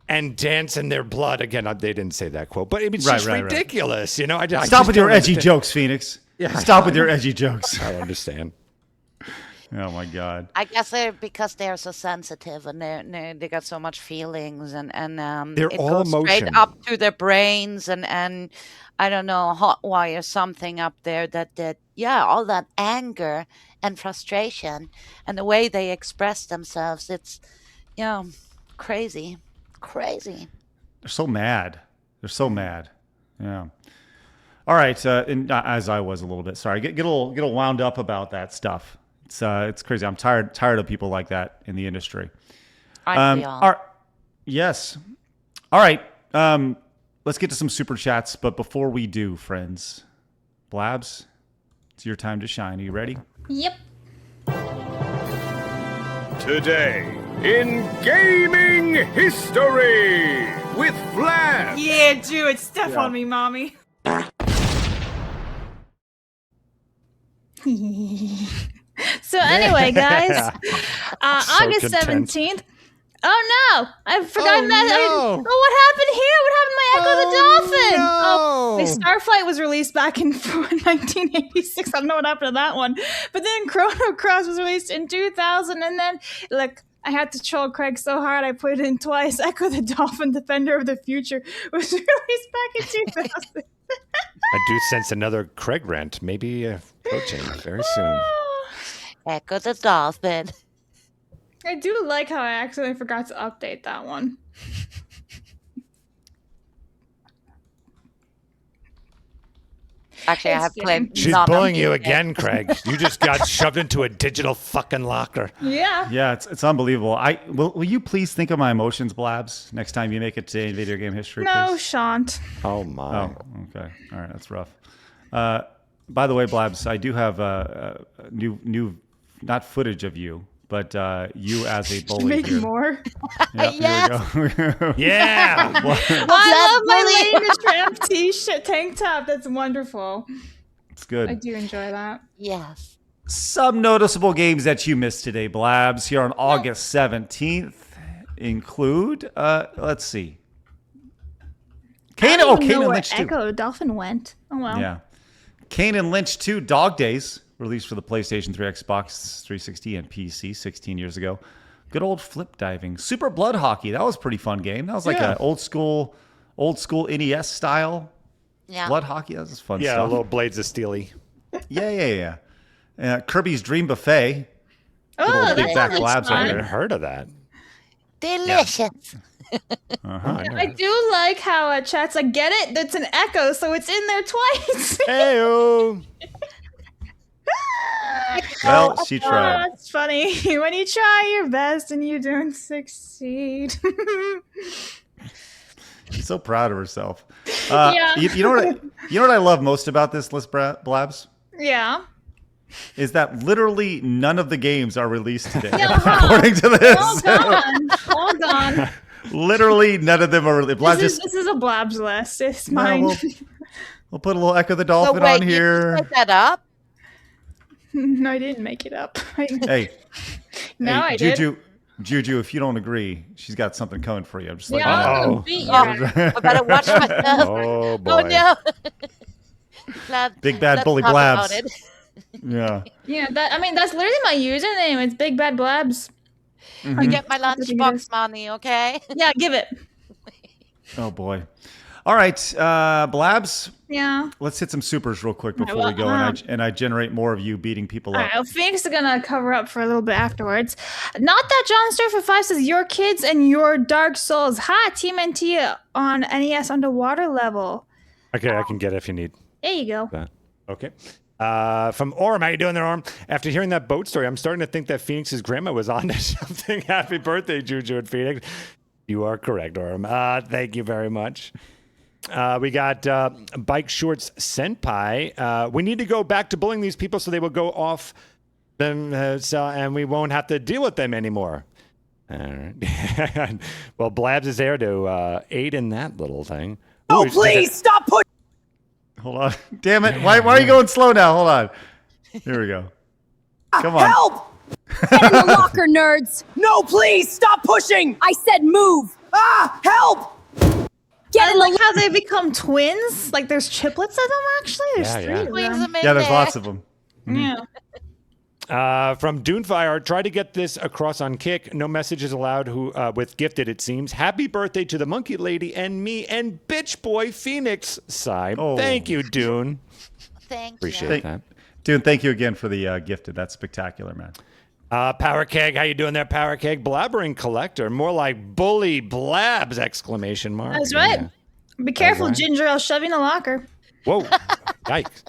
and dance in their blood. Again, they didn't say that quote, but it's just ridiculous, I Stop with your edgy jokes, Phoenix. Yeah, stop with your edgy jokes. I understand. Oh my God! I guess because they're so sensitive and they got so much feelings and they're it all goes emotion. straight up to their brains and I don't know, hot wire something up there that all that anger and frustration and the way they express themselves, it's crazy. They're so mad. Yeah. All right, and as I was a little bit sorry, get a little wound up about that stuff. It's crazy. I'm tired of people like that in the industry. Yes. All right. Let's get to some super chats. But before we do, friends, Blabs, it's your time to shine. Are you ready? Yep. Today in gaming history with Blabs. Yeah, do it. Step on me, mommy. So anyway, guys, August 17th. Oh no! I forgot. What happened here? What happened to my Echo the Dolphin? No. My Starflight was released back in 1986. I don't know what happened to that one. But then Chrono Cross was released in 2000, and then I had to troll Craig so hard I put it in twice. Echo the Dolphin, Defender of the Future was released back in 2000. I do sense another Craig rant, maybe approaching very soon. Echo the Dolphin. I do like how I accidentally forgot to update that one. Actually, I have played. She's bullying you again, Craig. You just got shoved into a digital fucking locker. Yeah. Yeah, it's unbelievable. Will you please think of my emotions, Blabs, next time you make it to video game history? No, please? shan't. Oh my. Oh, okay. All right, that's rough. By the way, Blabs, I do have new not footage of you, but you as a bully. Make here. more. Yep, Yes. Here we go. Yeah. I love my Lady Tramp t-shirt tank top. That's wonderful. It's good. I do enjoy that. Yes. Some noticeable games that you missed today, Blabs, here on August 17th include, let's see. Kane and Lynch 2. Echo Dolphin went. Oh, well. Yeah. Kane and Lynch 2 Dog Days, released for the PlayStation 3, Xbox 360, and PC 16 years ago. Good old flip diving. Super Blood Hockey. That was a pretty fun game. That was like an old school NES style blood hockey. That was fun stuff. Yeah, little Blades of Steely. Yeah. Kirby's Dream Buffet. Good old big back Blabs I over haven't there. heard of that. Delicious. I I do like how chat's like, get it? That's an echo, so it's in there twice. Heyo. Well, she tried. That's funny. When you try your best and you don't succeed. She's so proud of herself. Yeah. You know what I love most about this list, Blabs? Yeah. Is that literally none of the games are released today, Uh-huh. according to this. All gone. All gone. Literally none of them are released. Blabs This is a Blabs list. It's mine. We'll put a little Echo the Dolphin wait, on here. You set that up? No, I didn't make it up. Hey. No, hey, I did. Juju, if you don't agree, she's got something coming for you. I'm just like, Yeah, beat your ass. I better watch myself. Oh, boy. Oh, no. Blab, Big Bad let's Bully talk Blabs. about it. Yeah. Yeah, that's literally my username. It's Big Bad Blabs. I get my lunchbox money, okay? Yeah, give it. Oh, boy. All right, Blabs. Yeah. Let's hit some supers real quick All right, before we go, well, and I generate more of you beating people All up. right, well, Phoenix is gonna cover up for a little bit afterwards. Not that John Sturfer 5 says your kids and your Dark Souls. Hi, Team NT on NES Underwater level. Okay, I can get it if you need There you go. that. Okay. From Orm, how you doing there, Orm? After hearing that boat story, I'm starting to think that Phoenix's grandma was on to something. Happy birthday, Juju and Phoenix. You are correct, Orm. Thank you very much. We got Bike Shorts Senpai. We need to go back to bullying these people so they will go off them, and we won't have to deal with them anymore. All right. Well, Blabs is there to aid in that little thing. Oh, Ooh, please stop pushing. Hold on. Damn it. Why are you going slow now? Hold on. Here we go. Come on. Help! Get in the locker, nerds. No, please stop pushing. I said move. Ah, help! I like how they become twins. Like there's triplets of them. Actually, there's Yeah, three yeah. of them. Yeah, there's lots of them. Yeah. From Dunefire, try to get this across on Kick. No messages allowed with gifted, it seems. Happy birthday to the monkey lady and me and bitch boy Phoenix. Sigh. Oh. Thank you, Dune. Thank Appreciate that. Dude, thank you again for the gifted. That's spectacular, man. Power Keg, how you doing there, Power Keg? Blabbering Collector, more like Bully Blabs! Exclamation mark. That's right. Yeah. Be careful, right. Ginger. I'll shove you in a locker. Whoa. Yikes.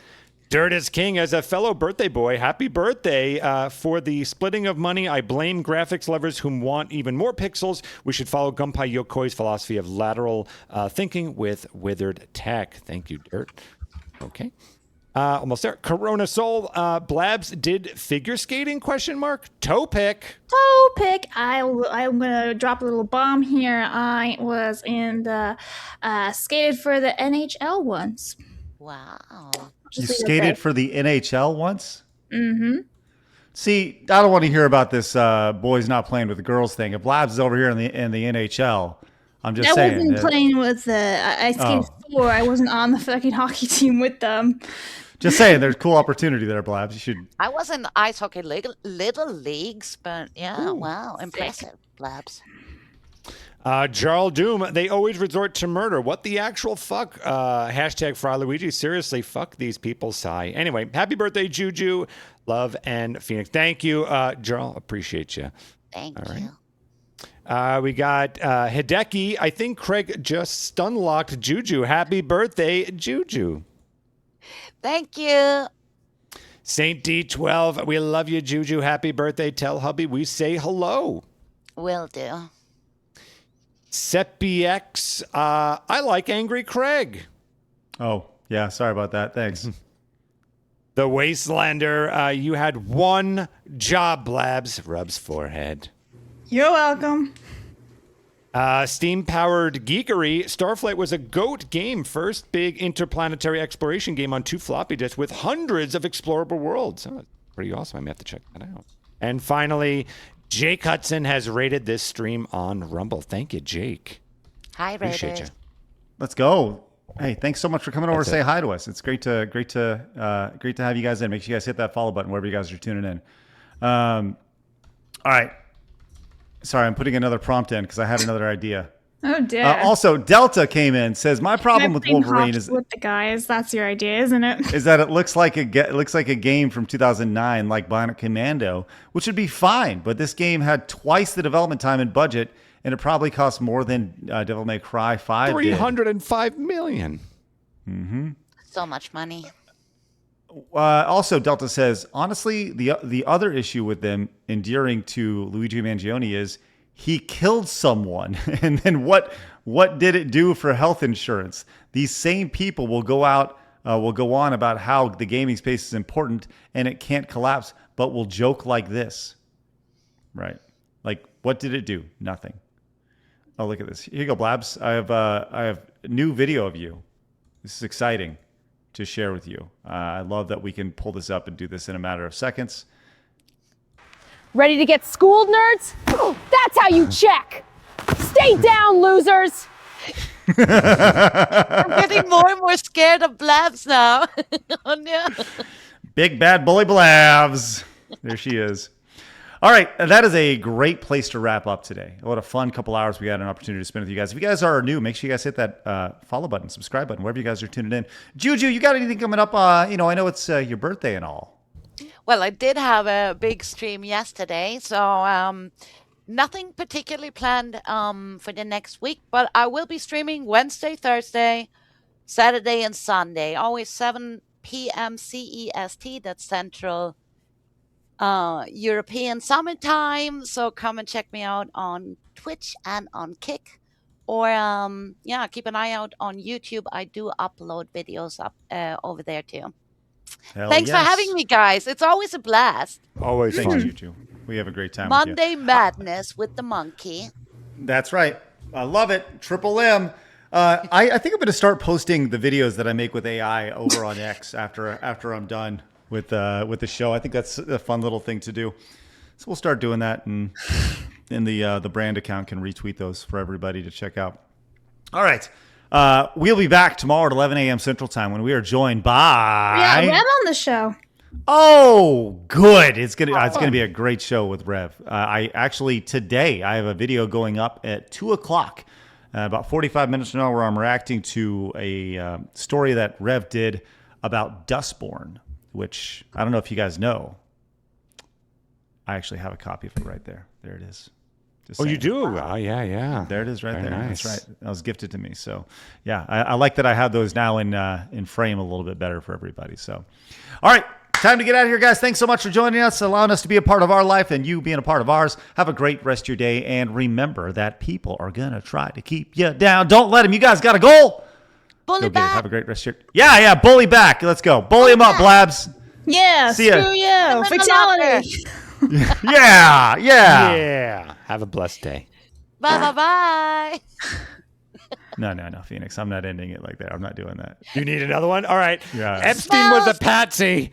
Dirt is King, as a fellow birthday boy, happy birthday. For the splitting of money, I blame graphics lovers whom want even more pixels. We should follow Gunpei Yokoi's philosophy of lateral thinking with withered tech. Thank you, Dirt. Okay. Almost there. Corona Soul, Blabs did figure skating, question mark? Toe pick. Toe pick. I'm gonna drop a little bomb here. I was in the skated for the NHL once. Wow. You skated for the NHL once? Mm-hmm. See, I don't want to hear about this boys not playing with the girls thing. If Blabs is over here in the NHL, I'm just saying. I wasn't playing with the. I skated for. I wasn't on the fucking hockey team with them. Just saying, there's cool opportunity there, Blabs. You should. I was in ice hockey little leagues, but yeah, wow, impressive, Blabs. Jarl Doom, they always resort to murder. What the actual fuck? Hashtag Fry Luigi. Seriously, fuck these people. Sigh. Anyway, happy birthday, Juju. Love and Phoenix. Thank you, Jarl. Appreciate you. Thank you. We got Hideki. I think Craig just stun-locked Juju. Happy birthday, Juju. Thank you. Saint D12, we love you, Juju. Happy birthday. Tell hubby we say hello. Will do. SepiX, I like Angry Craig. Oh, yeah. Sorry about that. Thanks. The Wastelander, you had one job, Blabs. Rubs forehead. You're welcome. Steam-powered geekery. Starflight was a GOAT game. First big interplanetary exploration game on 2 floppy disks with hundreds of explorable worlds. Oh, pretty awesome. I may have to check that out. And finally, Jake Hudson has rated this stream on Rumble. Thank you, Jake. Hi, Appreciate Raiders. you. Let's go. Hey, thanks so much for coming over to say hi to us. It's great to have you guys in. Make sure you guys hit that follow button wherever you guys are tuning in. All right. Sorry, I'm putting another prompt in because I had another idea. Oh, dear. Also, Delta came in, says my problem with Wolverine is with the guys. That's your idea, isn't it? is that it looks like a game from 2009, like Bionic Commando, which would be fine. But this game had twice the development time and budget and it probably costs more than Devil May Cry 5 did. $305 million. Mm-hmm. So much money. Also, Delta says, honestly, the other issue with them endearing to Luigi Mangione is he killed someone, and then what did it do for health insurance? These same people will go on about how the gaming space is important and it can't collapse, but will joke like this, right? Like, what did it do? Nothing. Oh, look at this. Here you go, Blabs. I have a new video of you. This is exciting to share with you. I love that we can pull this up and do this in a matter of seconds. Ready to get schooled, nerds? That's how you check. Stay down, losers. I'm getting more and more scared of Blabs now. Oh no. Big bad bully Blabs. There she is. All right, that is a great place to wrap up today. What a fun couple hours we had an opportunity to spend with you guys. If you guys are new, make sure you guys hit that follow button, subscribe button, wherever you guys are tuning in. JuJu, you got anything coming up? I know it's your birthday and all. Well, I did have a big stream yesterday, so nothing particularly planned for the next week, but I will be streaming Wednesday, Thursday, Saturday, and Sunday, always 7 p.m. CEST, that's Central European Summertime. So come and check me out on Twitch and on Kick, or keep an eye out on YouTube. I do upload videos up over there too. Thanks for having me, guys. It's always a blast. Always Thanks, fun. JuJu. We have a great time Monday Madness with the monkey. That's right. I love it. Triple M. I think I'm going to start posting the videos that I make with AI over on X after I'm done with the show. I think that's a fun little thing to do. So we'll start doing that, and the brand account can retweet those for everybody to check out. All right. We'll be back tomorrow at 11 a.m. Central Time when we are joined by Rev on the show. Oh, good! It's gonna be a great show with Rev. Today I have a video going up at 2:00, about 45 minutes from now, where I'm reacting to a story that Rev did about Dustborn, which I don't know if you guys know. I actually have a copy of it right there. There it is. Oh, you do? Oh, yeah. There it is, right Very there. nice. That's right. That was gifted to me. So, yeah, I like that I have those now in frame a little bit better for everybody. So, all right, time to get out of here, guys. Thanks so much for joining us, allowing us to be a part of our life, and you being a part of ours. Have a great rest of your day, and remember that people are gonna try to keep you down. Don't let them. You guys got a goal. Bully back. Have a great rest of your. Yeah. Bully back. Let's go. Bully them up, Blabs. Yeah. See ya. Screw you. Fatality. Yeah. Have a blessed day. Bye. No, Phoenix. I'm not ending it like that. I'm not doing that. You need another one? All right. Yeah. Epstein was a patsy.